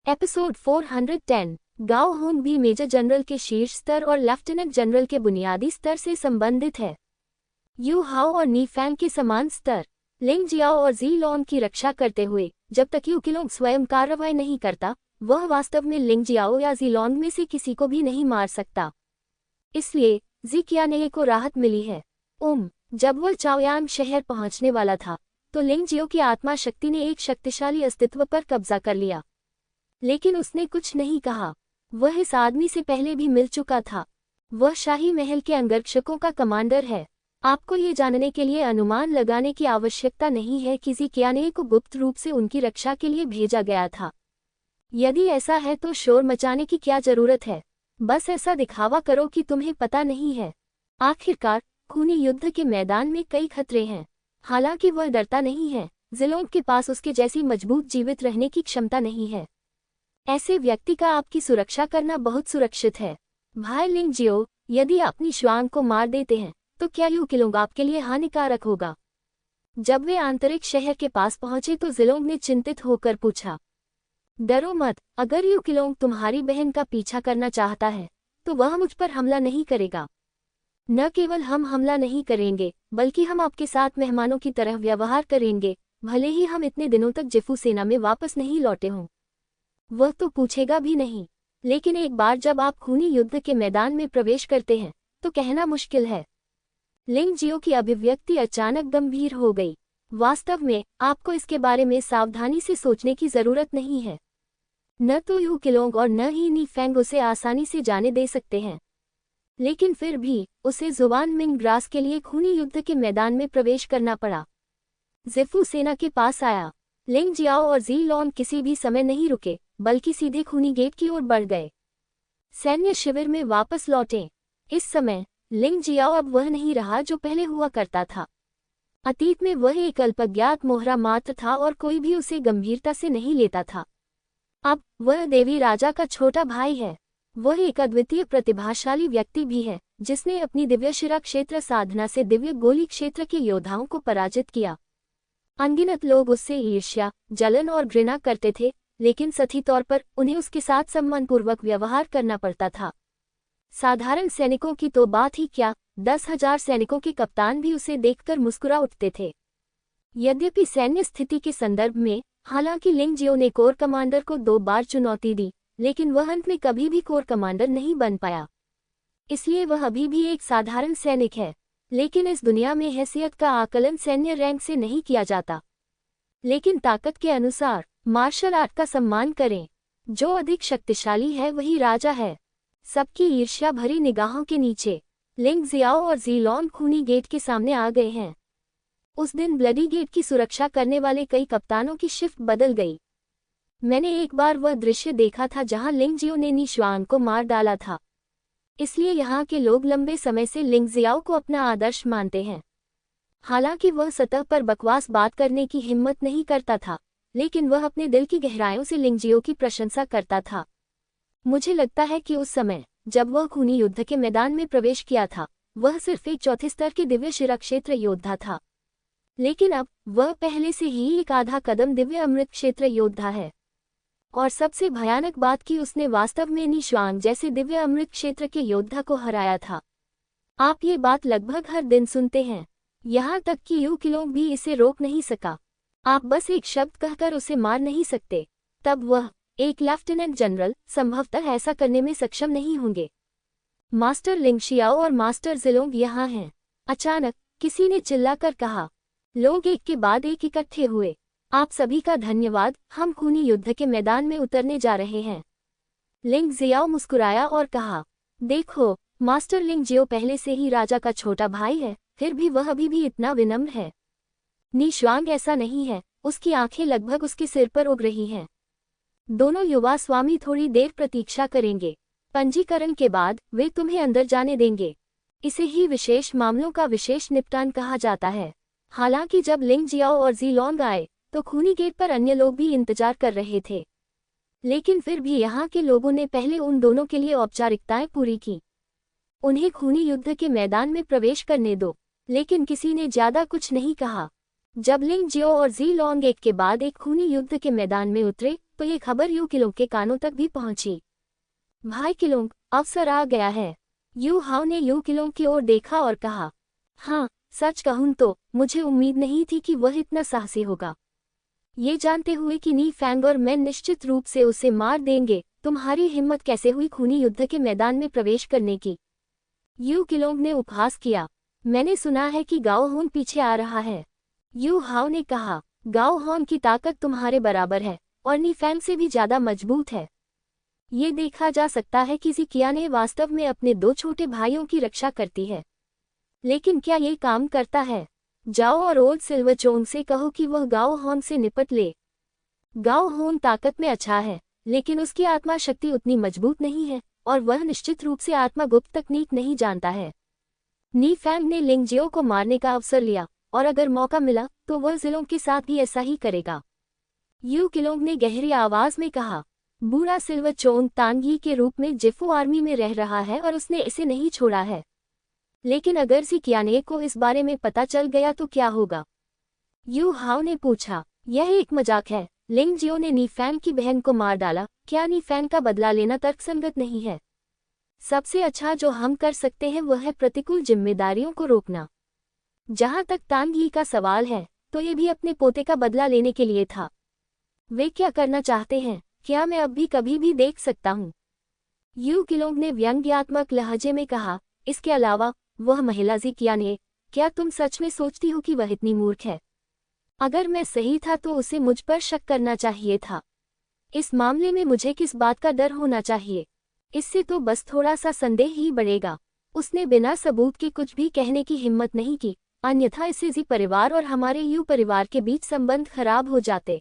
Episode 410 गाओ हुन भी मेजर जनरल के शीर्ष स्तर और लेफ्टिनेंट जनरल के बुनियादी स्तर से संबंधित है। यू हाओ और नी फैंग के समान स्तर। लिंग जियाओ और जी लॉन्ग की रक्षा करते हुए जब तक यू किलोंग स्वयं कार्रवाई नहीं करता, वह वास्तव में लिंग जियाओ या जी लॉन्ग में से किसी को भी नहीं मार सकता। इसलिए जी कियाने को राहत मिली है। जब वह चाओयांग शहर पहुंचने वाला था तो लिंग जियो की आत्मा शक्ति ने एक शक्तिशाली अस्तित्व पर कब्जा कर लिया, लेकिन उसने कुछ नहीं कहा। वह इस आदमी से पहले भी मिल चुका था। वह शाही महल के अंगरक्षकों का कमांडर है। आपको ये जानने के लिए अनुमान लगाने की आवश्यकता नहीं है कि जी कियाने को गुप्त रूप से उनकी रक्षा के लिए भेजा गया था। यदि ऐसा है तो शोर मचाने की क्या जरूरत है? बस ऐसा दिखावा करो कि तुम्हें पता नहीं है। आखिरकार खूनी युद्ध के मैदान में कई खतरे हैं। हालांकि वह डरता नहीं है। जिलोंग के पास उसके जैसी मजबूत जीवित रहने की क्षमता नहीं है। ऐसे व्यक्ति का आपकी सुरक्षा करना बहुत सुरक्षित है। भाई लिंग जियो, यदि अपनी श्वांग को मार देते हैं तो क्या यू किलोंग आपके लिए हानिकारक होगा? जब वे आंतरिक शहर के पास पहुंचे तो जिलोंग ने चिंतित होकर पूछा। डरो मत, अगर यू किलोंग तुम्हारी बहन का पीछा करना चाहता है तो वह मुझ पर हमला नहीं करेगा। न केवल हम हमला नहीं करेंगे बल्कि हम आपके साथ मेहमानों की तरह व्यवहार करेंगे, भले ही हम इतने दिनों तक जिफू सेना में वापस नहीं लौटे हों। वह तो पूछेगा भी नहीं, लेकिन एक बार जब आप खूनी युद्ध के मैदान में प्रवेश करते हैं तो कहना मुश्किल है। लिंग जियो की अभिव्यक्ति अचानक गंभीर हो गई। वास्तव में आपको इसके बारे में सावधानी से सोचने की जरूरत नहीं है। न तो यू किलोंग और न ही नी फैंग उसे आसानी से जाने दे सकते हैं, लेकिन फिर भी उसे जुबान मिंग ग्रास के लिए खूनी युद्ध के मैदान में प्रवेश करना पड़ा। जिफू सेना के पास आया। लिंग जियाओ और जी लॉन्ग किसी भी समय नहीं रुके, बल्कि सीधे खूनी गेट की ओर बढ़ गए। सैन्य शिविर में वापस लौटे। इस समय लिंग जियाओ अब वह नहीं रहा जो पहले हुआ करता था। अतीत में वह एक अल्पज्ञात मोहरा मात्र था और कोई भी उसे गंभीरता से नहीं लेता था। अब वह देवी राजा का छोटा भाई है। वह एक अद्वितीय प्रतिभाशाली व्यक्ति भी है जिसने अपनी दिव्य शिरा क्षेत्र साधना से दिव्य गोली क्षेत्र के योद्धाओं को पराजित किया। अनगिनत लोग उससे ईर्ष्या, जलन और घृणा करते थे, लेकिन सही तौर पर उन्हें उसके साथ सम्मानपूर्वक व्यवहार करना पड़ता था। साधारण सैनिकों की तो बात ही क्या, 10,000 सैनिकों के कप्तान भी उसे देखकर मुस्कुरा उठते थे। यद्यपि सैन्य स्थिति के संदर्भ में हालांकि लिंग जियो ने कोर कमांडर को 2 बार चुनौती दी, लेकिन वह अंत में कभी भी कोर कमांडर नहीं बन पाया। इसलिए वह अभी भी एक साधारण सैनिक है। लेकिन इस दुनिया में हैसियत का आकलन सैन्य रैंक से नहीं किया जाता, लेकिन ताकत के अनुसार। मार्शल आर्ट का सम्मान करें। जो अधिक शक्तिशाली है वही राजा है। सबकी ईर्ष्या भरी निगाहों के नीचे लिंग जियाओ और जी लॉन्ग खूनी गेट के सामने आ गए हैं। उस दिन ब्लडी गेट की सुरक्षा करने वाले कई कप्तानों की शिफ्ट बदल गई। मैंने एक बार वह दृश्य देखा था जहां लिंग जियो ने नी श्वांग को मार डाला था। इसलिए यहाँ के लोग लंबे समय से लिंग जियाओ को अपना आदर्श मानते हैं। हालांकि वह सतह पर बकवास बात करने की हिम्मत नहीं करता था, लेकिन वह अपने दिल की गहराइयों से लिंग जियो की प्रशंसा करता था। मुझे लगता है कि उस समय जब वह खूनी युद्ध के मैदान में प्रवेश किया था, वह सिर्फ एक चौथे स्तर के दिव्य शिरा क्षेत्र योद्धा था, लेकिन अब वह पहले से ही एक आधा कदम दिव्य अमृत क्षेत्र योद्धा है। और सबसे भयानक बात कि उसने वास्तव में नी श्वांग जैसे दिव्य अमृत क्षेत्र के योद्धा को हराया था। आप ये बात लगभग हर दिन सुनते हैं, यहाँ तक कि यू किलोंग भी इसे रोक नहीं सका। आप बस एक शब्द कहकर उसे मार नहीं सकते, तब वह एक लेफ्टिनेंट जनरल संभवतः ऐसा करने में सक्षम नहीं होंगे। मास्टर लिंग शियाओ और मास्टर जिलोंग यहाँ हैं। अचानक किसी ने चिल्लाकर कहा। लोग एक के बाद एक इकट्ठे हुए। आप सभी का धन्यवाद, हम खूनी युद्ध के मैदान में उतरने जा रहे हैं। लिंग जियाओ मुस्कुराया और कहा, देखो, मास्टर लिंग जियो पहले से ही राजा का छोटा भाई है, फिर भी वह अभी भी इतना विनम्र है। नी श्वांग ऐसा नहीं है। उसकी आंखें लगभग उसके सिर पर उग रही हैं। दोनों युवा स्वामी थोड़ी देर प्रतीक्षा करेंगे। पंजीकरण के बाद वे तुम्हें अंदर जाने देंगे। इसे ही विशेष मामलों का विशेष निपटान कहा जाता है। हालांकि जब लिंग जियाओ और जी लॉन्ग आए तो खूनी गेट पर अन्य लोग भी इंतजार कर रहे थे, लेकिन फिर भी यहाँ के लोगों ने पहले उन दोनों के लिए औपचारिकताएं पूरी की। उन्हें खूनी युद्ध के मैदान में प्रवेश करने दो, लेकिन किसी ने ज्यादा कुछ नहीं कहा। जब लिंग जियो और जी लॉन्ग एक के बाद एक खूनी युद्ध के मैदान में उतरे तो ये खबर यू किलोंग के कानों तक भी पहुंची। भाई किलोंग, अवसर आ गया है। यू हाउ ने यू किलोंग की ओर देखा और कहा, हाँ, सच कहूं तो मुझे उम्मीद नहीं थी कि वह इतना साहसी होगा। ये जानते हुए कि नी फैंग और मैं निश्चित रूप से उसे मार देंगे, तुम्हारी हिम्मत कैसे हुई खूनी युद्ध के मैदान में प्रवेश करने की? यू किलोंग ने उपहास किया। मैंने सुना है कि गाओ होन पीछे आ रहा है। यू हाउ ने कहा, गाओ होन की ताकत तुम्हारे बराबर है और नी फैंग से भी ज्यादा मजबूत है। ये देखा जा सकता है कि ज़िकिया ने वास्तव में अपने 2 छोटे भाइयों की रक्षा करती है। लेकिन क्या ये काम करता है? जाओ और ओल्ड सिल्वरचोंग से कहो कि वह गाओ होन से निपट ले। गाओ होन ताकत में अच्छा है, लेकिन उसकी आत्मा शक्ति उतनी मजबूत नहीं है और वह निश्चित रूप से आत्मा गुप्त तकनीक नहीं जानता है। नी फैंग ने लिंगजियो को मारने का अवसर लिया और अगर मौका मिला तो वह जिलों के साथ भी ऐसा ही करेगा। यू किलोंग ने गहरी आवाज में कहा, बूढ़ा सिल्वरचोंग तानगी के रूप में जिफू आर्मी में रह रहा है और उसने इसे नहीं छोड़ा है। लेकिन अगर ज़िकियाने को इस बारे में पता चल गया तो क्या होगा? यू हाउ ने पूछा। यह एक मजाक है। लिंगजियो ने नी फैंग की बहन को मार डाला, क्या नी फैंग का बदला लेना तर्कसंगत नहीं है? सबसे अच्छा जो हम कर सकते हैं वह है प्रतिकूल जिम्मेदारियों को रोकना। जहां तक तानगी का सवाल है, तो ये भी अपने पोते का बदला लेने के लिए था। वे क्या करना चाहते हैं, क्या मैं अब भी कभी भी देख सकता हूँ? यू किलोंग ने व्यंग्यात्मक लहजे में कहा, इसके अलावा वह महिला ज़िकियाने, क्या तुम सच में सोचती हो कि वह इतनी मूर्ख है? अगर मैं सही था तो उसे मुझ पर शक करना चाहिए था। इस मामले में मुझे किस बात का डर होना चाहिए? इससे तो बस थोड़ा सा संदेह ही बढ़ेगा। उसने बिना सबूत के कुछ भी कहने की हिम्मत नहीं की, अन्यथा इससे ज़ी परिवार और हमारे यू परिवार के बीच संबंध खराब हो जाते।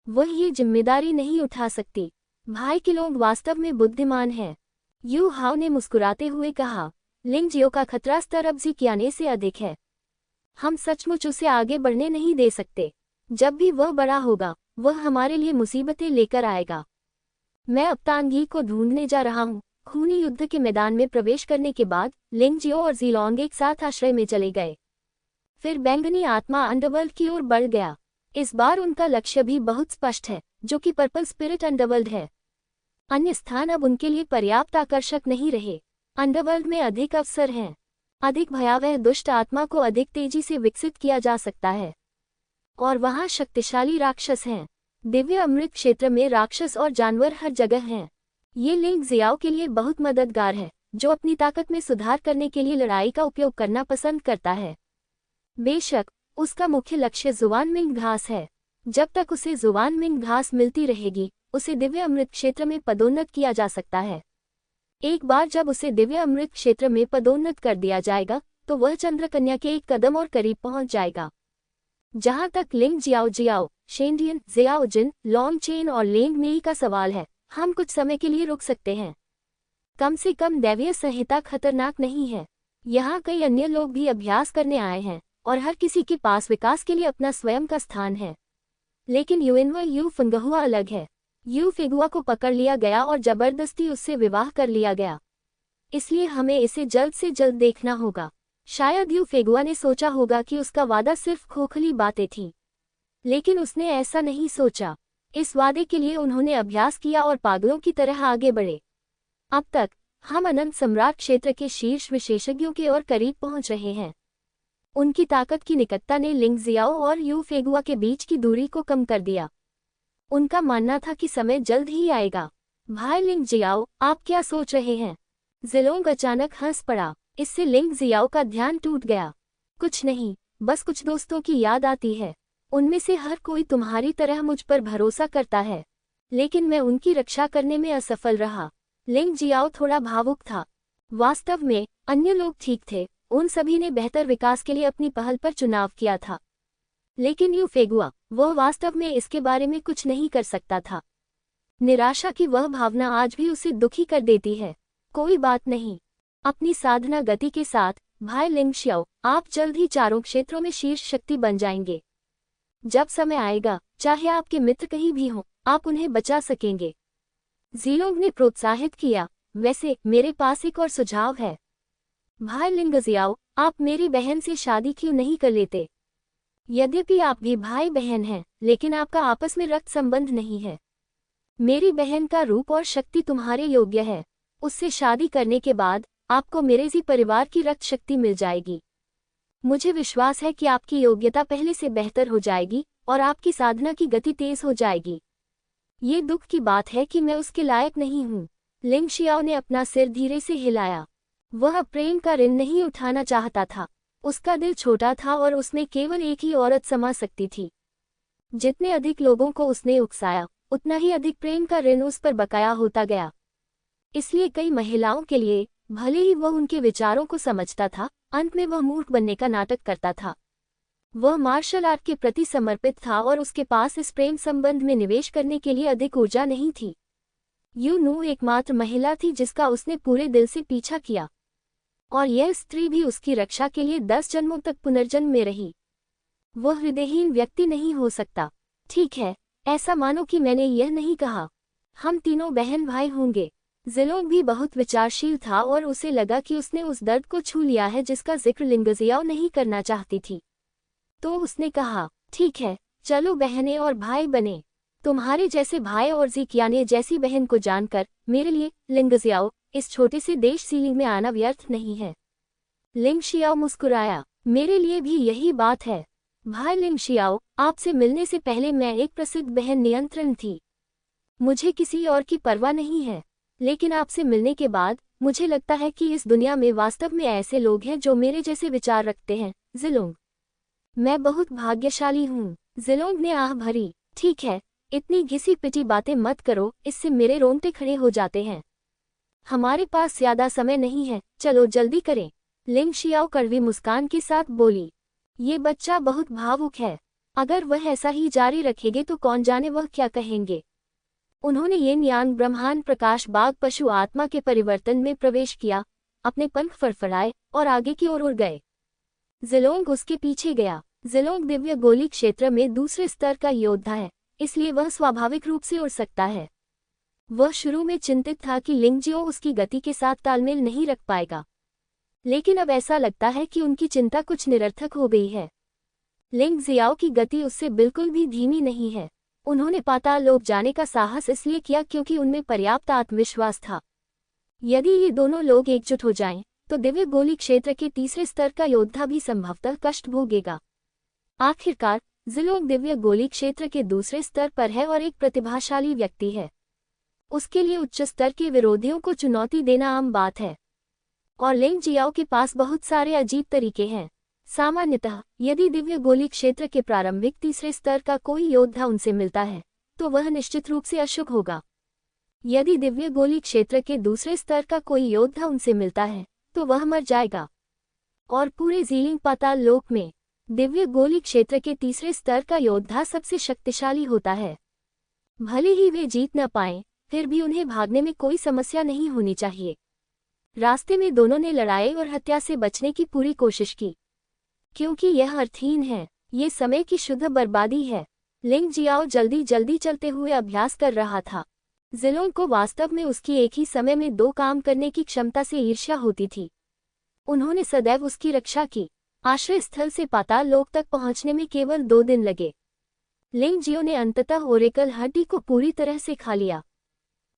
वह ये जिम्मेदारी नहीं उठा सकती। भाई किलोंग वास्तव में बुद्धिमान है। यू हाउ ने मुस्कुराते हुए कहा, लिंगजियो का खतरा स्तर अब ज़िकियाने से अधिक है। हम सचमुच उसे आगे बढ़ने नहीं दे सकते। जब भी वह बड़ा होगा, वह हमारे लिए मुसीबतें लेकर आएगा। मैं अब तानगी को ढूंढने जा रहा हूँ। खूनी युद्ध के मैदान में प्रवेश करने के बाद लिंगजियो और ज़ीलोंग एक साथ आश्रय में चले गए। फिर बैंगनी आत्मा अंडरवर्ल्ड की ओर बढ़ गया। इस बार उनका लक्ष्य भी बहुत स्पष्ट है, जो कि पर्पल स्पिरिट अंडरवर्ल्ड है। अन्य स्थान अब उनके लिए पर्याप्त आकर्षक नहीं रहे। अंडरवर्ल्ड में अधिक अवसर हैं। अधिक भयावह दुष्ट आत्मा को अधिक तेजी से विकसित किया जा सकता है और वहां शक्तिशाली राक्षस हैं। दिव्य अमृत क्षेत्र में राक्षस और जानवर हर जगह हैं। ये लिंग जियाओ के लिए बहुत मददगार है, जो अपनी ताकत में सुधार करने के लिए लड़ाई का उपयोग करना पसंद करता है। बेशक उसका मुख्य लक्ष्य जुवानमिंग घास है। जब तक उसे जुवानमिंग घास मिलती रहेगी, उसे दिव्य अमृत क्षेत्र में पदोन्नत किया जा सकता है। एक बार जब उसे दिव्य अमृत क्षेत्र में पदोन्नत कर दिया जाएगा, तो वह चंद्रकन्या के एक कदम और करीब पहुंच जाएगा। जहां तक लिंग जियाओ जियाओ, शेंडियन, जियाओ जिन, लॉन्ग चेन और लेंग मेई का सवाल है, हम कुछ समय के लिए रुक सकते हैं। कम से कम दैवीय संहिता खतरनाक नहीं है। यहाँ कई अन्य लोग भी अभ्यास करने आए हैं और हर किसी के पास विकास के लिए अपना स्वयं का स्थान है। लेकिन यूएनवा यू फंगहुआ अलग है। यू फेगुआ को पकड़ लिया गया और जबरदस्ती उससे विवाह कर लिया गया। इसलिए हमें इसे जल्द से जल्द देखना होगा। शायद यू फेगुआ ने सोचा होगा कि उसका वादा सिर्फ खोखली बातें थीं, लेकिन उसने ऐसा नहीं सोचा। इस वादे के लिए उन्होंने अभ्यास किया और पागलों की तरह आगे बढ़े। अब तक हम अनंत सम्राट क्षेत्र के शीर्ष विशेषज्ञों के और करीब पहुंच रहे हैं। उनकी ताकत की निकटता ने लिंग जियाओ और यू फेगुआ के बीच की दूरी को कम कर दिया। उनका मानना था कि समय जल्द ही आएगा। भाई लिंग जियाओ, आप क्या सोच रहे हैं? ज़िलोंग अचानक हंस पड़ा। इससे लिंग जियाओ का ध्यान टूट गया। कुछ नहीं, बस कुछ दोस्तों की याद आती है। उनमें से हर कोई तुम्हारी तरह मुझ पर भरोसा करता है, लेकिन मैं उनकी रक्षा करने में असफल रहा। लिंग जियाओ थोड़ा भावुक था। वास्तव में अन्य लोग ठीक थे। उन सभी ने बेहतर विकास के लिए अपनी पहल पर चुनाव किया था। लेकिन यू फेगुआ, वह वास्तव में इसके बारे में कुछ नहीं कर सकता था। निराशा की वह भावना आज भी उसे दुखी कर देती है। कोई बात नहीं। अपनी साधना गति के साथ भाई लिंग शियाओ, आप जल्द ही चारों क्षेत्रों में शीर्ष शक्ति बन जाएंगे। जब समय आएगा, चाहे आपके मित्र कहीं भी हों, आप उन्हें बचा सकेंगे। ज़ीलोंग ने प्रोत्साहित किया, वैसे मेरे पास एक और सुझाव है। भाई लिंग जियाओ, आप मेरी बहन से शादी क्यों नहीं कर लेते? यद्यपि आप भी भाई बहन हैं, लेकिन आपका आपस में रक्त संबंध नहीं है। मेरी बहन का रूप और शक्ति तुम्हारे योग्य है। उससे शादी करने के बाद आपको मेरे जी परिवार की रक्त शक्ति मिल जाएगी। मुझे विश्वास है कि आपकी योग्यता पहले से बेहतर हो जाएगी और आपकी साधना की गति तेज हो जाएगी। ये दुख की बात है कि मैं उसके लायक नहीं हूँ। लिंग शियाओ ने अपना सिर धीरे से हिलाया। वह प्रेम का ऋण नहीं उठाना चाहता था। उसका दिल छोटा था और उसमें केवल एक ही औरत समा सकती थी। जितने अधिक लोगों को उसने उकसाया, उतना ही अधिक प्रेम का ऋण उस पर बकाया होता गया। इसलिए कई महिलाओं के लिए, भले ही वह उनके विचारों को समझता था, अंत में वह मूर्ख बनने का नाटक करता था। वह मार्शल आर्ट के प्रति समर्पित था और उसके पास इस प्रेम संबंध में निवेश करने के लिए अधिक ऊर्जा नहीं थी। यू नू एकमात्र महिला थी जिसका उसने पूरे दिल से पीछा किया, और यह स्त्री भी उसकी रक्षा के लिए 10 जन्मों तक पुनर्जन्म में रही। वह हृदयहीन व्यक्ति नहीं हो सकता। ठीक है, ऐसा मानो कि मैंने यह नहीं कहा। हम तीनों बहन भाई होंगे। ज़िलोंग भी बहुत विचारशील था और उसे लगा कि उसने उस दर्द को छू लिया है जिसका जिक्र लिंगजियाओ नहीं करना चाहती थी। तो उसने कहा, ठीक है, चलो बहनें और भाई बने। तुम्हारे जैसे भाई और ज़िकियाने जैसी बहन को जानकर मेरे लिए, लिंगजियाओ, इस छोटे से देश सीलिंग में आना व्यर्थ नहीं है। लिंग शियाओ मुस्कुराया, मेरे लिए भी यही बात है। भाई लिंग शियाओ, आपसे मिलने से पहले मैं एक प्रसिद्ध बहन नियंत्रण थी। मुझे किसी और की परवाह नहीं है, लेकिन आपसे मिलने के बाद मुझे लगता है कि इस दुनिया में वास्तव में ऐसे लोग हैं जो मेरे जैसे विचार रखते हैं। ज़िलोंग, मैं बहुत भाग्यशाली हूँ। ज़िलोंग ने आह भरी। ठीक है, इतनी घिसी पिटी बातें मत करो, इससे मेरे रोंगटे खड़े हो जाते हैं। हमारे पास ज्यादा समय नहीं है, चलो जल्दी करें। लिंग शियाओ कड़वी मुस्कान के साथ बोली, ये बच्चा बहुत भावुक है। अगर वह ऐसा ही जारी रखेगे तो कौन जाने वह क्या कहेंगे। उन्होंने येन यांग ब्रह्मांड प्रकाश बाग पशु आत्मा के परिवर्तन में प्रवेश किया, अपने पंख फड़फड़ाए और आगे की ओर उड़ गए। ज़िलोंग उसके पीछे गया। ज़िलोंग दिव्य गोली क्षेत्र में दूसरे स्तर का योद्धा है, इसलिए वह स्वाभाविक रूप से उड़ सकता है। वह शुरू में चिंतित था कि लिंगजियो उसकी गति के साथ तालमेल नहीं रख पाएगा, लेकिन अब ऐसा लगता है कि उनकी चिंता कुछ निरर्थक हो गई है। लिंग जियाओ की गति उससे बिल्कुल भी धीमी नहीं है। उन्होंने पाताल लोक जाने का साहस इसलिए किया क्योंकि उनमें पर्याप्त आत्मविश्वास था। यदि ये दोनों लोग एकजुट हो जाएं, तो दिव्य गोली क्षेत्र के तीसरे स्तर का योद्धा भी संभवतः कष्ट भोगेगा। आखिरकार ज़िलोंग दिव्य गोली क्षेत्र के दूसरे स्तर पर है और एक प्रतिभाशाली व्यक्ति है। उसके लिए उच्च स्तर के विरोधियों को चुनौती देना आम बात है, और लिंग जियाओ के पास बहुत सारे अजीब तरीके हैं। सामान्यतः यदि दिव्य गोली क्षेत्र के प्रारंभिक तीसरे स्तर का कोई योद्धा उनसे मिलता है, तो वह निश्चित रूप से अशुभ होगा। यदि दिव्य गोली क्षेत्र के दूसरे स्तर का कोई योद्धा उनसे मिलता है, तो वह मर जाएगा। और पूरे ज़ीलिंग पाताल लोक में दिव्य गोली क्षेत्र के तीसरे स्तर का योद्धा सबसे शक्तिशाली होता है। भले ही वे जीत न पाएं, फिर भी उन्हें भागने में कोई समस्या नहीं होनी चाहिए। रास्ते में दोनों ने लड़ाई और हत्या से बचने की पूरी कोशिश की, क्योंकि यह अर्थहीन है। ये समय की शुद्ध बर्बादी है। लिंग जियाओ जल्दी जल्दी चलते हुए अभ्यास कर रहा था। ज़िलोंग को वास्तव में उसकी एक ही समय में 2 काम करने की क्षमता से ईर्ष्या होती थी। उन्होंने सदैव उसकी रक्षा की। आश्रय स्थल से पाताल लोक तक पहुंचने में केवल 2 दिन लगे। लिंग जियो ने अंततः ओरेकल हड्डी को पूरी तरह से खा लिया।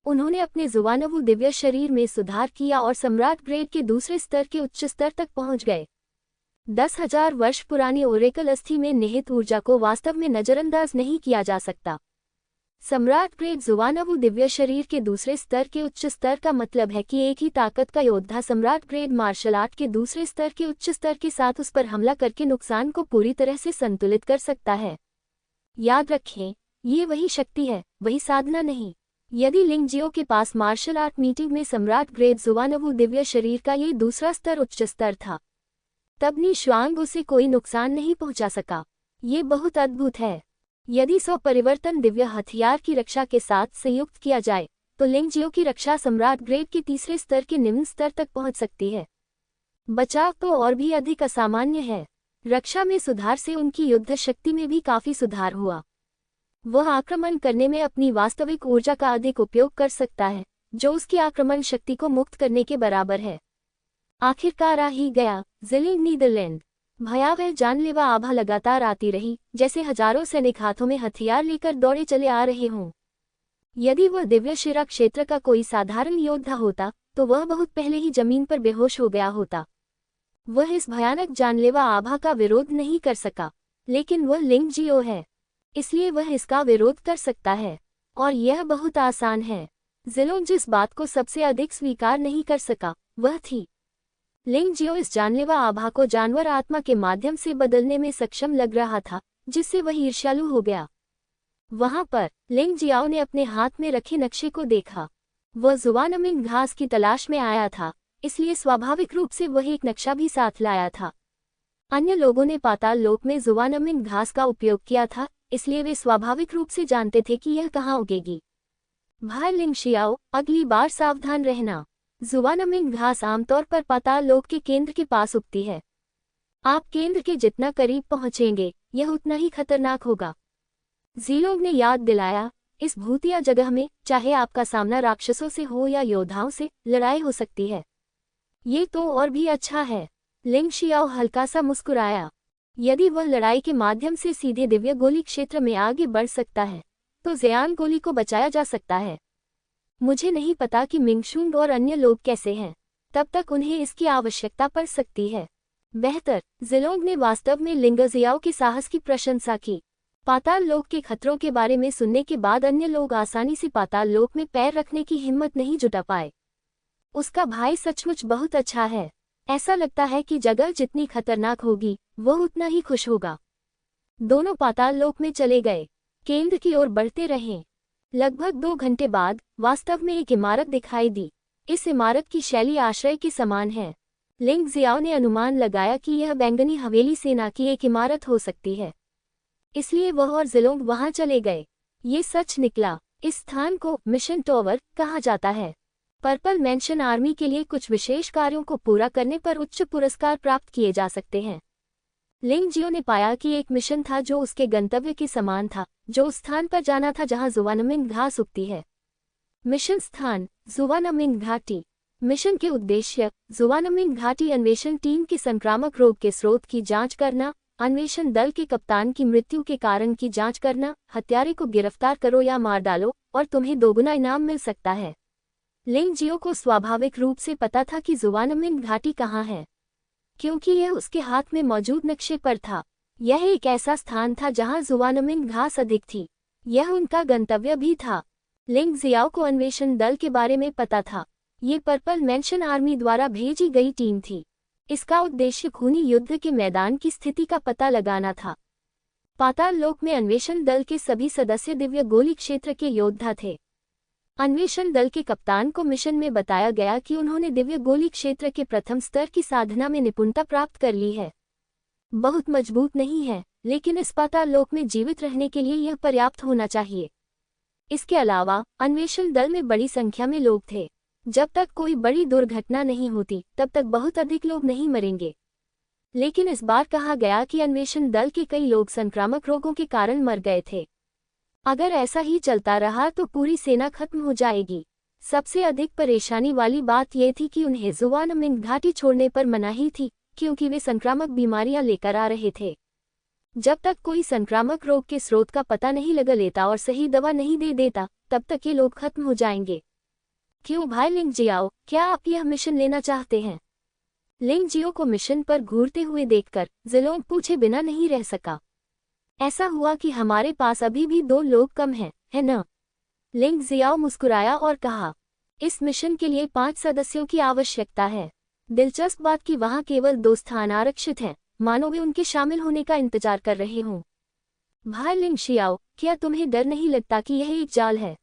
उन्होंने अपने जुवानवु दिव्य शरीर में सुधार किया और सम्राट ग्रेड के दूसरे स्तर के उच्च स्तर तक पहुंच गए। 10,000 वर्ष पुरानी ओरेकल अस्थि में निहित ऊर्जा को वास्तव में नजरअंदाज नहीं किया जा सकता। सम्राट ग्रेड जुवानवु दिव्य शरीर के दूसरे स्तर के उच्च स्तर का मतलब है कि एक ही ताकत का योद्धा सम्राट ग्रेड मार्शल आर्ट के दूसरे स्तर के उच्च स्तर के साथ उस पर हमला करके नुकसान को पूरी तरह से संतुलित कर सकता है। याद रखें, ये वही शक्ति है, वही साधना नहीं। यदि लिंग जियो के पास मार्शल आर्ट मीटिंग में सम्राट ग्रेड जुवानवु दिव्य शरीर का ये दूसरा स्तर उच्च स्तर था, तब नी शुआंग उसे कोई नुकसान नहीं पहुंचा सका। ये बहुत अद्भुत है। यदि 100 परिवर्तन दिव्य हथियार की रक्षा के साथ संयुक्त किया जाए, तो लिंग जियो की रक्षा सम्राट ग्रेड के तीसरे स्तर के निम्न स्तर तक पहुंच सकती है। बचाव तो और भी अधिक असामान्य है। रक्षा में सुधार से उनकी युद्ध शक्ति में भी काफी सुधार हुआ। वह आक्रमण करने में अपनी वास्तविक ऊर्जा का अधिक उपयोग कर सकता है, जो उसकी आक्रमण शक्ति को मुक्त करने के बराबर है। आखिरकार आ ही गया। ज़िलिंग नीदरलैंड। भयावह जानलेवा आभा लगातार आती रही, जैसे हजारों सैनिक हाथों में हथियार लेकर दौड़े चले आ रहे हों। यदि वह दिव्यशिरा क्षेत्र का कोई साधारण योद्धा होता तो वह बहुत पहले ही जमीन पर बेहोश हो गया होता। वह इस भयानक जानलेवा आभा का विरोध नहीं कर सका, लेकिन वह लिंग जियो है, इसलिए वह इसका विरोध कर सकता है, और यह बहुत आसान है। ज़िलोंग जिस बात को सबसे अधिक स्वीकार नहीं कर सका वह थी लिंग जियो इस जानलेवा आभा को जानवर आत्मा के माध्यम से बदलने में सक्षम लग रहा था, जिससे वह ईर्ष्यालु हो गया। वहां पर लिंग जियाओ ने अपने हाथ में रखे नक्शे को देखा। वह जुवानमिंग घास की तलाश में आया था, इसलिए स्वाभाविक रूप से वह एक नक्शा भी साथ लाया था। अन्य लोगों ने पाताल लोक में जुवानमिंग घास का उपयोग किया था, इसलिए वे स्वाभाविक रूप से जानते थे कि यह कहाँ उगेगी। भाई लिंग शियाओ, अगली बार सावधान रहना। जुवानमिंग घास आमतौर पर पाताल लोक के केंद्र के पास उगती है। आप केंद्र के जितना करीब पहुंचेंगे यह उतना ही खतरनाक होगा। ज़िलोंग ने याद दिलाया, इस भूतिया जगह में चाहे आपका सामना राक्षसों से हो या योद्धाओं से, लड़ाई हो सकती है। ये तो और भी अच्छा है। लिंग शियाओ हल्का सा मुस्कुराया। यदि वह लड़ाई के माध्यम से सीधे दिव्य गोली क्षेत्र में आगे बढ़ सकता है तो ज़ियान गोली को बचाया जा सकता है। मुझे नहीं पता कि मिंगशुंग और अन्य लोग कैसे हैं, तब तक उन्हें इसकी आवश्यकता पड़ सकती है। बेहतर। ज़िलोंग ने वास्तव में लिंग जियाओ के साहस की प्रशंसा की। पाताल लोक के खतरों के बारे में सुनने के बाद अन्य लोग आसानी से पाताल लोक में पैर रखने की हिम्मत नहीं जुटा पाए। उसका भाई सचमुच बहुत अच्छा है। ऐसा लगता है कि जगह जितनी खतरनाक होगी वह उतना ही खुश होगा। दोनों पाताल लोक में चले गए, केंद्र की ओर बढ़ते रहे। लगभग 2 घंटे बाद वास्तव में एक इमारत दिखाई दी। इस इमारत की शैली आश्रय के समान है। लिंग जियाओ ने अनुमान लगाया कि यह बैंगनी हवेली सेना की एक इमारत हो सकती है, इसलिए वह और ज़िलोंग वहां चले गए। ये सच निकला। इस स्थान को मिशन टॉवर कहा जाता है। पर्पल मैंशन आर्मी के लिए कुछ विशेष कार्यों को पूरा करने पर उच्च पुरस्कार प्राप्त किए जा सकते हैं। लिंग जियो ने पाया कि एक मिशन था जो उसके गंतव्य के समान था, जो उस स्थान पर जाना था जहां जुवानमिंग घास उगती है। मिशन स्थान जुवानमिंग घाटी। मिशन के उद्देश्य जुवानमिंग घाटी अन्वेषण टीम की संक्रामक रोग के स्रोत की जांच करना, अन्वेषण दल के कप्तान की मृत्यु के कारण की जांच करना, हत्यारे को गिरफ्तार करो या मार डालो और तुम्हें दोगुना इनाम मिल सकता है। लिंग जियो को स्वाभाविक रूप से पता था कि जुवानमिंग घाटी कहाँ है, क्योंकि यह उसके हाथ में मौजूद नक्शे पर था। यह एक ऐसा स्थान था जहां जुवानमिंग घास अधिक थी। यह उनका गंतव्य भी था। लिंग जियाओ को अन्वेषण दल के बारे में पता था। ये पर्पल मैंशन आर्मी द्वारा भेजी गई टीम थी। इसका उद्देश्य खूनी युद्ध के मैदान की स्थिति का पता लगाना था। पाताल लोक में अन्वेषण दल के सभी सदस्य दिव्य गोली क्षेत्र के योद्धा थे। अन्वेषण दल के कप्तान को मिशन में बताया गया कि उन्होंने दिव्य गोली क्षेत्र के प्रथम स्तर की साधना में निपुणता प्राप्त कर ली है। बहुत मजबूत नहीं है, लेकिन इस पाताल लोक में जीवित रहने के लिए यह पर्याप्त होना चाहिए। इसके अलावा अन्वेषण दल में बड़ी संख्या में लोग थे। जब तक कोई बड़ी दुर्घटना नहीं होती तब तक बहुत अधिक लोग नहीं मरेंगे। लेकिन इस बार कहा गया कि अन्वेषण दल के कई लोग संक्रामक रोगों के कारण मर गए थे। अगर ऐसा ही चलता रहा तो पूरी सेना खत्म हो जाएगी। सबसे अधिक परेशानी वाली बात यह थी कि उन्हें जुवानमिंग घाटी छोड़ने पर मनाही थी, क्योंकि वे संक्रामक बीमारियां लेकर आ रहे थे। जब तक कोई संक्रामक रोग के स्रोत का पता नहीं लगा लेता और सही दवा नहीं दे देता, तब तक ये लोग खत्म हो जाएंगे। क्यों भाई लिंग जियाओ, क्या आप यह मिशन लेना चाहते हैं? लिंग जियो को मिशन पर घूरते हुए देखकर ज़िलोंग पूछे बिना नहीं रह सका। ऐसा हुआ कि हमारे पास अभी भी 2 लोग कम हैं, है न? लिंग जियाओ मुस्कुराया और कहा, इस मिशन के लिए 5 सदस्यों की आवश्यकता है। दिलचस्प बात कि वहाँ केवल 2 स्थान आरक्षित हैं, मानो वे उनके शामिल होने का इंतजार कर रहे हों। भाई लिंग शियाओ, क्या तुम्हें डर नहीं लगता कि यह एक जाल है?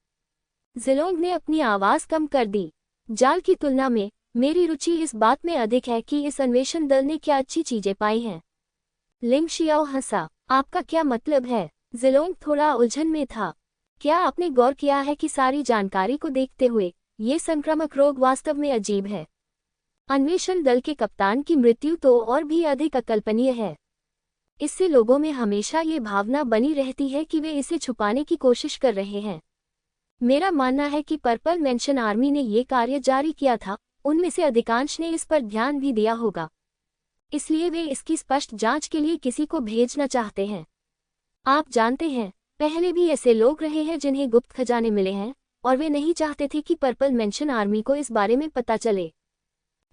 ज़िलोंग ने अपनी आवाज़ कम कर दी। जाल की तुलना में मेरी रुचि इस बात में अधिक है कि इस अन्वेषण दल ने क्या अच्छी चीजें पाई हैं। लिंग शियाओ हंसा। आपका क्या मतलब है? ज़िलोंग थोड़ा उलझन में था। क्या आपने गौर किया है कि सारी जानकारी को देखते हुए ये संक्रामक रोग वास्तव में अजीब है? अन्वेषण दल के कप्तान की मृत्यु तो और भी अधिक अकल्पनीय है। इससे लोगों में हमेशा ये भावना बनी रहती है कि वे इसे छुपाने की कोशिश कर रहे हैं। मेरा मानना है कि पर्पल मैंशन आर्मी ने ये कार्य जारी किया था, उनमें से अधिकांश ने इस पर ध्यान भी दिया होगा, इसलिए वे इसकी स्पष्ट जांच के लिए किसी को भेजना चाहते हैं। आप जानते हैं, पहले भी ऐसे लोग रहे हैं जिन्हें गुप्त खजाने मिले हैं, और वे नहीं चाहते थे कि पर्पल मेंशन आर्मी को इस बारे में पता चले।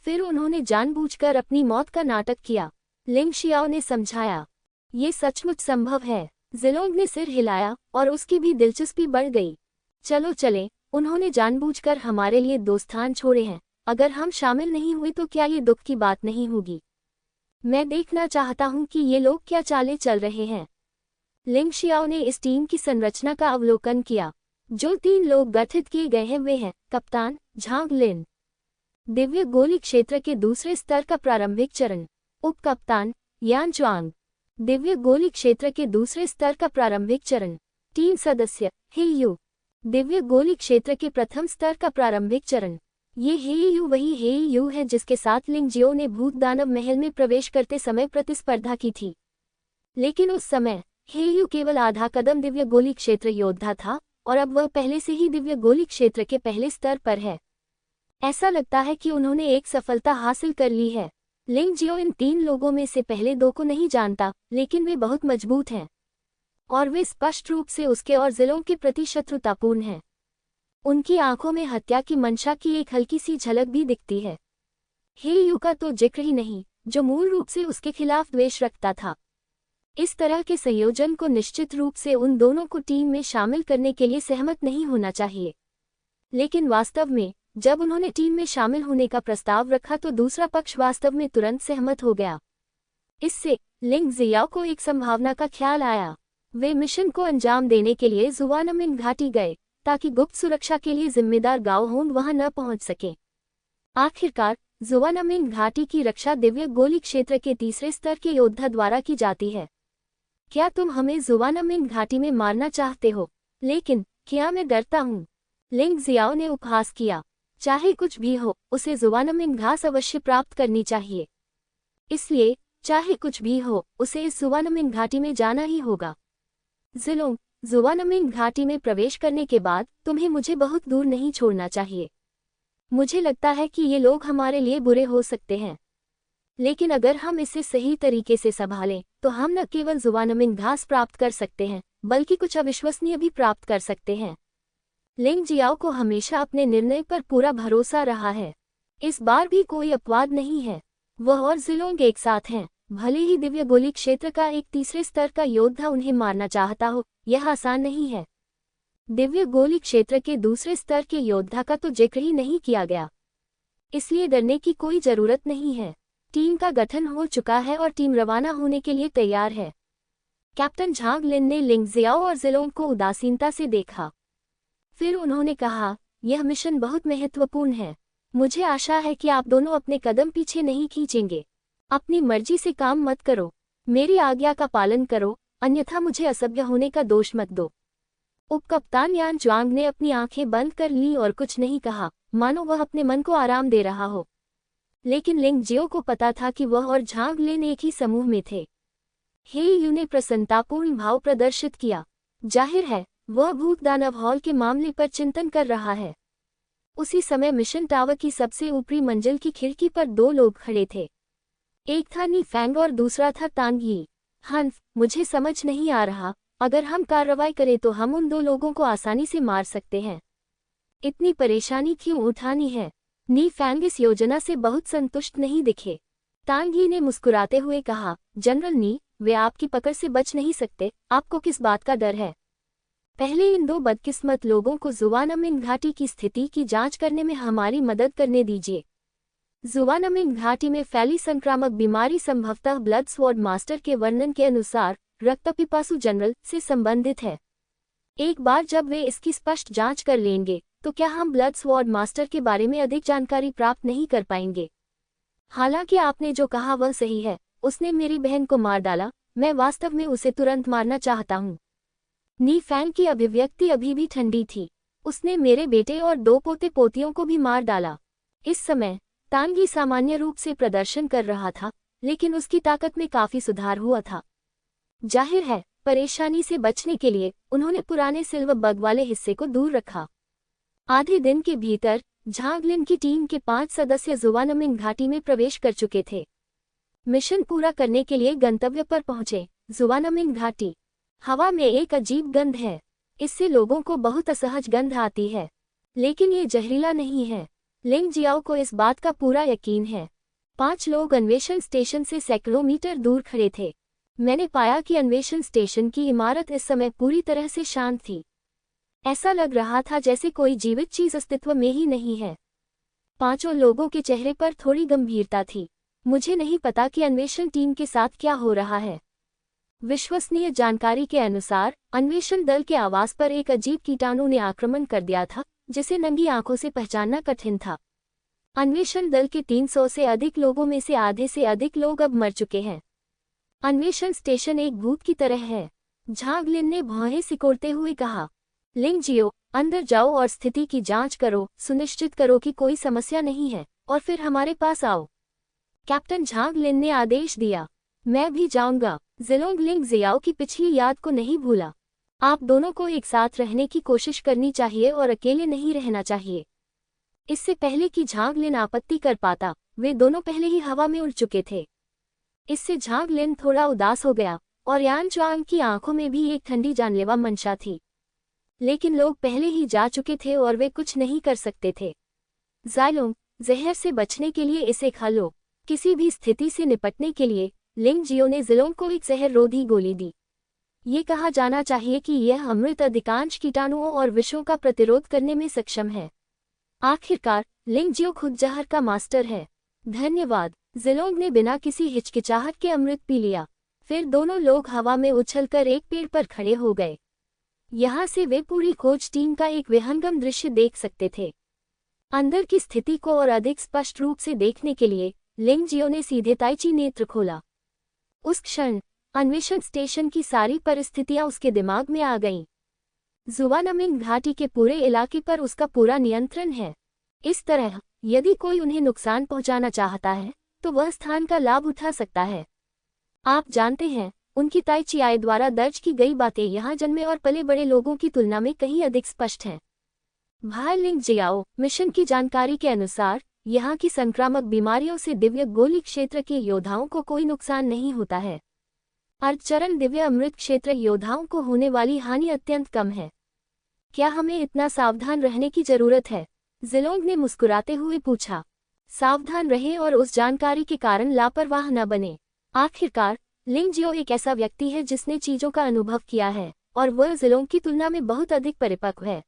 फिर उन्होंने जानबूझकर अपनी मौत का नाटक किया, लिंग शियाओ ने समझाया। ये सचमुच संभव है। जिलोंग ने सिर हिलाया और उसकी भी दिलचस्पी बढ़ गई। चलो चले, उन्होंने जानबूझकर हमारे लिए 2 स्थान छोड़े हैं। अगर हम शामिल नहीं हुए तो क्या ये दुख की बात नहीं होगी? मैं देखना चाहता हूं कि ये लोग क्या चालें चल रहे हैं। लिंग शियाओ ने इस टीम की संरचना का अवलोकन किया। जो 3 लोग गठित किए गए हैं वे हैं कप्तान झांग लिन, दिव्य गोली क्षेत्र के दूसरे स्तर का प्रारंभिक चरण, उप कप्तान यान च्वांग, दिव्य गोली क्षेत्र के दूसरे स्तर का प्रारंभिक चरण, टीम सदस्य हे यू, दिव्य गोली क्षेत्र के प्रथम स्तर का प्रारंभिक चरण। ये हे यू वही हे यू है जिसके साथ लिंग जियो ने भूत दानव महल में प्रवेश करते समय प्रतिस्पर्धा की थी। लेकिन उस समय हे यू केवल आधा कदम दिव्य गोली क्षेत्र योद्धा था और अब वह पहले से ही दिव्य गोली क्षेत्र के पहले स्तर पर है। ऐसा लगता है कि उन्होंने एक सफलता हासिल कर ली है। लिंग जियो इन 3 लोगों में से पहले 2 को नहीं जानता, लेकिन वे बहुत मजबूत हैं और वे स्पष्ट रूप से उसके और जिलों के प्रति शत्रुतापूर्ण हैं। उनकी आंखों में हत्या की मंशा की एक हल्की सी झलक भी दिखती है। हे यू का तो जिक्र ही नहीं, जो मूल रूप से उसके खिलाफ द्वेष रखता था। इस तरह के संयोजन को निश्चित रूप से उन दोनों को टीम में शामिल करने के लिए सहमत नहीं होना चाहिए। लेकिन वास्तव में जब उन्होंने टीम में शामिल होने का प्रस्ताव रखा तो दूसरा पक्ष वास्तव में तुरंत सहमत हो गया। इससे लिंग जियाओ को एक संभावना का ख्याल आया। वे मिशन को अंजाम देने के लिए जुवानमिंग घाटी गए ताकि गुप्त सुरक्षा के लिए जिम्मेदार गाओ होंग वहां न पहुंच सके। आखिरकार जुवानमिंग घाटी की रक्षा दिव्य गोली क्षेत्र के तीसरे स्तर के योद्धा द्वारा की जाती है। क्या तुम हमें जुवानमिंग घाटी में मारना चाहते हो? लेकिन क्या मैं डरता हूँ? लिंग जियाओ ने उपहास किया। चाहे कुछ भी हो, उसे जुवानमिंग घास अवश्य प्राप्त करनी चाहिए। इसलिए चाहे कुछ भी हो, उसे इस जुवानमिंग घाटी में जाना ही होगा। जिलोंग, जुवानमिंग घाटी में प्रवेश करने के बाद तुम्हें मुझे बहुत दूर नहीं छोड़ना चाहिए। मुझे लगता है कि ये लोग हमारे लिए बुरे हो सकते हैं, लेकिन अगर हम इसे सही तरीके से संभालें तो हम न केवल जुवानमिंग घास प्राप्त कर सकते हैं बल्कि कुछ अविश्वसनीय भी प्राप्त कर सकते हैं। लिंग जियाओ को हमेशा अपने निर्णय पर पूरा भरोसा रहा है। इस बार भी कोई अपवाद नहीं है। वह और जिलोंग एक साथ हैं। भले ही दिव्य गोली क्षेत्र का एक तीसरे स्तर का योद्धा उन्हें मारना चाहता हो, यह आसान नहीं है। दिव्य गोली क्षेत्र के दूसरे स्तर के योद्धा का तो जिक्र ही नहीं किया गया, इसलिए डरने की कोई जरूरत नहीं है। टीम का गठन हो चुका है और टीम रवाना होने के लिए तैयार है। कैप्टन झांग लिन ने लिंग जियाओ और जिलोंग को उदासीनता से देखा। फिर उन्होंने कहा, यह मिशन बहुत महत्वपूर्ण है। मुझे आशा है कि आप दोनों अपने कदम पीछे नहीं खींचेंगे। अपनी मर्जी से काम मत करो, मेरी आज्ञा का पालन करो, अन्यथा मुझे असभ्य होने का दोष मत दो। उपकप्तान यान च्वांग ने अपनी आंखें बंद कर लीं और कुछ नहीं कहा, मानो वह अपने मन को आराम दे रहा हो। लेकिन लिंग जियो को पता था कि वह और झांग लिन एक ही समूह में थे। हे यू ने प्रसन्नतापूर्ण भाव प्रदर्शित किया। जाहिर है वह भूत दानव हॉल के मामले पर चिंतन कर रहा है। उसी समय मिशन टावर की सबसे ऊपरी मंजिल की खिड़की पर 2 लोग खड़े थे। एक था नी फैंग और दूसरा था तांग यी। हन्फ, मुझे समझ नहीं आ रहा, अगर हम कार्रवाई करें तो हम उन 2 लोगों को आसानी से मार सकते हैं। इतनी परेशानी क्यों उठानी है? नी फैंग इस योजना से बहुत संतुष्ट नहीं दिखे। तांग यी ने मुस्कुराते हुए कहा, जनरल नी, वे आपकी पकड़ से बच नहीं सकते, आपको किस बात का डर है? पहले इन 2 बदकिस्मत लोगों को जुवानमिंग घाटी की स्थिति की जांच करने में हमारी मदद करने दीजिए। जुवानमिंग घाटी में फैली संक्रामक बीमारी संभवतः ब्लड स्वॉर्ड मास्टर के वर्णन के अनुसार रक्तपिपासु जनरल से संबंधित है। एक बार जब वे इसकी स्पष्ट जांच कर लेंगे तो क्या हम ब्लड स्वॉर्ड मास्टर के बारे में अधिक जानकारी प्राप्त नहीं कर पाएंगे? हालांकि आपने जो कहा वह सही है, उसने मेरी बहन को मार डाला, मैं वास्तव में उसे तुरंत मारना चाहता हूँ। नी फैंग की अभिव्यक्ति अभी भी ठंडी थी। उसने मेरे बेटे और 2 पोते पोतियों को भी मार डाला। इस समय तांगी सामान्य रूप से प्रदर्शन कर रहा था, लेकिन उसकी ताकत में काफी सुधार हुआ था। जाहिर है परेशानी से बचने के लिए उन्होंने पुराने सिल्वर बग वाले हिस्से को दूर रखा। आधे दिन के भीतर झांग लिन की टीम के 5 सदस्य जुवानमिंग घाटी में प्रवेश कर चुके थे। मिशन पूरा करने के लिए गंतव्य पर पहुंचे। जुवानमिंग घाटी। हवा में एक अजीब गंध है। इससे लोगों को बहुत असहज गंध आती है। लेकिन ये जहरीला नहीं है। लिंग जियाओ को इस बात का पूरा यकीन है। 5 लोग अन्वेषण स्टेशन से सैकड़ों मीटर दूर खड़े थे। मैंने पाया कि अन्वेषण स्टेशन की इमारत इस समय पूरी तरह से शांत थी। ऐसा लग रहा था जैसे कोई जीवित चीज अस्तित्व में ही नहीं है। 5 लोगों के चेहरे पर थोड़ी गंभीरता थी। मुझे नहीं पता कि अन्वेषण टीम के साथ क्या हो रहा है। विश्वसनीय जानकारी के अनुसार अन्वेषण दल के आवास पर एक अजीब कीटाणु ने आक्रमण कर दिया था, जिसे नंगी आंखों से पहचानना कठिन था। अन्वेषण दल के 300 से अधिक लोगों में से आधे से अधिक लोग अब मर चुके हैं। अन्वेषण स्टेशन एक भूत की तरह है, झांग लिन ने भौहें सिकोड़ते हुए कहा। लिंग जियो, अंदर जाओ और स्थिति की जांच करो, सुनिश्चित करो कि कोई समस्या नहीं है, और फिर हमारे पास आओ। कैप्टन झांग लिन ने आदेश दिया। मैं भी जाऊंगा। जिलोंग लिंग जियाओ की पिछली याद को नहीं भूला। आप दोनों को एक साथ रहने की कोशिश करनी चाहिए और अकेले नहीं रहना चाहिए। इससे पहले कि झांग लिन आपत्ति कर पाता, वे दोनों पहले ही हवा में उड़ चुके थे। इससे झांग लिन थोड़ा उदास हो गया, और यान च्वांग की आंखों में भी एक ठंडी जानलेवा मंशा थी। लेकिन लोग पहले ही जा चुके थे और वे कुछ नहीं कर सकते थे। ज़ाइलोंग, जहर से बचने के लिए इसे खा लो। किसी भी स्थिति से निपटने के लिए लिंग जियो ने जिलोंग को एक जहर रोधी गोली दी। ये कहा जाना चाहिए कि यह अमृत अधिकांश कीटाणुओं और विषों का प्रतिरोध करने में सक्षम है। आखिरकार लिंग जियो खुद जहर का मास्टर है। धन्यवाद। जिलोंग ने बिना किसी हिचकिचाहट के अमृत पी लिया। फिर दोनों लोग हवा में उछलकर एक पेड़ पर खड़े हो गए। यहाँ से वे पूरी खोज टीम का एक विहंगम दृश्य देख सकते थे। अंदर की स्थिति को और अधिक स्पष्ट रूप से देखने के लिए लिंग जियो ने सीधे ताइची नेत्र खोला। उस क्षण अन्वेषण स्टेशन की सारी परिस्थितियां उसके दिमाग में आ गईं। जुवानमिंग घाटी के पूरे इलाके पर उसका पूरा नियंत्रण है। इस तरह यदि कोई उन्हें नुकसान पहुंचाना चाहता है तो वह स्थान का लाभ उठा सकता है। आप जानते हैं, उनकी ताइची आय द्वारा दर्ज की गई बातें यहाँ जन्मे और पले बड़े लोगों की तुलना में कहीं अधिक स्पष्ट हैं। भाई लिंग जियाओ, मिशन की जानकारी के अनुसार यहाँ की संक्रामक बीमारियों से दिव्य गोली क्षेत्र के योद्धाओं को कोई नुकसान नहीं होता है। अर्धचरण दिव्य अमृत क्षेत्र योद्धाओं को होने वाली हानि अत्यंत कम है। क्या हमें इतना सावधान रहने की जरूरत है? जिलोंग ने मुस्कुराते हुए पूछा। सावधान रहें और उस जानकारी के कारण लापरवाह न बने। आखिरकार लिंग जियो एक ऐसा व्यक्ति है जिसने चीजों का अनुभव किया है, और वह जिलोंग की तुलना में बहुत अधिक परिपक्व है।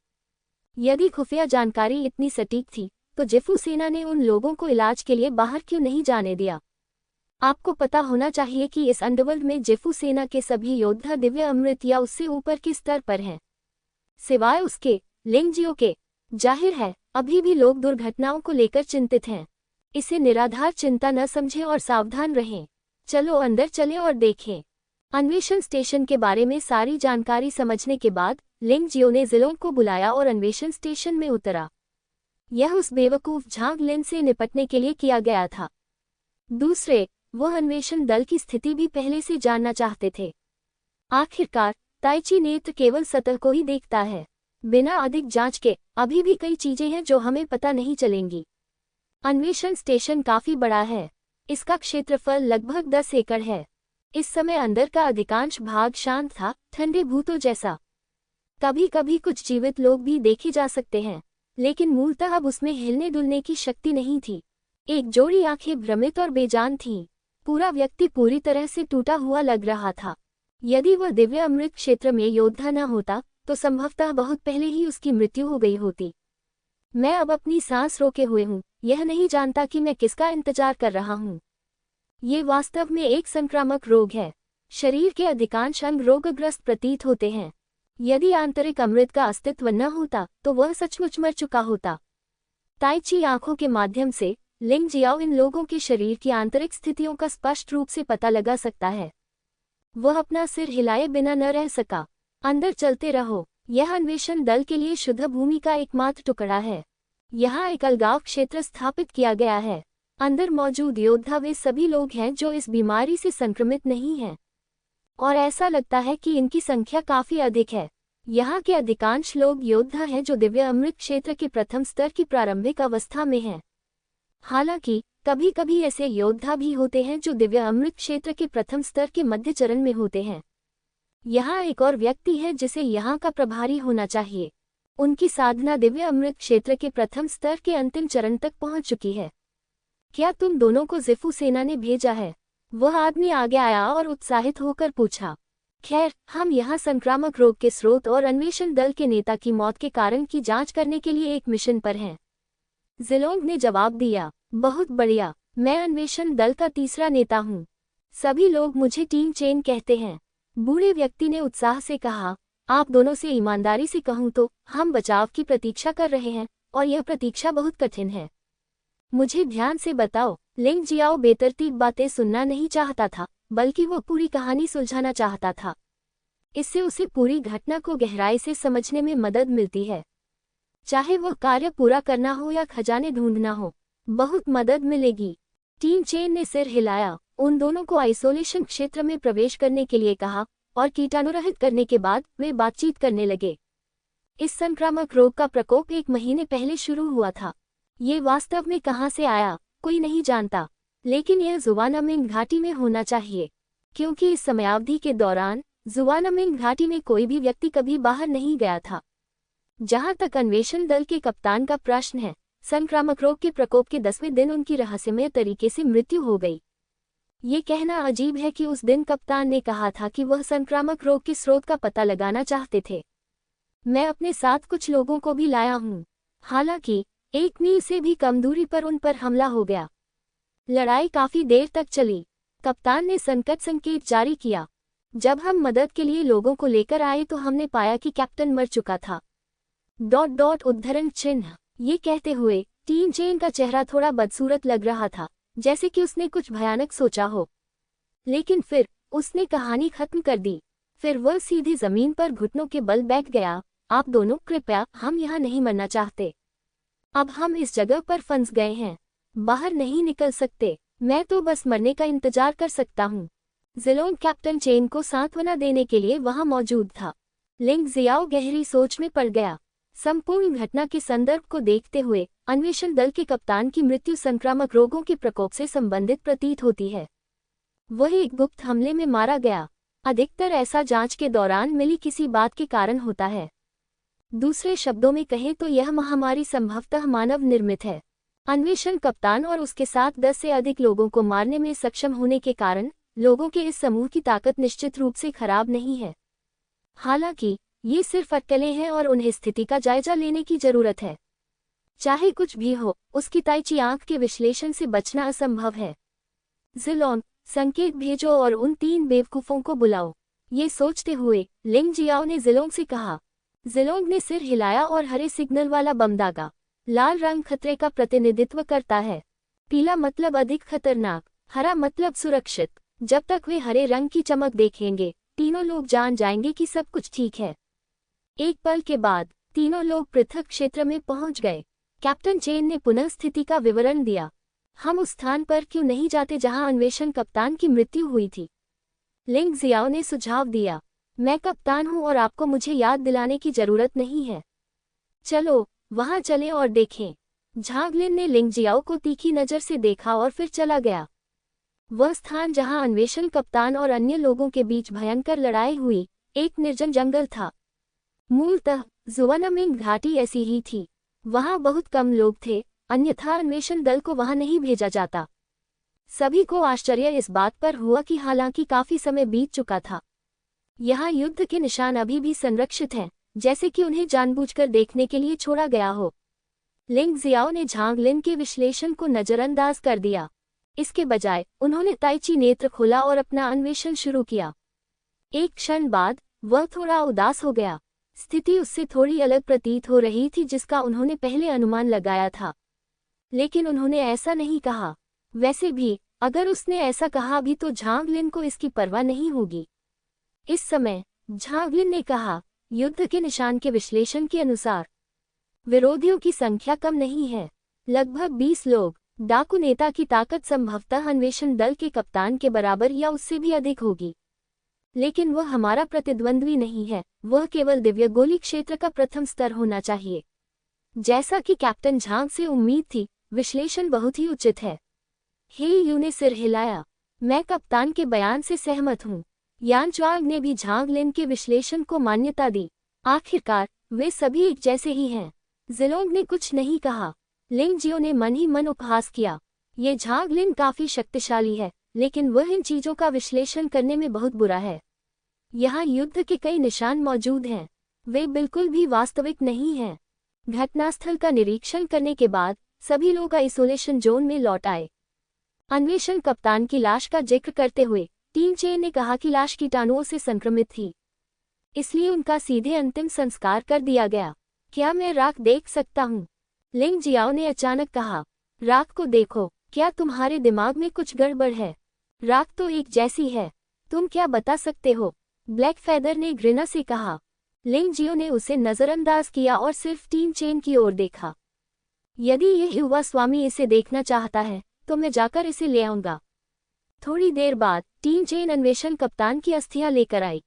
यदि खुफिया जानकारी इतनी सटीक थी तो जेफू सेना ने उन लोगों को इलाज के लिए बाहर क्यों नहीं जाने दिया? आपको पता होना चाहिए कि इस अंडरवर्ल्ड में जेफू सेना के सभी योद्धा दिव्य अमृत या उससे ऊपर के स्तर पर हैं। सिवाय उसके, लिंग जियो के। जाहिर है, अभी भी लोग दुर्घटनाओं को लेकर चिंतित हैं। इसे निराधार चिंता न समझें और सावधान रहें। चलो अंदर चलें और देखें। अन्वेषण स्टेशन के बारे में सारी जानकारी समझने के बाद लिंग जियो ने जिलोंग को बुलाया और अन्वेषण स्टेशन में उतरा। यह उस बेवकूफ झांग लिन से निपटने के लिए किया गया था। दूसरे, वह अन्वेषण दल की स्थिति भी पहले से जानना चाहते थे। आखिरकार ताइची नेत्र केवल सतह को ही देखता है। बिना अधिक जांच के अभी भी कई चीजें हैं जो हमें पता नहीं चलेंगी। अन्वेषण स्टेशन काफी बड़ा है। इसका क्षेत्रफल लगभग 10 एकड़ है। इस समय अंदर का अधिकांश भाग शांत था, ठंडे भूतों जैसा। कभी कभी कुछ जीवित लोग भी देखे जा सकते हैं, लेकिन मूलतः अब उसमें हिलने डुलने की शक्ति नहीं थी। एक जोड़ी आंखें भ्रमित और बेजान थीं। पूरा व्यक्ति पूरी तरह से टूटा हुआ लग रहा था। यदि वह दिव्य अमृत क्षेत्र में योद्धा न होता तो संभवतः बहुत पहले ही उसकी मृत्यु हो गई होती। मैं अब अपनी सांस रोके हुए हूँ, यह नहीं जानता कि मैं किसका इंतजार कर रहा हूँ। ये वास्तव में एक संक्रामक रोग है। शरीर के अधिकांश अंग रोगग्रस्त प्रतीत होते हैं। यदि आंतरिक अमृत का अस्तित्व न होता तो वह सचमुच मर चुका होता। ताइची आंखों के माध्यम से लिंग जियाओ इन लोगों के शरीर की आंतरिक स्थितियों का स्पष्ट रूप से पता लगा सकता है। वह अपना सिर हिलाए बिना न रह सका। अंदर चलते रहो। यह अन्वेषण दल के लिए शुद्ध भूमि का एकमात्र टुकड़ा है। यहाँ एक अलगाव क्षेत्र स्थापित किया गया है। अंदर मौजूद योद्धा वे सभी लोग हैं जो इस बीमारी से संक्रमित नहीं हैं, और ऐसा लगता है कि इनकी संख्या काफी अधिक है। यहाँ के अधिकांश लोग योद्धा हैं जो दिव्य अमृत क्षेत्र के प्रथम स्तर की प्रारंभिक अवस्था में हैं। हालांकि कभी कभी ऐसे योद्धा भी होते हैं जो दिव्य अमृत क्षेत्र के प्रथम स्तर के मध्य चरण में होते हैं। यहाँ एक और व्यक्ति है जिसे यहाँ का प्रभारी होना चाहिए। उनकी साधना दिव्य अमृत क्षेत्र के प्रथम स्तर के अंतिम चरण तक पहुंच चुकी है। क्या तुम दोनों को जिफू सेना ने भेजा है? वह आदमी आगे आया और उत्साहित होकर पूछा। खैर, हम यहाँ संक्रामक रोग के स्रोत और अन्वेषण दल के नेता की मौत के कारण की जांच करने के लिए एक मिशन पर हैं। जिलोंग ने जवाब दिया। बहुत बढ़िया, मैं अन्वेषण दल का तीसरा नेता हूँ। सभी लोग मुझे टीम चेन कहते हैं। बूढ़े व्यक्ति ने उत्साह से कहा। आप दोनों से ईमानदारी से कहूँ तो हम बचाव की प्रतीक्षा कर रहे हैं और यह प्रतीक्षा बहुत कठिन है। मुझे ध्यान से बताओ। लिंग जियाओ बेतरतीब बातें सुनना नहीं चाहता था, बल्कि वो पूरी कहानी सुलझाना चाहता था। इससे उसे पूरी घटना को गहराई से समझने में मदद मिलती है। चाहे वह कार्य पूरा करना हो या खजाने ढूंढना हो, बहुत मदद मिलेगी। टीम चेन ने सिर हिलाया। उन दोनों को आइसोलेशन क्षेत्र में प्रवेश करने के लिए कहा और कीटाणुरहित करने के बाद वे बातचीत करने लगे। इस संक्रामक रोग का प्रकोप 1 महीने पहले शुरू हुआ था। ये वास्तव में कहाँ से आया, कोई नहीं जानता, लेकिन यह जुवानमिंग घाटी में होना चाहिए, क्योंकि इस समयावधि के दौरान जुवानमिंग घाटी में कोई भी व्यक्ति कभी बाहर नहीं गया था। जहां तक अन्वेषण दल के कप्तान का प्रश्न है, संक्रामक रोग के प्रकोप के 10वें दिन उनकी रहस्यमय तरीके से मृत्यु हो गई। ये कहना अजीब है कि उस दिन कप्तान ने कहा था कि वह संक्रामक रोग के स्रोत का पता लगाना चाहते थे। मैं अपने साथ कुछ लोगों को भी लाया हूँ। हालांकि 1 मील से भी कम दूरी पर उन पर हमला हो गया। लड़ाई काफी देर तक चली। कप्तान ने संकट संकेत जारी किया। जब हम मदद के लिए लोगों को लेकर आए तो हमने पाया कि कैप्टन मर चुका था। ... उद्धरण चिन्ह। ये कहते हुए टीम चेन का चेहरा थोड़ा बदसूरत लग रहा था, जैसे कि उसने कुछ भयानक सोचा हो। लेकिन फिर उसने कहानी खत्म कर दी। फिर वह सीधे जमीन पर घुटनों के बल बैठ गया। आप दोनों कृपया, हम यहाँ नहीं मरना चाहते। अब हम इस जगह पर फंस गए हैं, बाहर नहीं निकल सकते। मैं तो बस मरने का इंतजार कर सकता हूँ। जिलोंग कैप्टन चेन को सांत्वना देने के लिए वहां मौजूद था। लिंग जियाओ गहरी सोच में पड़ गया। संपूर्ण घटना के संदर्भ को देखते हुए अन्वेषण दल के कप्तान की मृत्यु संक्रामक रोगों के प्रकोप से संबंधित प्रतीत होती है। वह एक गुप्त हमले में मारा गया। अधिकतर ऐसा जांच के दौरान मिली किसी बात के कारण होता है। दूसरे शब्दों में कहें तो यह महामारी संभवतः मानव निर्मित है। अन्वेषण कप्तान और उसके साथ 10 से अधिक लोगों को मारने में सक्षम होने के कारण लोगों के इस समूह की ताकत निश्चित रूप से खराब नहीं है। हालांकि ये सिर्फ अटकलें हैं और उन्हें स्थिति का जायजा लेने की जरूरत है। चाहे कुछ भी हो, उसकी ताइची आंख के विश्लेषण से बचना असंभव है। जिलोंग, संकेत भेजो और उन 3 बेवकूफों को बुलाओ। ये सोचते हुए लिंग जियाओ ने जिलोंग से कहा। जिलोंग ने सिर हिलाया और हरे सिग्नल वाला बम दागा। लाल रंग खतरे का प्रतिनिधित्व करता है। पीला मतलब अधिक खतरनाक, हरा मतलब सुरक्षित। जब तक वे हरे रंग की चमक देखेंगे, तीनों लोग जान जाएंगे कि सब कुछ ठीक है। एक पल के बाद तीनों लोग पृथक क्षेत्र में पहुंच गए। कैप्टन चेन ने पुनः स्थिति का विवरण दिया। हम उस स्थान पर क्यों नहीं जाते जहां अन्वेषण कप्तान की मृत्यु हुई थी? लिंग जियाओ ने सुझाव दिया। मैं कप्तान हूं और आपको मुझे याद दिलाने की जरूरत नहीं है। चलो वहां चलें और देखें। झांगलिन ने लिंग जियाओ को तीखी नजर से देखा और फिर चला गया। वह स्थान जहां अन्वेषण कप्तान और अन्य लोगों के बीच भयंकर लड़ाई हुई, एक निर्जन जंगल था। मूलतः जुवानमिंग घाटी ऐसी ही थी। वहां बहुत कम लोग थे, अन्यथा अन्वेषण दल को वहां नहीं भेजा जाता। सभी को आश्चर्य इस बात पर हुआ कि हालांकि काफी समय बीत चुका था, यहाँ युद्ध के निशान अभी भी संरक्षित हैं, जैसे कि उन्हें जानबूझकर देखने के लिए छोड़ा गया हो। लिंग जियाओ ने झांगलिन के विश्लेषण को नजरअंदाज कर दिया। इसके बजाय उन्होंने ताइची नेत्र खोला और अपना अन्वेषण शुरू किया। एक क्षण बाद वह थोड़ा उदास हो गया। स्थिति उससे थोड़ी अलग प्रतीत हो रही थी जिसका उन्होंने पहले अनुमान लगाया था, लेकिन उन्होंने ऐसा नहीं कहा। वैसे भी अगर उसने ऐसा कहा भी तो झांगलिन को इसकी परवाह नहीं होगी। इस समय झांगलिन ने कहा, युद्ध के निशान के विश्लेषण के अनुसार विरोधियों की संख्या कम नहीं है, लगभग 20 लोग। डाकू नेता की ताकत संभवतः अन्वेषण दल के कप्तान के बराबर या उससे भी अधिक होगी, लेकिन वह हमारा प्रतिद्वंद्वी नहीं है। वह केवल दिव्य गोली क्षेत्र का प्रथम स्तर होना चाहिए। जैसा कि कैप्टन झांग से उम्मीद थी, विश्लेषण बहुत ही उचित है। हे यू ने सिर हिलाया। मैं कप्तान के बयान से सहमत हूँ। यान च्वांग ने भी झांगलिन के विश्लेषण को मान्यता दी। आखिरकार वे सभी एक जैसे ही हैं। जिलोंग ने कुछ नहीं कहा। लिंग जियो ने मन ही मन उपहास किया। ये झांग लिन काफी शक्तिशाली है, लेकिन वह इन चीजों का विश्लेषण करने में बहुत बुरा है। यहाँ युद्ध के कई निशान मौजूद हैं, वे बिल्कुल भी वास्तविक नहीं हैं। घटनास्थल का निरीक्षण करने के बाद सभी लोग आइसोलेशन जोन में लौट आए। अन्वेषण कप्तान की लाश का जिक्र करते हुए टीम चेन ने कहा कि लाश कीटाणुओं से संक्रमित थी, इसलिए उनका सीधे अंतिम संस्कार कर दिया गया। क्या मैं राख देख सकता हूँ? लिंग जियाओ ने अचानक कहा। राख को देखो, क्या तुम्हारे दिमाग में कुछ गड़बड़ है? राख तो एक जैसी है, तुम क्या बता सकते हो? ब्लैक फेदर ने घृणा से कहा। लिंग जियो ने उसे नजरअंदाज किया और सिर्फ टीम चेन की ओर देखा। यदि यह युवा स्वामी इसे देखना चाहता है तो मैं जाकर इसे ले आऊंगा। थोड़ी देर बाद टीम चेन अन्वेषण कप्तान की अस्थियां लेकर आई।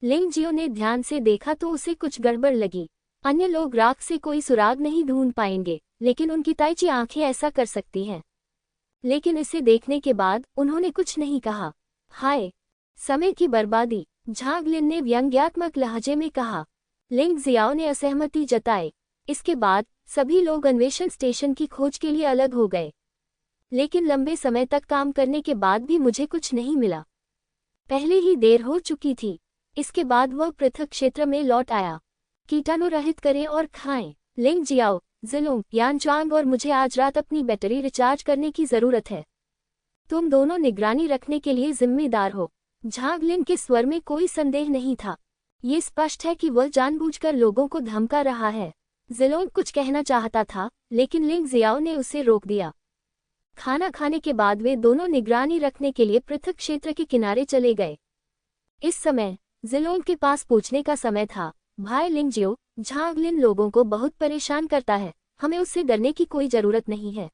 लिंग जियो ने ध्यान से देखा तो उसे कुछ गड़बड़ लगी। अन्य लोग राख से कोई सुराग नहीं ढूंढ पाएंगे, लेकिन उनकी ताइची आंखें ऐसा कर सकती हैं। लेकिन इसे देखने के बाद उन्होंने कुछ नहीं कहा। हाय, समय की बर्बादी, झांग लिन ने व्यंग्यात्मक लहजे में कहा। लिंग जियाओ ने असहमति जताई। इसके बाद सभी लोग अन्वेषण स्टेशन की खोज के लिए अलग हो गए, लेकिन लंबे समय तक काम करने के बाद भी मुझे कुछ नहीं मिला। पहले ही देर हो चुकी थी। इसके बाद वह पृथक क्षेत्र में लौट आया। कीटाणु रहित करें और खाएं। लिंग जियाओ, जिलोंग, यानचांग और मुझे आज रात अपनी बैटरी रिचार्ज करने की जरूरत है। तुम दोनों निगरानी रखने के लिए जिम्मेदार हो। झांग लिन के स्वर में कोई संदेह नहीं था। ये स्पष्ट है कि वह जानबूझकर लोगों को धमका रहा है। जिलोंग कुछ कहना चाहता था, लेकिन लिंग जियाओ ने उसे रोक दिया। खाना खाने के बाद वे दोनों निगरानी रखने के लिए पृथक क्षेत्र के किनारे चले गए। इस समय जिलोंग के पास पूछने का समय था। भाई लिंग जियो, झांग लिन लोगों को बहुत परेशान करता है, हमें उससे डरने की कोई जरूरत नहीं है।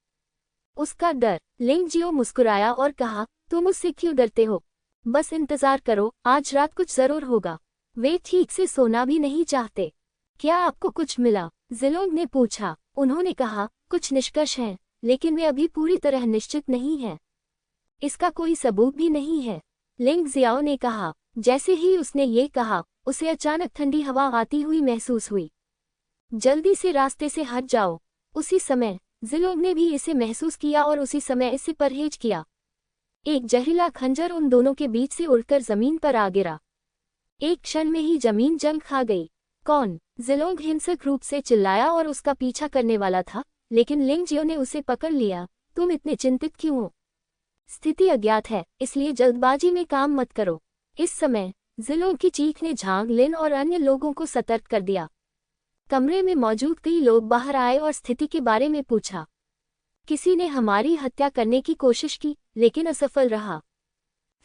उसका डर? लिंग जियो मुस्कुराया और कहा, तुम उससे क्यों डरते हो? बस इंतजार करो, आज रात कुछ जरूर होगा। वे ठीक से सोना भी नहीं चाहते। क्या आपको कुछ मिला? जिलोंग ने पूछा। उन्होंने कहा, कुछ निष्कर्ष हैं, लेकिन वे अभी पूरी तरह निश्चित नहीं हैं। इसका कोई सबूत भी नहीं है, लिंग जियाओ ने कहा। जैसे ही उसने ये कहा, उसे अचानक ठंडी हवा आती हुई महसूस हुई। जल्दी से रास्ते से हट जाओ। उसी समय जिलोंग ने भी इसे महसूस किया और उसी समय इससे परहेज किया। एक जहरीला खंजर उन दोनों के बीच से उड़कर जमीन पर आ गिरा। एक क्षण में ही जमीन जंग खा गई। कौन? जिलोंग हिंसक रूप से चिल्लाया और उसका पीछा करने वाला था, लेकिन लिंग जियो ने उसे पकड़ लिया। तुम इतने चिंतित क्यों हो? स्थिति अज्ञात है, इसलिए जल्दबाजी में काम मत करो। इस समय जिलोंग की चीख ने झांग लिन और अन्य लोगों को सतर्क कर दिया। कमरे में मौजूद कई लोग बाहर आए और स्थिति के बारे में पूछा। किसी ने हमारी हत्या करने की कोशिश की, लेकिन असफल रहा।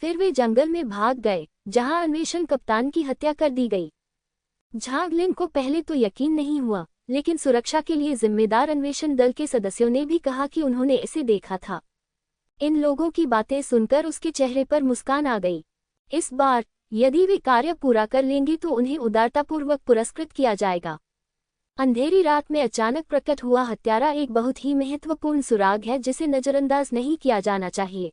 फिर वे जंगल में भाग गए, जहां अन्वेषण कप्तान की हत्या कर दी गई। झांग लिन को पहले तो यकीन नहीं हुआ, लेकिन सुरक्षा के लिए जिम्मेदार अन्वेषण दल के सदस्यों ने भी कहा कि उन्होंने इसे देखा था। इन लोगों की बातें सुनकर उसके चेहरे पर मुस्कान आ गई। इस बार यदि वे कार्य पूरा कर लेंगे तो उन्हें उदारतापूर्वक पुरस्कृत किया जाएगा। अंधेरी रात में अचानक प्रकट हुआ हत्यारा एक बहुत ही महत्वपूर्ण सुराग है जिसे नजरअंदाज नहीं किया जाना चाहिए।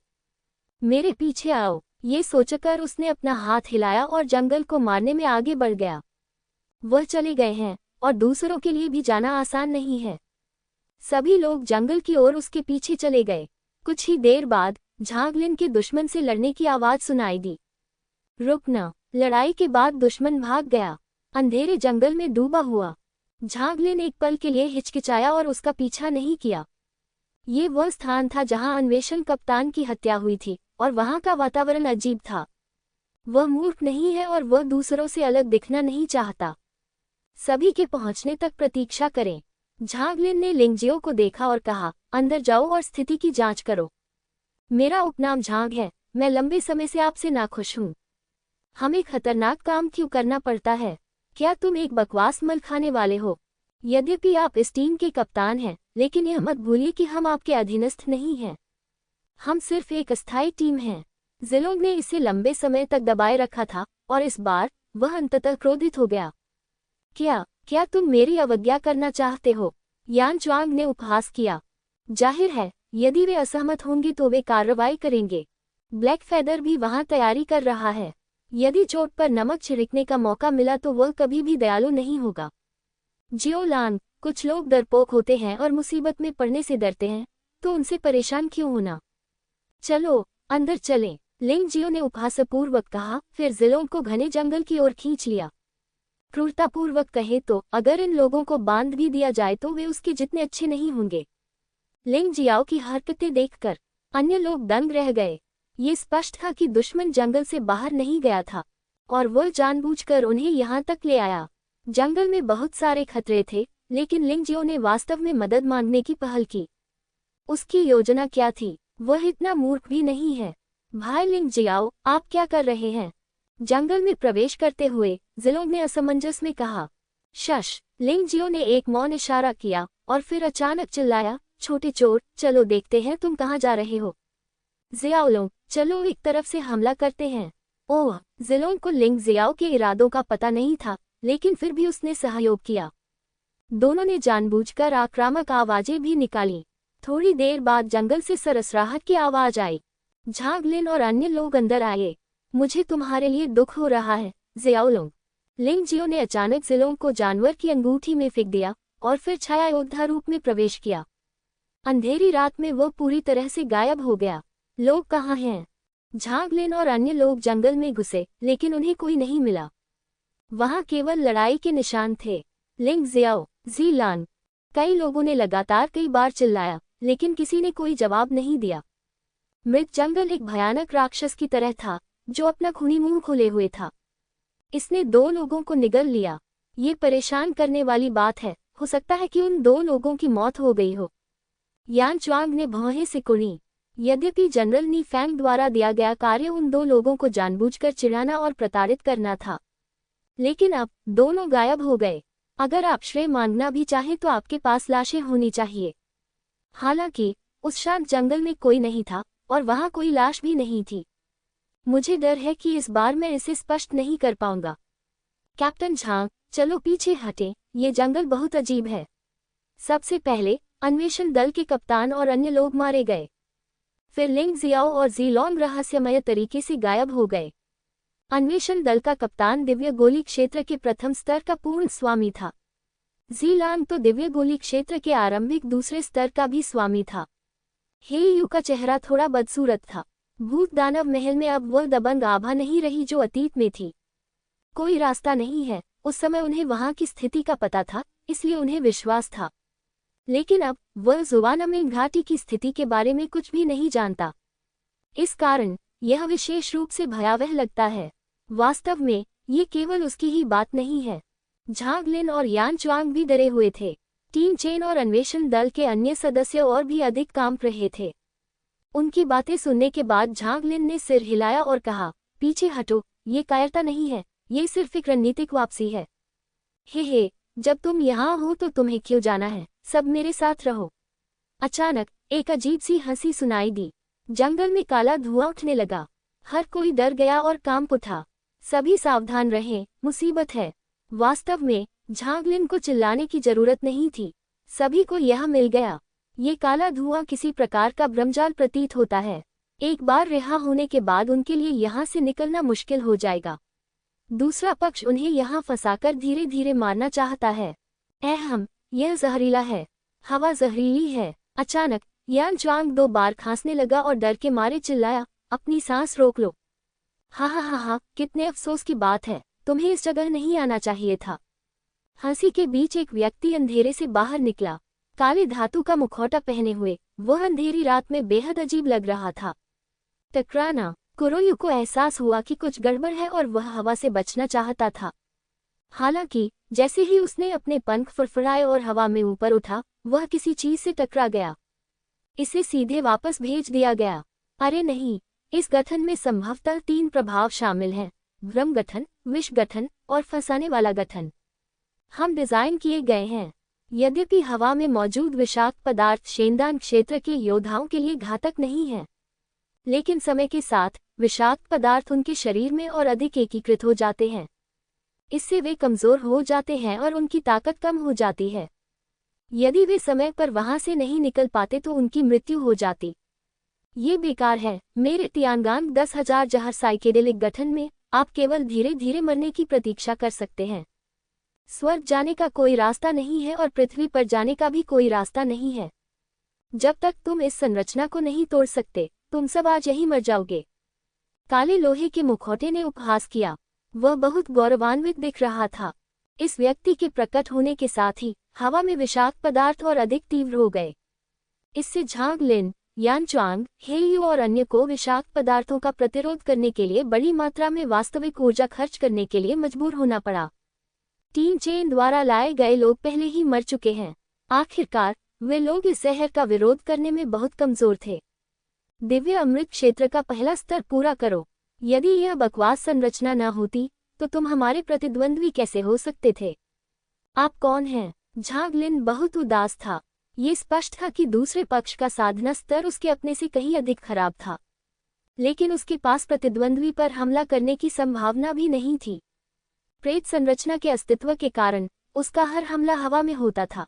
मेरे पीछे आओ, ये सोचकर उसने अपना हाथ हिलाया और जंगल को मारने में आगे बढ़ गया। वह चले गए हैं और दूसरों के लिए भी जाना आसान नहीं है। सभी लोग जंगल की ओर उसके पीछे चले गए। कुछ ही देर बाद झांग लिन के दुश्मन से लड़ने की आवाज सुनाई दी। रुकना! लड़ाई के बाद दुश्मन भाग गया, अंधेरे जंगल में डूबा हुआ। झांग लिन एक पल के लिए हिचकिचाया और उसका पीछा नहीं किया। ये वह स्थान था जहां अन्वेषण कप्तान की हत्या हुई थी और वहां का वातावरण अजीब था। वह मूर्ख नहीं है और वह दूसरों से अलग दिखना नहीं चाहता। सभी के पहुंचने तक प्रतीक्षा करें। झांग लिन ने लिंग जियो को देखा और कहा, अंदर जाओ और स्थिति की जांच करो। मेरा उपनाम झांग है, मैं लंबे समय से आपसे नाखुश हूं। हमें खतरनाक काम क्यों करना पड़ता है? क्या तुम एक बकवास मल खाने वाले हो? यद्यपि आप इस टीम के कप्तान हैं, लेकिन यह मत भूलिए कि हम आपके अधीनस्थ नहीं हैं। हम सिर्फ एक अस्थायी टीम हैं। जिलोंग ने इसे लंबे समय तक दबाए रखा था और इस बार वह अंततः क्रोधित हो गया। क्या तुम मेरी अवज्ञा करना चाहते हो? यानचांग ने उपहास किया। जाहिर है, यदि वे असहमत होंगे तो वे कार्रवाई करेंगे। ब्लैक फेदर भी वहां तैयारी कर रहा है। यदि चोट पर नमक छिड़कने का मौका मिला तो वह कभी भी दयालु नहीं होगा। जियोलांग, कुछ लोग डरपोक होते हैं और मुसीबत में पड़ने से डरते हैं, तो उनसे परेशान क्यों होना। चलो अंदर चलें, लिंग जियो ने उपहासपूर्वक कहा, फिर जिलोंग को घने जंगल की ओर खींच लिया। क्रूरतापूर्वक कहे तो अगर इन लोगों को बांध भी दिया जाए तो वे उसके जितने अच्छे नहीं होंगे। लिंग जियाओ की हरकतें देखकर अन्य लोग दंग रह गए। ये स्पष्ट था कि दुश्मन जंगल से बाहर नहीं गया था और वह जानबूझकर उन्हें यहाँ तक ले आया। जंगल में बहुत सारे खतरे थे, लेकिन लिंग जियो ने वास्तव में मदद मांगने की पहल की। उसकी योजना क्या थी? वह इतना मूर्ख भी नहीं है। भाई लिंग जियाओ, आप क्या कर रहे हैं? जंगल में प्रवेश करते हुए जिलोंग ने असमंजस में कहा। शश, लिंग जियो ने एक मौन इशारा किया और फिर अचानक चिल्लाया, छोटे चोर, चलो देखते हैं तुम कहाँ जा रहे हो। जियाओलोंग, चलो एक तरफ से हमला करते हैं। ओह, जिलोंग को लिंग जियाओ के इरादों का पता नहीं था, लेकिन फिर भी उसने सहयोग किया। दोनों ने जानबूझकर आक्रामक आवाजें भी निकाली। थोड़ी देर बाद जंगल से सरसराहट की आवाज आई। झांगलिन और अन्य लोग अंदर आए। मुझे तुम्हारे लिए दुख हो रहा है, जियाओलोंग। लिंग जियो ने अचानक जिलोंग को जानवर की अंगूठी में फेंक दिया और फिर छाया योद्धा रूप में प्रवेश किया। अंधेरी रात में वह पूरी तरह से गायब हो गया। लोग कहाँ हैं? झांगलिन और अन्य लोग जंगल में घुसे, लेकिन उन्हें कोई नहीं मिला। वहां केवल लड़ाई के निशान थे। लिंग जियाओ, जीलान। कई लोगों ने लगातार कई बार चिल्लाया, लेकिन किसी ने कोई जवाब नहीं दिया। मृत जंगल एक भयानक राक्षस की तरह था, जो अपना खूनी मुंह खोले हुए था। इसने 2 लोगों को निगल लिया। ये परेशान करने वाली बात है, हो सकता है कि उन 2 लोगों की मौत हो गई हो। यान च्वांग ने भौहें सिकुड़ी। यद्यपि जनरल नी फैंग द्वारा दिया गया कार्य उन 2 लोगों को जानबूझकर चिढ़ाना और प्रताड़ित करना था, लेकिन अब दोनों गायब हो गए। अगर आप श्रेय मांगना भी चाहें तो आपके पास लाशें होनी चाहिए। हालांकि उस शांत जंगल में कोई नहीं था और वहां कोई लाश भी नहीं थी। मुझे डर है कि इस बार मैं इसे स्पष्ट नहीं कर पाऊंगा। कैप्टन झांग, चलो पीछे हटें, ये जंगल बहुत अजीब है। सबसे पहले अन्वेषण दल के कप्तान और अन्य लोग मारे गए। फिर लिंग जियाओ और जीलोंग रहस्यमय तरीके से गायब हो गए। अन्वेषण दल का कप्तान दिव्य गोली क्षेत्र के प्रथम स्तर का पूर्ण स्वामी था। जीलांग तो दिव्य गोली क्षेत्र के आरंभिक दूसरे स्तर का भी स्वामी था। हे यू का चेहरा थोड़ा बदसूरत था। भूत दानव महल में अब वह दबंग आभा नहीं रही जो अतीत में थी। कोई रास्ता नहीं है। उस समय उन्हें वहां की स्थिति का पता था, इसलिए उन्हें विश्वास था। लेकिन अब वह जुवानमिंग घाटी की स्थिति के बारे में कुछ भी नहीं जानता। इस कारण यह विशेष रूप से भयावह लगता है। वास्तव में ये केवल उसकी ही बात नहीं है। झांगलिन और यान च्वांग भी डरे हुए थे। टीम चेन और अन्वेषण दल के अन्य सदस्य और भी अधिक कांप रहे थे। उनकी बातें सुनने के बाद झांगलिन ने सिर हिलाया और कहा, पीछे हटो, ये कायरता नहीं है, ये सिर्फ एक रणनीतिक वापसी है। हे, जब तुम यहाँ हो तो तुम्हें क्यों जाना है, सब मेरे साथ रहो। अचानक एक अजीब सी हंसी सुनाई दी। जंगल में काला धुआं उठने लगा। हर कोई डर गया और कांप उठा। सभी सावधान रहें, मुसीबत है। वास्तव में झांगलिन को चिल्लाने की जरूरत नहीं थी। सभी को यह मिल गया। ये काला धुआं किसी प्रकार का ब्रह्मजाल प्रतीत होता है। एक बार रिहा होने के बाद उनके लिए यहाँ से निकलना मुश्किल हो जाएगा। दूसरा पक्ष उन्हें यहाँ फंसाकर धीरे धीरे मारना चाहता है। यह जहरीला है। हवा जहरीली है। अचानक यान च्वांग 2 बार खांसने लगा और डर के मारे चिल्लाया, अपनी सांस रोक लो। हा, कितने अफसोस की बात है, तुम्हें इस जगह नहीं आना चाहिए था। हंसी के बीच एक व्यक्ति अंधेरे से बाहर निकला। काले धातु का मुखौटा पहने हुए वह अंधेरी रात में बेहद अजीब लग रहा था। टकराना। कुरोयू को एहसास हुआ कि कुछ गड़बड़ है और वह हवा से बचना चाहता था। हालांकि जैसे ही उसने अपने पंख फड़फड़ाए और हवा में ऊपर उठा, वह किसी चीज से टकरा गया। इसे सीधे वापस भेज दिया गया। अरे नहीं, इस गठन में संभवतः 3 प्रभाव शामिल हैं, भ्रम गठन, विष गठन और फंसाने वाला गठन। हम डिजाइन किए गए हैं। यद्यपि हवा में मौजूद विषाक्त पदार्थ शेंदान क्षेत्र के योद्धाओं के लिए घातक नहीं है, लेकिन समय के साथ विषाक्त पदार्थ उनके शरीर में और अधिक एकीकृत हो जाते हैं। इससे वे कमजोर हो जाते हैं और उनकी ताकत कम हो जाती है। यदि वे समय पर वहां से नहीं निकल पाते तो उनकी मृत्यु हो जाती। ये बेकार है। मेरे तियानगांग 10,000 जहर साइकेडेलिक गठन में आप केवल धीरे धीरे मरने की प्रतीक्षा कर सकते हैं। स्वर्ग जाने का कोई रास्ता नहीं है और पृथ्वी पर जाने का भी कोई रास्ता नहीं है। जब तक तुम इस संरचना को नहीं तोड़ सकते, तुम सब आज यहीं मर जाओगे। काले लोहे के मुखौटे ने उपहास किया। वह बहुत गौरवान्वित दिख रहा था। इस व्यक्ति के प्रकट होने के साथ ही हवा में विषाक्त पदार्थ और अधिक तीव्र हो गए। इससे झांग लिन, यान च्वांग, हेयू और अन्य को विषाक्त पदार्थों का प्रतिरोध करने के लिए बड़ी मात्रा में वास्तविक ऊर्जा खर्च करने के लिए मजबूर होना पड़ा। टीम चेन द्वारा लाए गए लोग पहले ही मर चुके हैं। आखिरकार वे लोग इस जहर का विरोध करने में बहुत कमजोर थे। दिव्य अमृत क्षेत्र का पहला स्तर पूरा करो। यदि यह बकवास संरचना न होती तो तुम हमारे प्रतिद्वंद्वी कैसे हो सकते थे? आप कौन हैं? झांग लिन बहुत उदास था। ये स्पष्ट था कि दूसरे पक्ष का साधना स्तर उसके अपने से कहीं अधिक खराब था, लेकिन उसके पास प्रतिद्वंद्वी पर हमला करने की संभावना भी नहीं थी। प्रेत संरचना के अस्तित्व के कारण उसका हर हमला हवा में होता था।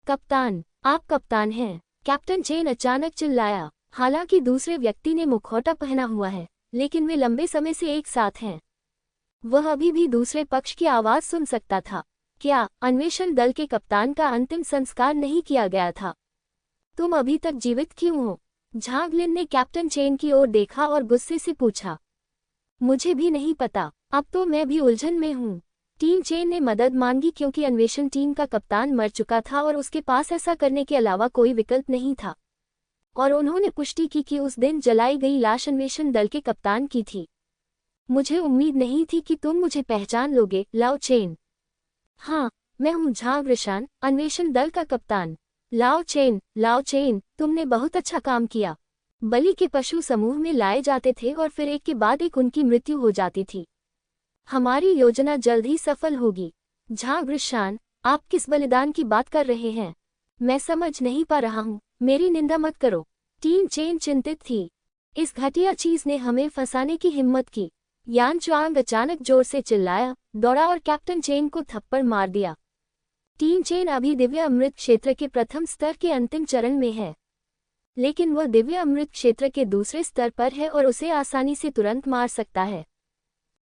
कप्तान, आप कप्तान हैं, कैप्टन चेन अचानक चिल्लाया। हालांकि दूसरे व्यक्ति ने मुखौटा पहना हुआ है, लेकिन वे लंबे समय से एक साथ हैं। वह अभी भी दूसरे पक्ष की आवाज सुन सकता था। क्या अन्वेषण दल के कप्तान का अंतिम संस्कार नहीं किया गया था? तुम अभी तक जीवित क्यों हो? झांग लिन ने कैप्टन चेन की ओर देखा और गुस्से से पूछा। मुझे भी नहीं पता, अब तो मैं भी उलझन में हूँ। टीम चेन ने मदद मांगी क्योंकि अन्वेषण टीम का कप्तान मर चुका था और उसके पास ऐसा करने के अलावा कोई विकल्प नहीं था। और उन्होंने पुष्टि की कि उस दिन जलाई गई लाश अन्वेषण दल के कप्तान की थी। मुझे उम्मीद नहीं थी कि तुम मुझे पहचान लोगे, लाओ चेन। हाँ, मैं हूँ झांग रिशान, अन्वेषण दल का कप्तान। लाओ चेन, तुमने बहुत अच्छा काम किया। बलि के पशु समूह में लाए जाते थे और फिर एक के बाद एक उनकी मृत्यु हो जाती थी। हमारी योजना जल्द ही सफल होगी। झांग रिशान, आप किस बलिदान की बात कर रहे हैं? मैं समझ नहीं पा रहा हूँ, मेरी निंदा मत करो। टीम चेन चिंतित थी। इस घटिया चीज ने हमें फंसाने की हिम्मत की। यान च्वांग अचानक जोर से चिल्लाया, दौड़ा और कैप्टन चेन को थप्पड़ मार दिया। टीम चेन अभी दिव्य अमृत क्षेत्र के प्रथम स्तर के अंतिम चरण में है, लेकिन वह दिव्य अमृत क्षेत्र के दूसरे स्तर पर है और उसे आसानी से तुरंत मार सकता है।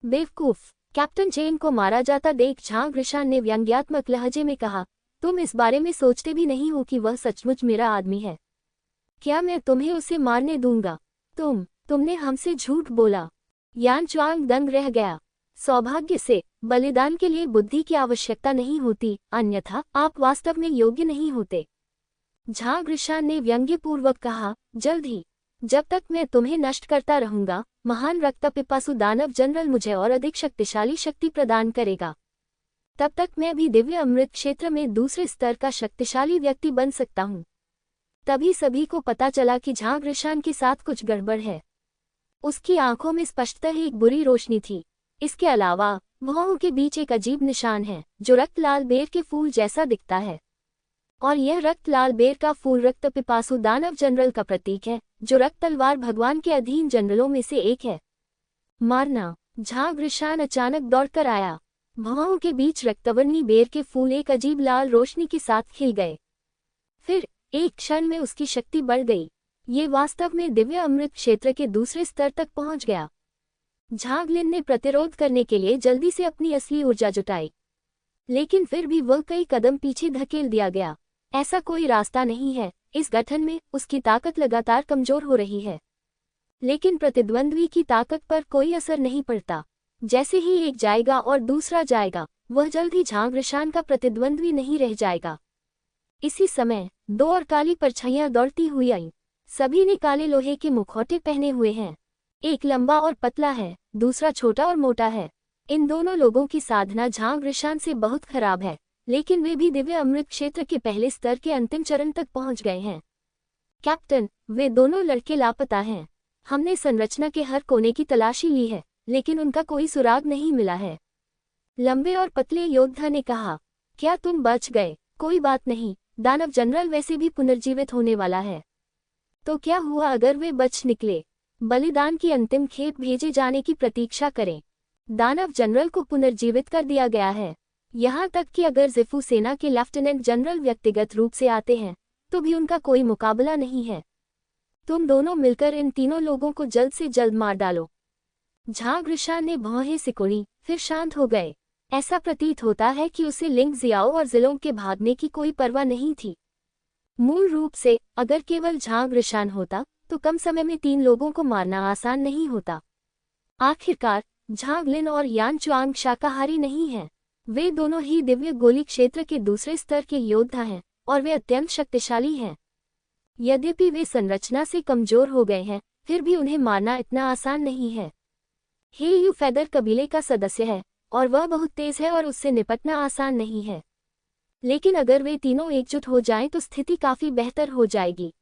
बेवकूफ, कैप्टन चेन को मारा जाता देख झांग रिशान ने व्यंग्यात्मक लहजे में कहा, तुम इस बारे में सोचते भी नहीं हो कि वह सचमुच मेरा आदमी है। क्या मैं तुम्हें उसे मारने दूंगा? तुमने हमसे झूठ बोला। यान च्वांग दंग रह गया। सौभाग्य से बलिदान के लिए बुद्धि की आवश्यकता नहीं होती, अन्यथा आप वास्तव में योग्य नहीं होते। झांग रिशान ने व्यंग्यपूर्वक कहा, जल्द ही, जब तक मैं तुम्हें नष्ट करता रहूंगा, महान रक्तपिपासु दानव जनरल मुझे और अधिक शक्तिशाली शक्ति प्रदान करेगा। तब तक मैं भी दिव्य अमृत क्षेत्र में दूसरे स्तर का शक्तिशाली व्यक्ति बन सकता हूँ। तभी सभी को पता चला कि झांग रिशान के साथ कुछ गड़बड़ है। उसकी आंखों में स्पष्टतः एक बुरी रोशनी थी। इसके अलावा भौहों के बीच एक अजीब निशान है जो रक्त लाल बेर के फूल जैसा दिखता है, और यह रक्त लाल बेर का फूल रक्त पिपासु दानव जनरल का प्रतीक है, जो रक्त तलवार भगवान के अधीन जनरलों में से एक है। मारना। झांग रिशान अचानक दौड़कर आया। भौहों के बीच रक्तवर्णी बेर के फूल एक अजीब लाल रोशनी के साथ खिल गए। फिर एक क्षण में उसकी शक्ति बढ़ गई। ये वास्तव में दिव्य अमृत क्षेत्र के दूसरे स्तर तक पहुंच गया। झांग लिन ने प्रतिरोध करने के लिए जल्दी से अपनी असली ऊर्जा जुटाई, लेकिन फिर भी वह कई कदम पीछे धकेल दिया गया। ऐसा कोई रास्ता नहीं है। इस गठन में उसकी ताकत लगातार कमजोर हो रही है, लेकिन प्रतिद्वंद्वी की ताकत पर कोई असर नहीं पड़ता। जैसे ही एक जाएगा और दूसरा जाएगा, वह जल्द ही झांग रिशान का प्रतिद्वंद्वी नहीं रह जाएगा। इसी समय दो और काली परछाइयां दौड़ती हुई आईं। सभी ने काले लोहे के मुखौटे पहने हुए हैं। एक लंबा और पतला है, दूसरा छोटा और मोटा है। इन दोनों लोगों की साधना झांग रिशान से बहुत खराब है, लेकिन वे भी दिव्य अमृत क्षेत्र के पहले स्तर के अंतिम चरण तक पहुंच गए हैं। कैप्टन, वे दोनों लड़के लापता हैं। हमने संरचना के हर कोने की तलाशी ली है, लेकिन उनका कोई सुराग नहीं मिला है। लंबे और पतले योद्धा ने कहा, क्या तुम बच गए? कोई बात नहीं, दानव जनरल वैसे भी पुनर्जीवित होने वाला है। तो क्या हुआ अगर वे बच निकले? बलिदान की अंतिम खेप भेजे जाने की प्रतीक्षा करें। दानव जनरल को पुनर्जीवित कर दिया गया है। यहाँ तक कि अगर ज़िफू सेना के लेफ्टिनेंट जनरल व्यक्तिगत रूप से आते हैं, तो भी उनका कोई मुकाबला नहीं है। तुम दोनों मिलकर इन तीनों लोगों को जल्द से जल्द मार डालो। झांग रिशान ने भौहें सिकोड़ी, फिर शांत हो गए। ऐसा प्रतीत होता है कि उसे लिंग जियाओ और जिलों के भागने की कोई परवाह नहीं थी। मूल रूप से अगर केवल झांग रिशान होता तो कम समय में 3 लोगों को मारना आसान नहीं होता। आखिरकार झांग लिन और यान चुआंग शाकाहारी नहीं हैं। वे दोनों ही दिव्य गोली क्षेत्र के दूसरे स्तर के योद्धा हैं और वे अत्यंत शक्तिशाली हैं। यद्यपि वे संरचना से कमजोर हो गए हैं, फिर भी उन्हें मारना इतना आसान नहीं है। हे यू फेदर कबीले का सदस्य है और वह बहुत तेज है और उससे निपटना आसान नहीं है। लेकिन अगर वे तीनों एकजुट हो जाएं तो स्थिति काफी बेहतर हो जाएगी।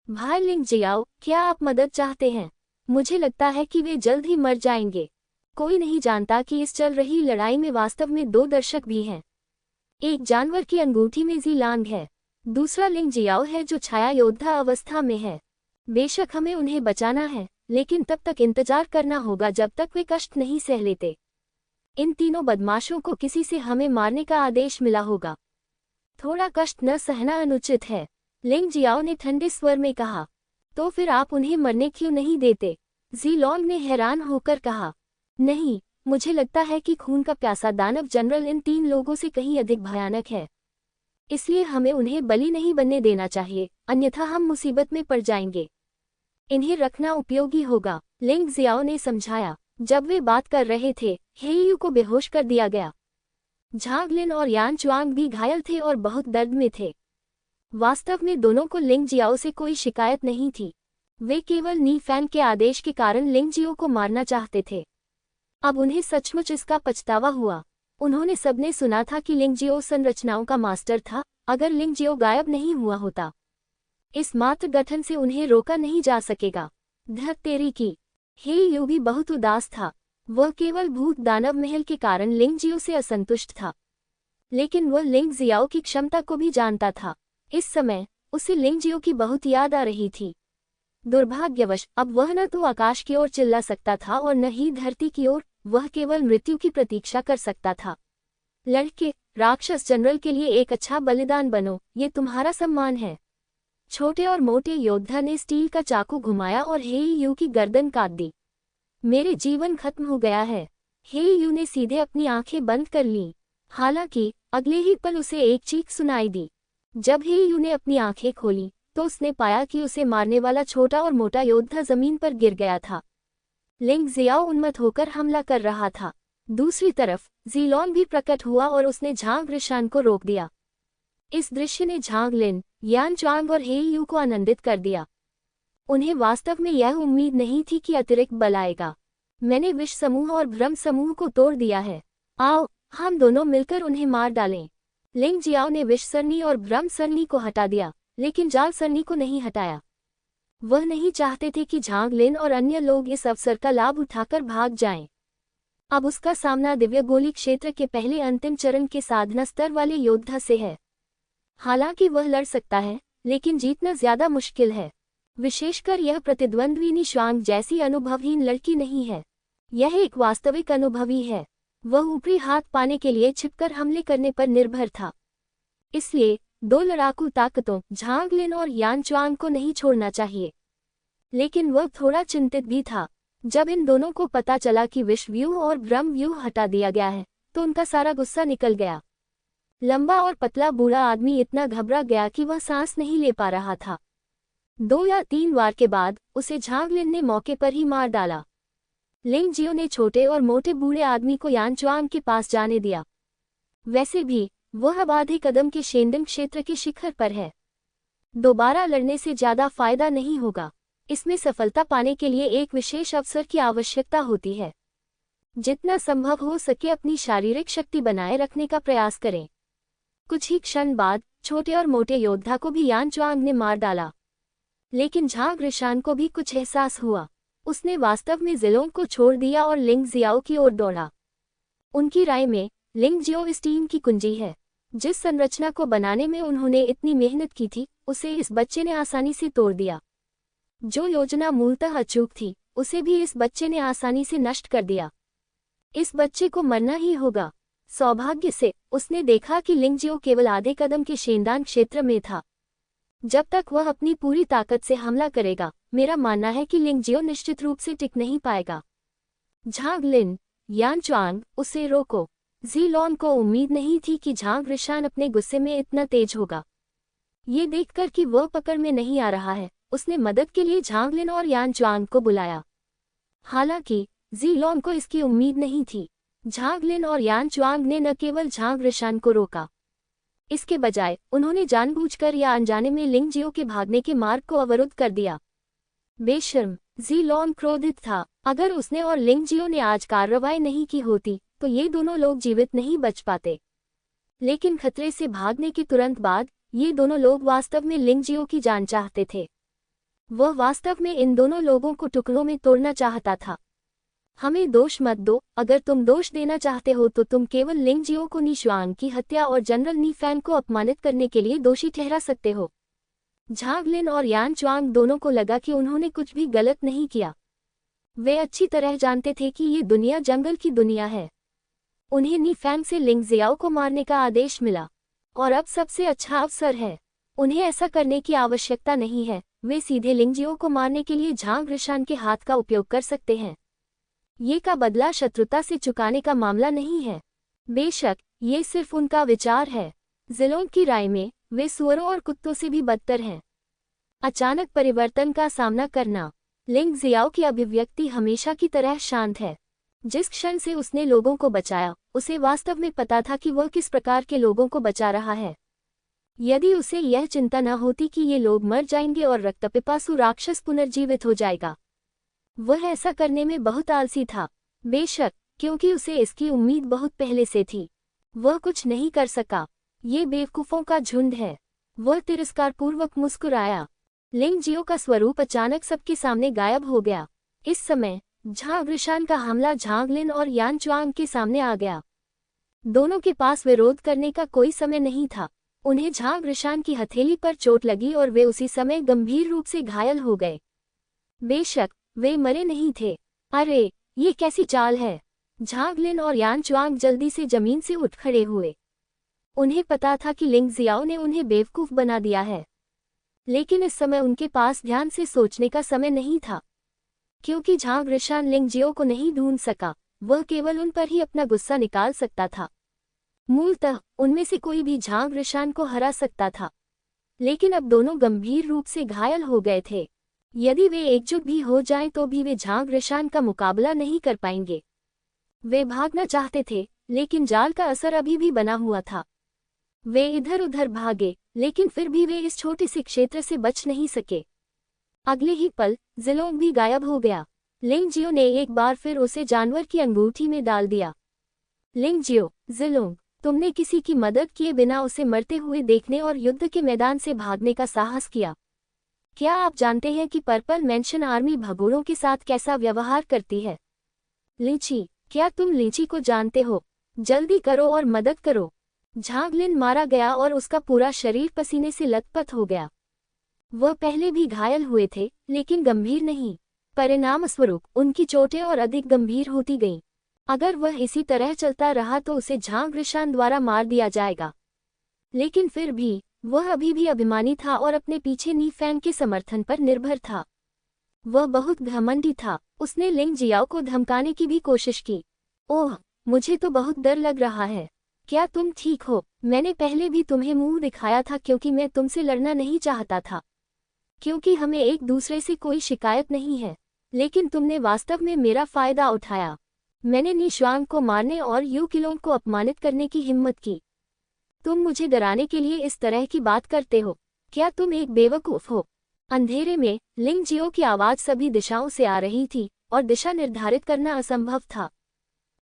भाई लिंग जियाओ, क्या आप मदद चाहते हैं? मुझे लगता है कि वे जल्द ही मर जाएंगे। कोई नहीं जानता कि इस चल रही लड़ाई में वास्तव में 2 दर्शक भी हैं। एक जानवर की अंगूठी में जी लांग है, दूसरा लिंग जियाओ है जो छाया योद्धा अवस्था में है। बेशक हमें उन्हें बचाना है, लेकिन तब तक इंतजार करना होगा जब तक वे कष्ट नहीं सह लेते। इन तीनों बदमाशों को किसी से हमें मारने का आदेश मिला होगा। थोड़ा कष्ट न सहना अनुचित है, लिंग जियाओ ने ठंडे स्वर में कहा। तो फिर आप उन्हें मरने क्यों नहीं देते? जी लॉन्ग ने हैरान होकर कहा। नहीं, मुझे लगता है कि खून का प्यासा दानव जनरल इन 3 लोगों से कहीं अधिक भयानक है। इसलिए हमें उन्हें बलि नहीं बनने देना चाहिए, अन्यथा हम मुसीबत में पड़ जाएंगे। इन्हें रखना उपयोगी होगा, लिंग जियाओ ने समझाया। जब वे बात कर रहे थे, हेयू को बेहोश कर दिया गया। झांग लिन और यान चुआंग भी घायल थे और बहुत दर्द में थे। वास्तव में दोनों को लिंग जियाओ से कोई शिकायत नहीं थी। वे केवल नी फैन के आदेश के कारण लिंग जियो को मारना चाहते थे। अब उन्हें सचमुच इसका पछतावा हुआ। उन्होंने सबने सुना था कि लिंग जियो संरचनाओं का मास्टर था। अगर लिंग जियो गायब नहीं हुआ होता, इस मात्र गठन से उन्हें रोका नहीं जा सकेगा। धत तेरी की। हे यू भी बहुत उदास था। वह केवल भूत दानव महल के कारण लिंग जियो से असंतुष्ट था, लेकिन वह लिंग जियाओ की क्षमता को भी जानता था। इस समय उसे लिंग जियो की बहुत याद आ रही थी। दुर्भाग्यवश अब वह न तो आकाश की ओर चिल्ला सकता था और न ही धरती की ओर। वह केवल मृत्यु की प्रतीक्षा कर सकता था। लड़के, राक्षस जनरल के लिए एक अच्छा बलिदान बनो, ये तुम्हारा सम्मान है। छोटे और मोटे योद्धा ने स्टील का चाकू घुमाया और हे यू की गर्दन काट दी। मेरे जीवन खत्म हो गया है। हे यू ने सीधे अपनी आंखें बंद कर लीं। हालांकि अगले ही पल उसे एक चीख सुनाई दी। जब हे यू ने अपनी आंखें खोली तो उसने पाया कि उसे मारने वाला छोटा और मोटा योद्धा जमीन पर गिर गया था। लिंग जियाओ उन्मत्त होकर हमला कर रहा था। दूसरी तरफ जीलॉन भी प्रकट हुआ और उसने झांग रिशान को रोक दिया। इस दृश्य ने झांग लिन, यान चुआंग और हे यू को आनंदित कर दिया। उन्हें वास्तव में यह उम्मीद नहीं थी कि अतिरिक्त बल आएगा। मैंने विष समूह और भ्रम समूह को तोड़ दिया है। आओ, हम दोनों मिलकर उन्हें मार डालें। लिंग जियाओ ने विष सरनी और भ्रम सरनी को हटा दिया, लेकिन जाल सरनी को नहीं हटाया। वह नहीं चाहते थे कि झांग लिन और अन्य लोग इस अवसर का लाभ उठाकर भाग जाएं। अब उसका सामना दिव्य गोली क्षेत्र के पहले अंतिम चरण के साधना स्तर वाले योद्धा से है। हालांकि वह लड़ सकता है, लेकिन जीतना ज्यादा मुश्किल है। विशेषकर यह प्रतिद्वंद्विनी श्वांग जैसी अनुभवहीन लड़की नहीं है। यह एक वास्तविक अनुभवी है। वह ऊपरी हाथ पाने के लिए छिपकर हमले करने पर निर्भर था। इसलिए 2 लड़ाकू ताकतों झांग लिन और यान चुआंग को नहीं छोड़ना चाहिए। लेकिन वह थोड़ा चिंतित भी था। जब इन दोनों को पता चला कि विष व्यूह और भ्रम व्यूह हटा दिया गया है, तो उनका सारा गुस्सा निकल गया। लंबा और पतला बूढ़ा आदमी इतना घबरा गया कि वह सांस नहीं ले पा रहा था। 2 या 3 वार के बाद उसे झांग लिन ने मौके पर ही मार डाला। लिंग जियो ने छोटे और मोटे बूढ़े आदमी को यान चुआंग के पास जाने दिया। वैसे भी वह अब आधे कदम के शेंडन क्षेत्र के शिखर पर है। दोबारा लड़ने से ज्यादा फायदा नहीं होगा। इसमें सफलता पाने के लिए एक विशेष अवसर की आवश्यकता होती है। जितना संभव हो सके अपनी शारीरिक शक्ति बनाए रखने का प्रयास करें। कुछ ही क्षण बाद छोटे और मोटे योद्धा को भी यान चुआंग ने मार डाला। लेकिन झांग रिशान को भी कुछ एहसास हुआ। उसने वास्तव में जिलों को छोड़ दिया और लिंग जियाओ की ओर दौड़ा। उनकी राय में लिंग जियो इस टीम की कुंजी है। जिस संरचना को बनाने में उन्होंने इतनी मेहनत की थी, उसे इस बच्चे ने आसानी से तोड़ दिया। जो योजना मूलतः अचूक थी, उसे भी इस बच्चे ने आसानी से नष्ट कर दिया। इस बच्चे को मरना ही होगा। सौभाग्य से उसने देखा कि लिंग जियो केवल आधे कदम के शेंदान क्षेत्र में था। जब तक वह अपनी पूरी ताकत से हमला करेगा, मेरा मानना है कि लिंग जियो निश्चित रूप से टिक नहीं पाएगा। झांग लिन, यान च्वांग, उसे रोको। जी लॉन को उम्मीद नहीं थी कि झांग रिशान अपने गुस्से में इतना तेज होगा। ये देखकर कि वह पकड़ में नहीं आ रहा है, उसने मदद के लिए झांग लिन और यान च्वांग को बुलाया। हालांकि जी लॉन को इसकी उम्मीद नहीं थी। झांग लिन और यान च्वांग ने न केवल झांग रिशान को रोका, इसके बजाय उन्होंने जानबूझकर या अनजाने में लिंग जियो के भागने के मार्ग को अवरुद्ध कर दिया। बेशर्म, जी लॉन क्रोधित था। अगर उसने और लिंग जियो ने आज कार्रवाई नहीं की होती तो ये दोनों लोग जीवित नहीं बच पाते। लेकिन खतरे से भागने के तुरंत बाद ये दोनों लोग वास्तव में लिंग जियो की जान चाहते थे। वह वास्तव में इन दोनों लोगों को टुकड़ों में तोड़ना चाहता था। हमें दोष मत दो, अगर तुम दोष देना चाहते हो तो तुम केवल लिंग जियो को नी शुआंग की हत्या और जनरल नी फैंग को अपमानित करने के लिए दोषी ठहरा सकते हो। झांग लिन और यान च्वांग दोनों को लगा कि उन्होंने कुछ भी गलत नहीं किया। वे अच्छी तरह जानते थे कि ये दुनिया जंगल की दुनिया है। उन्हें नी फैंग से लिंग जियाओ को मारने का आदेश मिला और अब सबसे अच्छा अवसर है। उन्हें ऐसा करने की आवश्यकता नहीं है, वे सीधे लिंग जियो को मारने के लिए झांग रिशान के हाथ का उपयोग कर सकते हैं। ये का बदला शत्रुता से चुकाने का मामला नहीं है। बेशक ये सिर्फ उनका विचार है। जिलोंग की राय में वे सुअरों और कुत्तों से भी बदतर हैं। अचानक परिवर्तन का सामना करना। लिंग जियाओ की अभिव्यक्ति हमेशा की तरह शांत है। जिस क्षण से उसने लोगों को बचाया, उसे वास्तव में पता था कि वह किस प्रकार के लोगों को बचा रहा है। यदि उसे यह चिंता न होती कि ये लोग मर जाएंगे और रक्तपिपासु राक्षस पुनर्जीवित हो जाएगा, वह ऐसा करने में बहुत आलसी था। बेशक, क्योंकि उसे इसकी उम्मीद बहुत पहले से थी, वह कुछ नहीं कर सका। ये बेवकूफ़ों का झुंड है। वह तिरस्कारपूर्वक मुस्कुराया। लिंग जियो का स्वरूप अचानक सबके सामने गायब हो गया। इस समय झांग रिशान का हमला झांग लिन और यान च्वांग के सामने आ गया। दोनों के पास विरोध करने का कोई समय नहीं था। उन्हें झांग रिशान की हथेली पर चोट लगी और वे उसी समय गंभीर रूप से घायल हो गए। बेशक वे मरे नहीं थे। अरे, ये कैसी चाल है! झांग लिन और यान च्वांग जल्दी से जमीन से उठ खड़े हुए। उन्हें पता था कि लिंग जियाओ ने उन्हें बेवकूफ बना दिया है, लेकिन इस समय उनके पास ध्यान से सोचने का समय नहीं था। क्योंकि झांग रिशान लिंग जियो को नहीं ढूंढ सका, वह केवल उन पर ही अपना गुस्सा निकाल सकता था। मूलतः उनमें से कोई भी झांग रिशान को हरा सकता था, लेकिन अब दोनों गंभीर रूप से घायल हो गए थे। यदि वे एकजुट भी हो जाएं तो भी वे झांग रिशान का मुकाबला नहीं कर पाएंगे। वे भागना चाहते थे, लेकिन जाल का असर अभी भी बना हुआ था। वे इधर उधर भागे, लेकिन फिर भी वे इस छोटे से क्षेत्र से बच नहीं सके। अगले ही पल जिलोंग भी गायब हो गया। लिंग जियो ने एक बार फिर उसे जानवर की अंगूठी में डाल दिया। लिंग जियो, जिलोंग, तुमने किसी की मदद किए बिना उसे मरते हुए देखने और युद्ध के मैदान से भागने का साहस किया। क्या आप जानते हैं कि पर्पल मेंशन आर्मी भगोड़ों के साथ कैसा व्यवहार करती है? लीची, क्या तुम लीची को जानते हो? जल्दी करो और मदद करो। झांग लिन मारा गया और उसका पूरा शरीर पसीने से लथपथ हो गया। वह पहले भी घायल हुए थे, लेकिन गंभीर नहीं। परिणामस्वरूप उनकी चोटें और अधिक गंभीर होती गईं। अगर वह इसी तरह चलता रहा तो उसे झांग रिशान द्वारा मार दिया जाएगा। लेकिन फिर भी वह अभी भी अभिमानी था और अपने पीछे नी फैंग के समर्थन पर निर्भर था। वह बहुत घमंडी था। उसने लिंग जियाओ को धमकाने की भी कोशिश की। ओह, मुझे तो बहुत डर लग रहा है। क्या तुम ठीक हो? मैंने पहले भी तुम्हें मुंह दिखाया था क्योंकि मैं तुमसे लड़ना नहीं चाहता था, क्योंकि हमें एक दूसरे से कोई शिकायत नहीं है। लेकिन तुमने वास्तव में मेरा फायदा उठाया। मैंने नी शुआंग को मारने और यू किलोंग को अपमानित करने की हिम्मत की। तुम मुझे डराने के लिए इस तरह की बात करते हो? क्या तुम एक बेवकूफ हो? अंधेरे में लिंग जियो की आवाज सभी दिशाओं से आ रही थी और दिशा निर्धारित करना असंभव था।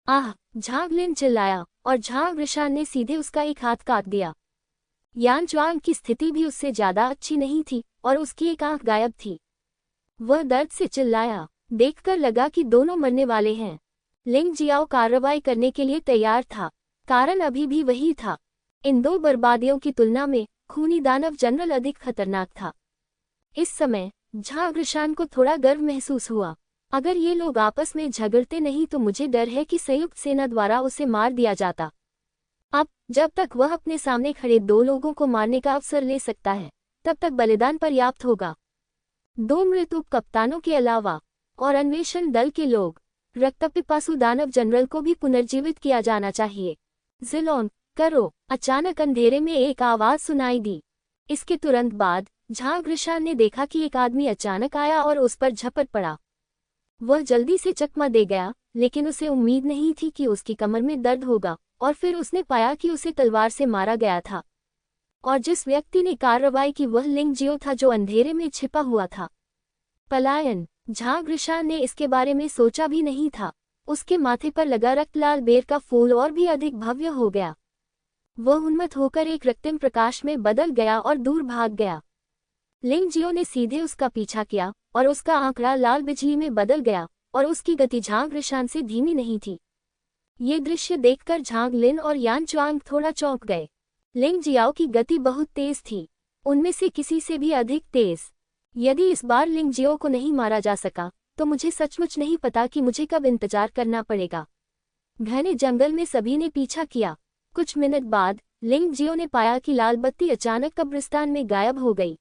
आह! झांग लिन चिल्लाया और झांग रिशान ने सीधे उसका एक हाथ काट दिया। यान च्वांग की स्थिति भी उससे ज्यादा अच्छी नहीं थी और उसकी एक आंख गायब थी। वह दर्द से चिल्लाया। देखकर लगा कि दोनों मरने वाले हैं। लिंग जियाओ कार्रवाई करने के लिए तैयार था। कारण अभी भी वही था। इन दो बर्बादियों की तुलना में खूनी दानव जनरल अधिक खतरनाक था। इस समय झांग रिशान को थोड़ा गर्व महसूस हुआ। अगर ये लोग आपस में झगड़ते नहीं तो मुझे डर है कि संयुक्त सेना द्वारा उसे मार दिया जाता। अब जब तक वह अपने सामने खड़े दो लोगों को मारने का अवसर ले सकता है, तब तक बलिदान पर्याप्त होगा। दो मृत उप कप्तानों के अलावा और अन्वेषण दल के लोग रक्तपिपासु दानव जनरल को भी पुनर्जीवित किया जाना चाहिए। जिलोंग, करो। अचानक अंधेरे में एक आवाज सुनाई दी। इसके तुरंत बाद झांग ग्रिशान ने देखा कि एक आदमी अचानक आया और उस पर झपट पड़ा। वह जल्दी से चकमा दे गया, लेकिन उसे उम्मीद नहीं थी कि उसकी कमर में दर्द होगा, और फिर उसने पाया कि उसे तलवार से मारा गया था। और जिस व्यक्ति ने कार्रवाई की वह लिंग जियो था, जो अंधेरे में छिपा हुआ था। पलायन। झांग ग्रिशान ने इसके बारे में सोचा भी नहीं था। उसके माथे पर लगा रक्तलाल बेर का फूल और भी अधिक भव्य हो गया। वह उन्मत्त होकर एक रक्तिम प्रकाश में बदल गया और दूर भाग गया। लिंग जियो ने सीधे उसका पीछा किया और उसका आंकड़ा लाल बिजली में बदल गया, और उसकी गति झांग ग्रिशान से धीमी नहीं थी। ये दृश्य देखकर झांग लिन और यान च्वांग थोड़ा चौंक गए। लिंग जियाओ की गति बहुत तेज थी, उनमें से किसी से भी अधिक तेज। यदि इस बार लिंग जियो को नहीं मारा जा सका, तो मुझे सचमुच नहीं पता कि मुझे कब इंतजार करना पड़ेगा। घने जंगल में सभी ने पीछा किया। कुछ मिनट बाद लिंग जियो ने पाया कि लाल बत्ती अचानक कब्रिस्तान में गायब हो गई।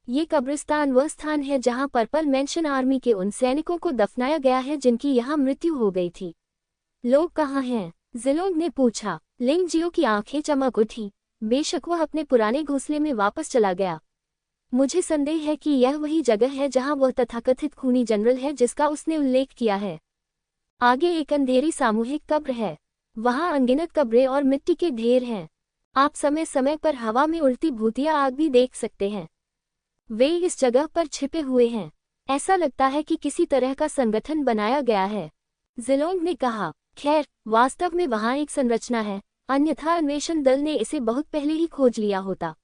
ये कब्रिस्तान वह स्थान है जहां पर्पल मेंशन आर्मी के उन सैनिकों को दफनाया गया है जिनकी यहां मृत्यु हो गई थी। लोग कहाँ हैं? जिलोंग ने पूछा। लिंग जियो की आंखें चमक उठी। बेशक वह अपने पुराने घोंसले में वापस चला गया। मुझे संदेह है कि यह वही जगह है जहां वह तथाकथित खूनी जनरल है जिसका उसने उल्लेख किया है। आगे एक अंधेरी सामूहिक कब्र है। वहां अनगिनत कब्रें और मिट्टी के ढेर हैं। आप समय समय पर हवा में उड़ती भूतिया आग भी देख सकते हैं। वे इस जगह पर छिपे हुए हैं। ऐसा लगता है कि किसी तरह का संगठन बनाया गया है। जिलोंग ने कहा। खैर, वास्तव में वहां एक संरचना है, अन्यथा अन्वेषण दल ने इसे बहुत पहले ही खोज लिया होता।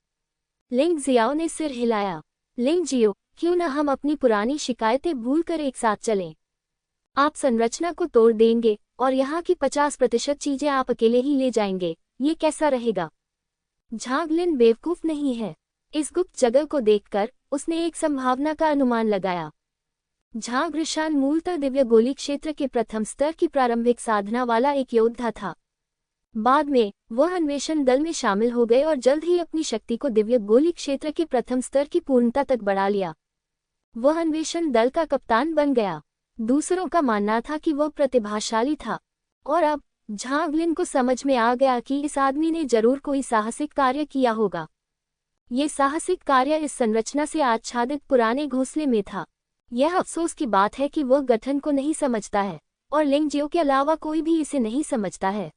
लिंग जियाओ ने सिर हिलाया। लिंग जियो, क्यों न हम अपनी पुरानी शिकायतें भूलकर एक साथ चलें? आप संरचना को तोड़ देंगे और यहाँ की 50% चीजें आप अकेले ही ले जाएंगे। ये कैसा रहेगा? झांग लिन बेवकूफ नहीं है। इस गुप्त जगह को देखकर उसने एक संभावना का अनुमान लगाया। झांग ग्रिशान मूलतः दिव्य गोली क्षेत्र के प्रथम स्तर की प्रारंभिक साधना वाला एक योद्धा था। बाद में वह अन्वेषण दल में शामिल हो गए और जल्द ही अपनी शक्ति को दिव्य गोली क्षेत्र के प्रथम स्तर की पूर्णता तक बढ़ा लिया। वह अन्वेषण दल का कप्तान बन गया। दूसरों का मानना था कि वह प्रतिभाशाली था, और अब झांग लिन को समझ में आ गया कि इस आदमी ने जरूर कोई साहसिक कार्य किया होगा। ये साहसिक कार्य इस संरचना से आच्छादित पुराने घोंसले में था। यह अफसोस की बात है कि वह गठन को नहीं समझता है, और लिंग जियो के अलावा कोई भी इसे नहीं समझता है।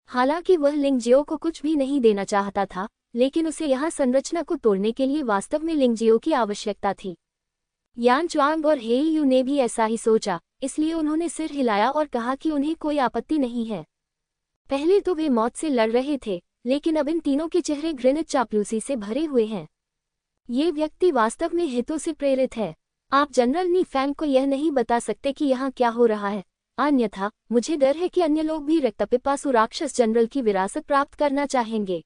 हालांकि वह लिंग जियो को कुछ भी नहीं देना चाहता था, लेकिन उसे यहाँ संरचना को तोड़ने के लिए वास्तव में लिंग जियो की आवश्यकता थी। यान च्वांग और हे यू ने भी ऐसा ही सोचा, इसलिए उन्होंने सिर हिलाया और कहा कि उन्हें कोई आपत्ति नहीं है। पहले तो वे मौत से लड़ रहे थे, लेकिन अब इन तीनों के चेहरे घृणित चापलूसी से भरे हुए हैं। ये व्यक्ति वास्तव में हितों से प्रेरित है। आप जनरल नी फैंग को यह नहीं बता सकते कि यहाँ क्या हो रहा है, अन्यथा मुझे डर है कि अन्य लोग भी रक्तपिपासु राक्षस जनरल की विरासत प्राप्त करना चाहेंगे।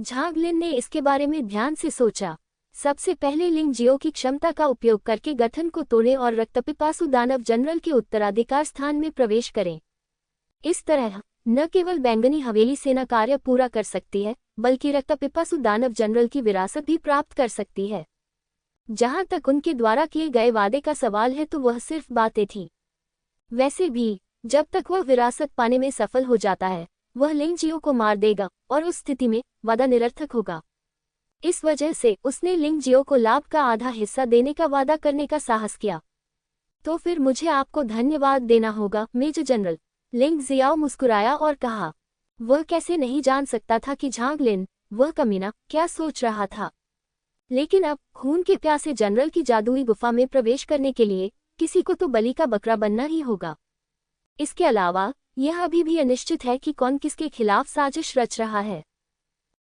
झांग लिन ने इसके बारे में ध्यान से सोचा। सबसे पहले लिंग जियो की क्षमता का उपयोग करके गठन को तोड़ें और रक्तपिपासु दानव जनरल के उत्तराधिकार स्थान में प्रवेश करें। इस तरह न केवल बैंगनी हवेली सेना कार्य पूरा कर सकती है, बल्कि रक्तपिपासु दानव जनरल की विरासत भी प्राप्त कर सकती है। जहां तक उनके द्वारा किए गए वादे का सवाल है तो वह सिर्फ बातें थी। वैसे भी जब तक वह विरासत पाने में सफल हो जाता है, वह लिंग जियो को मार देगा, और उस स्थिति में वादा निरर्थक होगा। इस वजह से उसने लिंग जियो को लाभ का आधा हिस्सा देने का वादा करने का साहस किया। तो फिर मुझे आपको धन्यवाद देना होगा मेजर जनरल। लिंग जियाओ मुस्कुराया और कहा। वह कैसे नहीं जान सकता था कि झांग लिन, वह कमीना, क्या सोच रहा था। लेकिन अब खून के प्यासे जनरल की जादुई गुफा में प्रवेश करने के लिए किसी को तो बलि का बकरा बनना ही होगा। इसके अलावा यह अभी भी अनिश्चित है कि कौन किसके खिलाफ साजिश रच रहा है।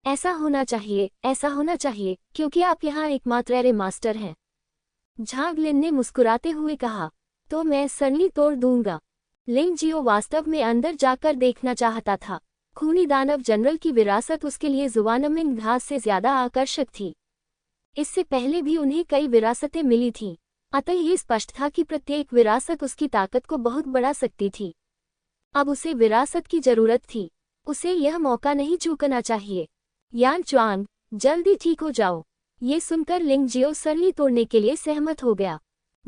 ऐसा होना चाहिए, क्योंकि आप यहाँ एकमात्र एरे मास्टर हैं। झांग लिन ने मुस्कुराते हुए कहा। तो मैं सरनी तोड़ दूंगा। लिंग जियो वास्तव में अंदर जाकर देखना चाहता था। खूनी दानव जनरल की विरासत उसके लिए जुवानमिंग घास से ज्यादा आकर्षक थी। इससे पहले भी उन्हें कई विरासतें मिली थीं, अतः ये स्पष्ट था कि प्रत्येक विरासत उसकी ताकत को बहुत बढ़ा सकती थी। अब उसे विरासत की जरूरत थी। उसे यह मौका नहीं चूकना चाहिए। यान च्वांग, जल्दी ठीक हो जाओ। ये सुनकर लिंग जियो सरनी तोड़ने के लिए सहमत हो गया।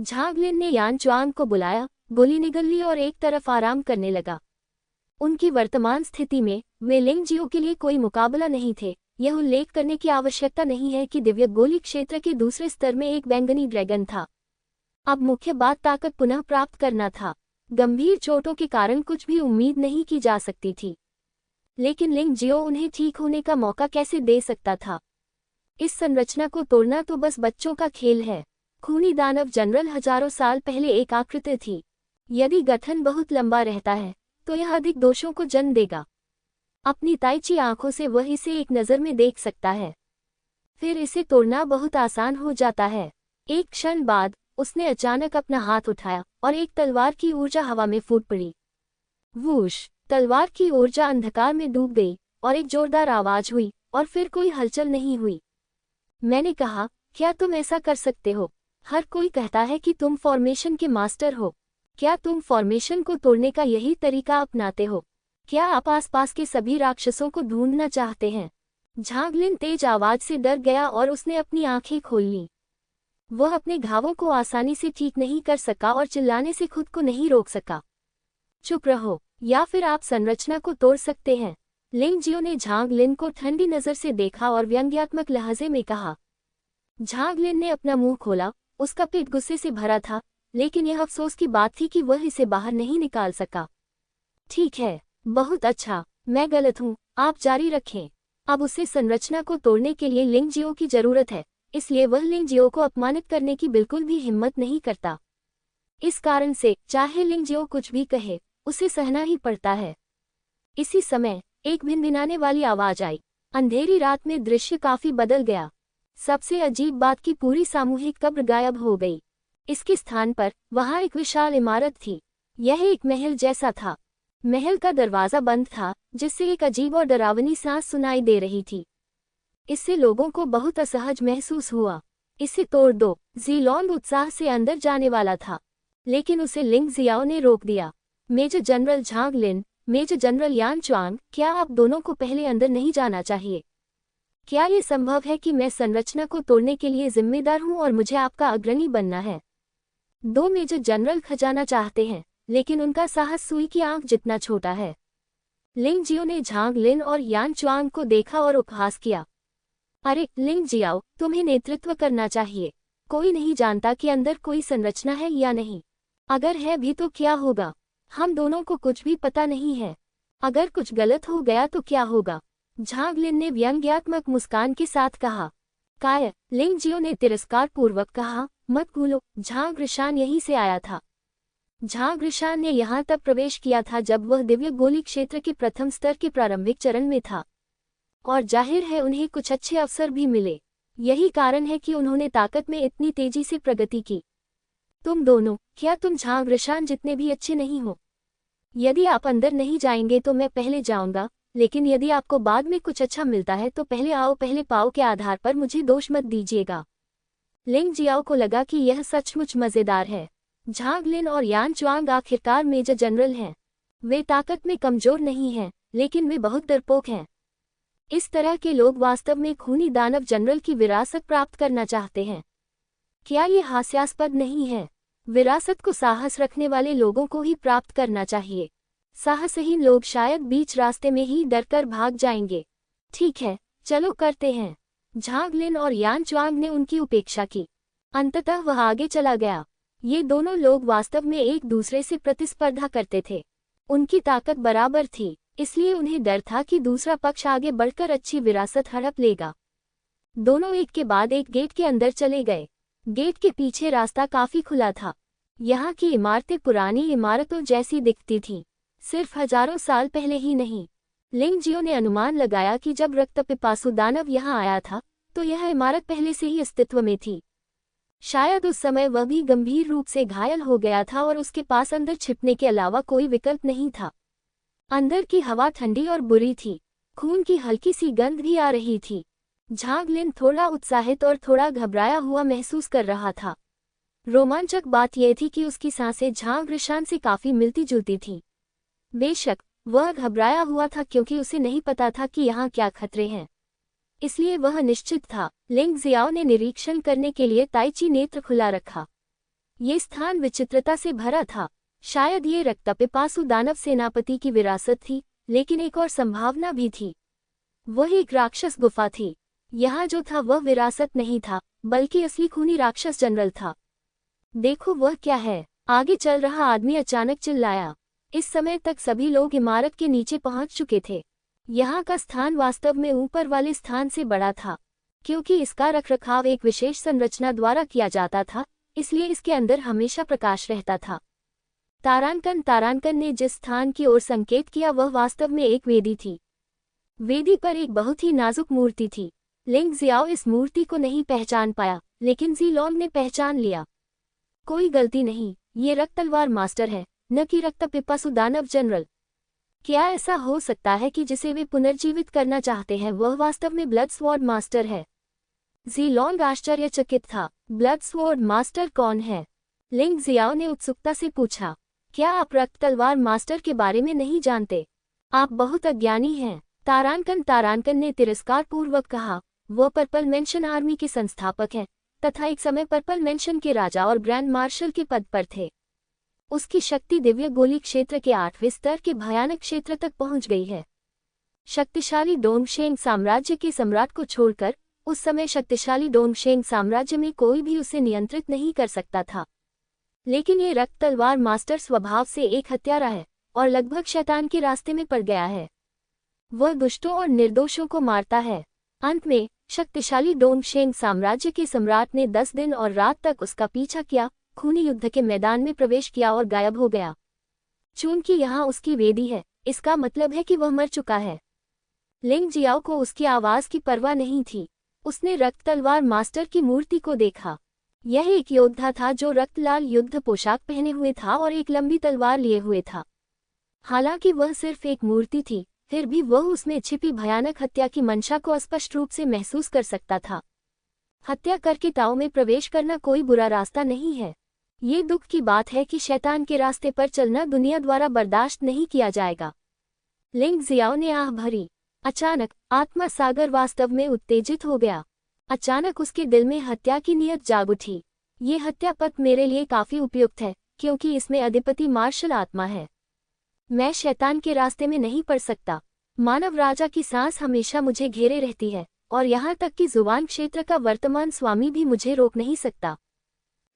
झांग लिन ने यान च्वांग को बुलाया गोली निगल ली और एक तरफ आराम करने लगा। उनकी वर्तमान स्थिति में वे लिंग जियो के लिए कोई मुकाबला नहीं थे। यह उल्लेख करने की आवश्यकता नहीं है कि दिव्य गोली क्षेत्र के दूसरे स्तर में एक बैंगनी ड्रैगन था। अब मुख्य बात ताकत पुनः प्राप्त करना था। गंभीर चोटों के कारण कुछ भी उम्मीद नहीं की जा सकती थी, लेकिन लिंग जियो उन्हें ठीक होने का मौका कैसे दे सकता था? इस संरचना को तोड़ना तो बस बच्चों का खेल है। खूनी दानव जनरल हजारों साल पहले एक आकृति थी। यदि गठन बहुत लंबा रहता है तो यह अधिक दोषों को जन्म देगा। अपनी ताइची आंखों से वह इसे एक नज़र में देख सकता है, फिर इसे तोड़ना बहुत आसान हो जाता है। एक क्षण बाद उसने अचानक अपना हाथ उठाया और एक तलवार की ऊर्जा हवा में फूट पड़ी। वूश! तलवार की ऊर्जा अंधकार में डूब गई और एक जोरदार आवाज हुई और फिर कोई हलचल नहीं हुई। मैंने कहा, क्या तुम ऐसा कर सकते हो? हर कोई कहता है कि तुम फॉर्मेशन के मास्टर हो। क्या तुम फॉर्मेशन को तोड़ने का यही तरीका अपनाते हो? क्या आप आसपास के सभी राक्षसों को ढूंढना चाहते हैं? झांगलिन तेज आवाज से डर गया और उसने अपनी आंखें खोल लीं। वह अपने घावों को आसानी से ठीक नहीं कर सका और चिल्लाने से खुद को नहीं रोक सका। चुप रहो, या फिर आप संरचना को तोड़ सकते हैं। लिंग जियो ने झांगलिन को ठंडी नजर से देखा और व्यंग्यात्मक लहजे में कहा। झांगलिन ने अपना मुंह खोला। उसका पेट गुस्से से भरा था, लेकिन यह अफसोस की बात थी कि वह इसे बाहर नहीं निकाल सका। ठीक है, बहुत अच्छा, मैं गलत हूँ, आप जारी रखें। अब उसे संरचना को तोड़ने के लिए लिंग जियो की जरूरत है, इसलिए वह लिंग जियो को अपमानित करने की बिल्कुल भी हिम्मत नहीं करता। इस कारण से चाहे लिंग जियो कुछ भी कहे, उसे सहना ही पड़ता है। इसी समय एक भिनभिनाने वाली आवाज आई। अंधेरी रात में दृश्य काफी बदल गया। सबसे अजीब बात की पूरी सामूहिक कब्र गायब हो गई। इसके स्थान पर वहां एक विशाल इमारत थी। यह एक महल जैसा था। महल का दरवाजा बंद था, जिससे एक अजीब और डरावनी सांस सुनाई दे रही थी। इससे लोगों को बहुत असहज महसूस हुआ। इसे तोड़ दो, ज़ीलॉन्ग उत्साह से अंदर जाने वाला था, लेकिन उसे लिंग जियाओ ने रोक दिया। मेजर जनरल झांगलिन, मेजर जनरल यान च्वांग, क्या आप दोनों को पहले अंदर नहीं जाना चाहिए? क्या ये संभव है कि मैं संरचना को तोड़ने के लिए जिम्मेदार हूं और मुझे आपका अग्रणी बनना है? दो मेजर जनरल खजाना चाहते हैं, लेकिन उनका साहस सुई की आंख जितना छोटा है। लिंग जियो ने झांगलिन और यान च्वांग को देखा और उपहास किया। अरे लिंग जियाओ, तुम्हें नेतृत्व करना चाहिए। कोई नहीं जानता कि अंदर कोई संरचना है या नहीं। अगर है भी तो क्या होगा? हम दोनों को कुछ भी पता नहीं है। अगर कुछ गलत हो गया तो क्या होगा? झांगलिन ने व्यंग्यात्मक मुस्कान के साथ कहा। काय, लिंग जियो ने तिरस्कार पूर्वक कहा, मत भूलो, झांग यहीं से आया था। झांग ने यहाँ तक प्रवेश किया था जब वह दिव्य गोली क्षेत्र के प्रथम स्तर के प्रारंभिक चरण में था, और जाहिर है उन्हें कुछ अच्छे अवसर भी मिले। यही कारण है कि उन्होंने ताकत में इतनी तेजी से प्रगति की। तुम दोनों, क्या तुम झांग जितने भी अच्छे नहीं हो? यदि आप अंदर नहीं जाएंगे तो मैं पहले जाऊंगा, लेकिन यदि आपको बाद में कुछ अच्छा मिलता है तो पहले आओ पहले पाओ के आधार पर मुझे दोष मत दीजिएगा। लिंग जियाओ को लगा कि यह सचमुच मजेदार है। झांगलिन और यान च्वांग आखिरकार मेजर जनरल हैं। वे ताकत में कमजोर नहीं हैं, लेकिन वे बहुत डरपोक हैं। इस तरह के लोग वास्तव में खूनी दानव जनरल की विरासत प्राप्त करना चाहते हैं। क्या ये हास्यास्पद नहीं है? विरासत को साहस रखने वाले लोगों को ही प्राप्त करना चाहिए। साहसहीन लोग शायद बीच रास्ते में ही डरकर भाग जाएंगे। ठीक है, चलो करते हैं। झांगलिन और यान च्वांग ने उनकी उपेक्षा की। अंततः वह आगे चला गया। ये दोनों लोग वास्तव में एक दूसरे से प्रतिस्पर्धा करते थे। उनकी ताकत बराबर थी, इसलिए उन्हें डर था कि दूसरा पक्ष आगे बढ़कर अच्छी विरासत हड़प लेगा। दोनों एक के बाद एक गेट के अंदर चले गए। गेट के पीछे रास्ता काफी खुला था। यहाँ की इमारतें पुरानी इमारतों जैसी दिखती थीं, सिर्फ हजारों साल पहले ही नहीं। लिंग जियो ने अनुमान लगाया कि जब रक्तपिपासु दानव यहाँ आया था तो यह इमारत पहले से ही अस्तित्व में थी। शायद उस समय वह भी गंभीर रूप से घायल हो गया था और उसके पास अंदर छिपने के अलावा कोई विकल्प नहीं था। अंदर की हवा ठंडी और बुरी थी। खून की हल्की सी गंध भी आ रही थी। झांगलिन थोड़ा उत्साहित और थोड़ा घबराया हुआ महसूस कर रहा था। रोमांचक बात यह थी कि उसकी सांसें झांग से काफी मिलती जुलती थीं। बेशक वह घबराया हुआ था क्योंकि उसे नहीं पता था कि यहाँ क्या खतरे हैं, इसलिए वह निश्चित था। लिंग जियाओ ने निरीक्षण करने के लिए ताइची नेत्र खुला रखा। ये स्थान विचित्रता से भरा था। शायद ये रक्तपिपासु दानव सेनापति की विरासत थी, लेकिन एक और संभावना भी थी। वह एक राक्षस गुफा थी। यहाँ जो था वह विरासत नहीं था, बल्कि असली खूनी राक्षस जनरल था। देखो वह क्या है, आगे चल रहा आदमी अचानक चिल्लाया। इस समय तक सभी लोग इमारत के नीचे पहुंच चुके थे। यहाँ का स्थान वास्तव में ऊपर वाले स्थान से बड़ा था। क्योंकि इसका रखरखाव एक विशेष संरचना द्वारा किया जाता था, इसलिए इसके अंदर हमेशा प्रकाश रहता था। तारांकन ने जिस स्थान की ओर संकेत किया वह वास्तव में एक वेदी थी। वेदी पर एक बहुत ही नाजुक मूर्ति थी। लिंग जियाओ इस मूर्ति को नहीं पहचान पाया, लेकिन जी लॉन्ग ने पहचान लिया। कोई गलती नहीं, ये रक्त तलवार मास्टर है, न कि रक्तपिपासु दानव जनरल। क्या ऐसा हो सकता है कि जिसे वे पुनर्जीवित करना चाहते हैं वह वास्तव में ब्लड स्वॉर्ड मास्टर है? जी लॉन्ग आश्चर्यचकित था। ब्लड स्वॉर्ड मास्टर कौन है? लिंग जियाओ ने उत्सुकता से पूछा। क्या आप रक्त तलवार मास्टर के बारे में नहीं जानते? आप बहुत अज्ञानी हैं। तारांकन ने तिरस्कारपूर्वक कहा। वह पर्पल मेंशन आर्मी के संस्थापक हैं तथा एक समय पर्पल मेंशन के राजा और ग्रैंड मार्शल के पद पर थे। उसकी शक्ति दिव्य गोली क्षेत्र के 8वें स्तर के भयानक क्षेत्र तक पहुंच गई है। शक्तिशाली डोंगशेंग साम्राज्य के सम्राट को छोड़कर उस समय शक्तिशाली डोंगशेंग साम्राज्य में कोई भी उसे नियंत्रित नहीं कर सकता था। लेकिन ये रक्त तलवार मास्टर स्वभाव से एक हत्यारा है और लगभग शैतान के रास्ते में पड़ गया है। वह दुष्टों और निर्दोषों को मारता है। अंत में शक्तिशाली डोंगशेंग साम्राज्य के सम्राट ने 10 दिन और रात तक उसका पीछा किया, खूनी युद्ध के मैदान में प्रवेश किया और गायब हो गया। चूंकि यहाँ उसकी वेदी है, इसका मतलब है कि वह मर चुका है। लिंग जियाओ को उसकी आवाज की परवाह नहीं थी। उसने रक्त तलवार मास्टर की मूर्ति को देखा। यह एक योद्धा था जो रक्तलाल युद्ध पोशाक पहने हुए था और एक लंबी तलवार लिए हुए था। हालांकि वह सिर्फ एक मूर्ति थी, फिर भी वह उसमें छिपी भयानक हत्या की मंशा को स्पष्ट रूप से महसूस कर सकता था। हत्या करके ताओ में प्रवेश करना कोई बुरा रास्ता नहीं है। ये दुख की बात है कि शैतान के रास्ते पर चलना दुनिया द्वारा बर्दाश्त नहीं किया जाएगा। लिंग जियाओ ने आह भरी। अचानक आत्मा सागर वास्तव में उत्तेजित हो गया। अचानक उसके दिल में हत्या की नीयत जाग उठी। ये हत्या पथ मेरे लिए काफी उपयुक्त है, क्योंकि इसमें अधिपति मार्शल आत्मा है। मैं शैतान के रास्ते में नहीं पड़ सकता। मानव राजा की सांस हमेशा मुझे घेरे रहती है, और यहाँ तक कि जुबान क्षेत्र का वर्तमान स्वामी भी मुझे रोक नहीं सकता।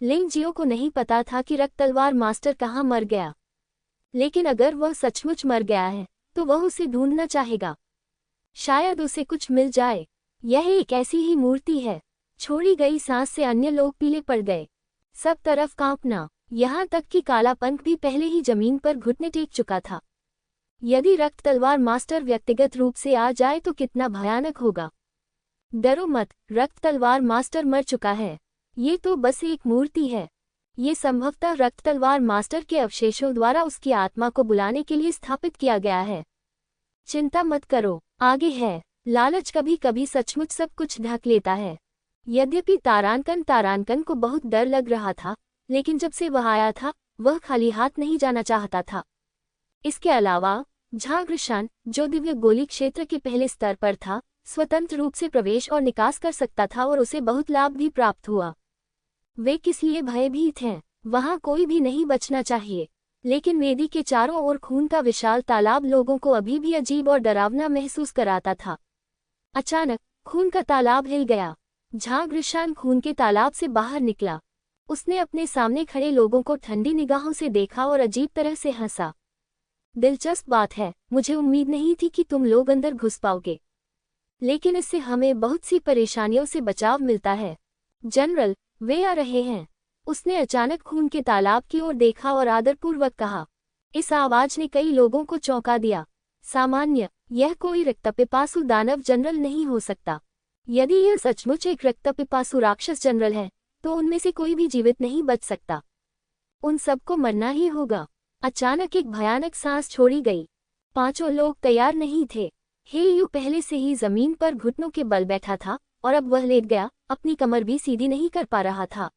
लिंग जियो को नहीं पता था कि रक्त तलवार मास्टर कहाँ मर गया, लेकिन अगर वह सचमुच मर गया है तो वह उसे ढूंढना चाहेगा। शायद उसे कुछ मिल जाए। यह एक ऐसी ही मूर्ति है। छोड़ी गई सांस से अन्य लोग पीले पड़ गए। सब तरफ कांपना, यहाँ तक कि काला पंख भी पहले ही जमीन पर घुटने टेक चुका था। यदि रक्त तलवार मास्टर व्यक्तिगत रूप से आ जाए तो कितना भयानक होगा। डरो मत, रक्त तलवार मास्टर मर चुका है। ये तो बस एक मूर्ति है। ये संभवतः रक्त तलवार मास्टर के अवशेषों द्वारा उसकी आत्मा को बुलाने के लिए स्थापित किया गया है। चिंता मत करो, आगे है। लालच कभी कभी सचमुच सब कुछ ढक लेता है। यद्यपि तारांकन को बहुत डर लग रहा था, लेकिन जब से वह आया था वह खाली हाथ नहीं जाना चाहता था। इसके अलावा झांग्रशान, जो दिव्य गोली क्षेत्र के पहले स्तर पर था, स्वतंत्र रूप से प्रवेश और निकास कर सकता था और उसे बहुत लाभ भी प्राप्त हुआ। वे किस लिए भयभीत हैं? वहां कोई भी नहीं बचना चाहिए। लेकिन वेदी के चारों ओर खून का विशाल तालाब लोगों को अभी भी अजीब और डरावना महसूस कराता था। अचानक खून का तालाब हिल गया। झांग्रशान खून के तालाब से बाहर निकला। उसने अपने सामने खड़े लोगों को ठंडी निगाहों से देखा और अजीब तरह से हंसा। दिलचस्प बात है, मुझे उम्मीद नहीं थी कि तुम लोग अंदर घुस पाओगे, लेकिन इससे हमें बहुत सी परेशानियों से बचाव मिलता है। जनरल, वे आ रहे हैं। उसने अचानक खून के तालाब की ओर देखा और आदरपूर्वक कहा। इस आवाज ने कई लोगों को चौंका दिया। सामान्य, यह कोई रक्तपिपासु दानव जनरल नहीं हो सकता। यदि यह सचमुच एक रक्तपिपासु राक्षस जनरल है तो उनमें से कोई भी जीवित नहीं बच सकता। उन सबको मरना ही होगा। अचानक एक भयानक सांस छोड़ी गई। पांचों लोग तैयार नहीं थे। हे यू पहले से ही जमीन पर घुटनों के बल बैठा था और अब वह लेट गया, अपनी कमर भी सीधी नहीं कर पा रहा था।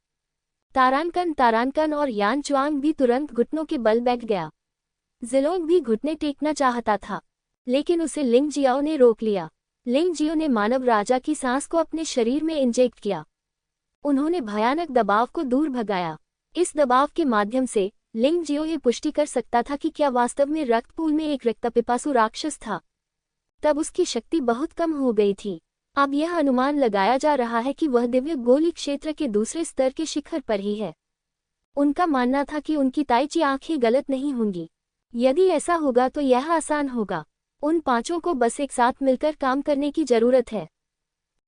तारांकन और यान चुआंग भी तुरंत घुटनों के बल बैठ गया। जिलोंग भी घुटने टेकना चाहता था, लेकिन उसे लिंग जियाओ ने रोक लिया। लिंग जियो ने मानव राजा की सांस को अपने शरीर में इंजेक्ट किया। उन्होंने भयानक दबाव को दूर भगाया। इस दबाव के माध्यम से लिंग जियो ये पुष्टि कर सकता था कि क्या वास्तव में रक्त पूल में एक रक्तपिपासु राक्षस था। तब उसकी शक्ति बहुत कम हो गई थी। अब यह अनुमान लगाया जा रहा है कि वह दिव्य गोली क्षेत्र के दूसरे स्तर के शिखर पर ही है। उनका मानना था कि उनकी ताइची आंखें गलत नहीं होंगी। यदि ऐसा होगा तो यह आसान होगा। उन पांचों को बस एक साथ मिलकर काम करने की जरूरत है।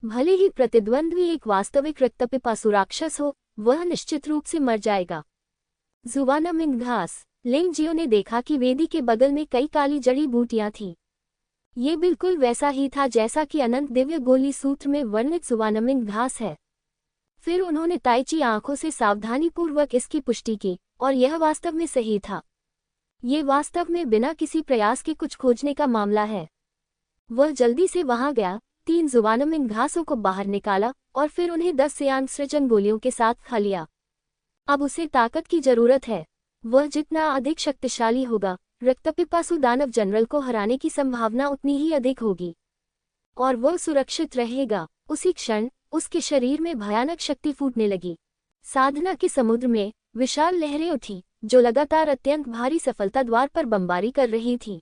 भले ही प्रतिद्वंद्वी एक वास्तविक रक्तपिपासु राक्षस हो, वह निश्चित रूप से मर जाएगा। जुवानामिंग घास। लिंग जियो ने देखा कि वेदी के बगल में कई काली जड़ी बूटियां थीं। ये बिल्कुल वैसा ही था जैसा कि अनंत दिव्य गोली सूत्र में वर्णित जुवानामिंग घास है। फिर उन्होंने ताइची आंखों से सावधानीपूर्वक इसकी पुष्टि की, और यह वास्तव में सही था। ये वास्तव में बिना किसी प्रयास के कुछ खोजने का मामला है। वह जल्दी से वहां गया, 3 जुवानामिंग घासों को बाहर निकाला और फिर उन्हें 10 सियांग सृजन गोलियों के साथ खा लिया। अब उसे ताकत की जरूरत है। वह जितना अधिक शक्तिशाली होगा, रक्तपिपासु दानव जनरल को हराने की संभावना उतनी ही अधिक होगी, और वह सुरक्षित रहेगा। उसी क्षण उसके शरीर में भयानक शक्ति फूटने लगी। साधना के समुद्र में विशाल लहरें उठी, जो लगातार अत्यंत भारी सफलता द्वार पर बमबारी कर रही थी।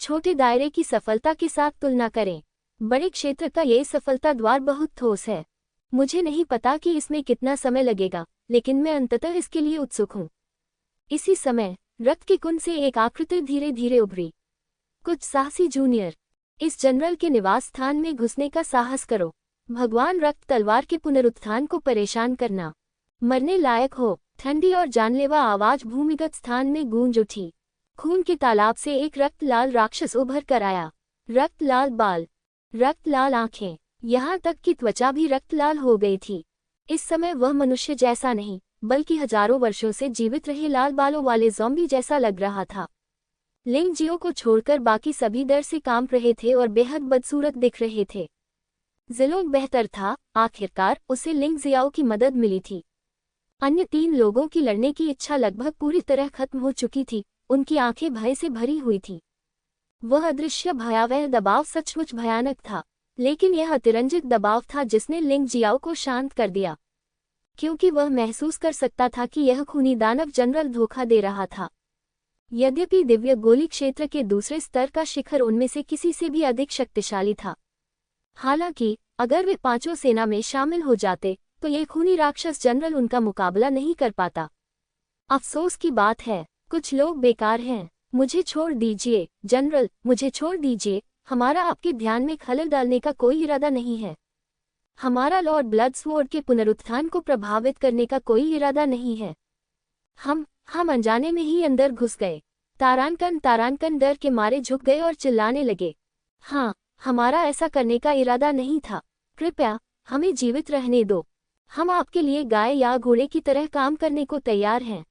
छोटे दायरे की सफलता के साथ तुलना करें, बड़े क्षेत्र का ये सफलता द्वार बहुत ठोस है। मुझे नहीं पता कि इसमें कितना समय लगेगा, लेकिन मैं अंततः इसके लिए उत्सुक हूँ। इसी समय रक्त के कुंड से एक आकृति धीरे धीरे उभरी। कुछ साहसी जूनियर, इस जनरल के निवास स्थान में घुसने का साहस करो। भगवान रक्त तलवार के पुनरुत्थान को परेशान करना। मरने लायक हो। ठंडी और जानलेवा आवाज भूमिगत स्थान में गूंज उठी। खून के तालाब से एक रक्त लाल राक्षस उभर कर आया। रक्त लाल बाल, रक्त लाल आंखें, यहाँ तक कि त्वचा भी रक्त लाल हो गई थी। इस समय वह मनुष्य जैसा नहीं, बल्कि हजारों वर्षों से जीवित रहे लाल बालों वाले ज़ॉम्बी जैसा लग रहा था। लिंग जियो को छोड़कर बाकी सभी डर से कांप रहे थे और बेहद बदसूरत दिख रहे थे। जिलोंग बेहतर था। आखिरकार उसे लिंग जियाओ की मदद मिली थी। अन्य 3 लोगों की लड़ने की इच्छा लगभग पूरी तरह खत्म हो चुकी थी। उनकी आंखें भय से भरी हुई थी। वह अदृश्य भयावह दबाव सचमुच भयानक था, लेकिन यह अतिरंजित दबाव था जिसने लिंग जियाओ को शांत कर दिया, क्योंकि वह महसूस कर सकता था कि यह खूनी दानव जनरल धोखा दे रहा था। यद्यपि दिव्य गोली क्षेत्र के दूसरे स्तर का शिखर उनमें से किसी से भी अधिक शक्तिशाली था। हालांकि अगर वे पांचों सेना में शामिल हो जाते तो ये खूनी राक्षस जनरल उनका मुकाबला नहीं कर पाता। अफसोस की बात है, कुछ लोग बेकार हैं। मुझे छोड़ दीजिए जनरल, मुझे छोड़ दीजिए। हमारा आपके ध्यान में खलल डालने का कोई इरादा नहीं है। हमारा लॉर्ड ब्लडस्वॉर्ड के पुनरुत्थान को प्रभावित करने का कोई इरादा नहीं है। हम अनजाने में ही अंदर घुस गए। तारानकन डर के मारे झुक गए और चिल्लाने लगे। हाँ, हमारा ऐसा करने का इरादा नहीं था। कृपया हमें जीवित रहने दो। हम आपके लिए गाय या घोड़े की तरह काम करने को तैयार हैं।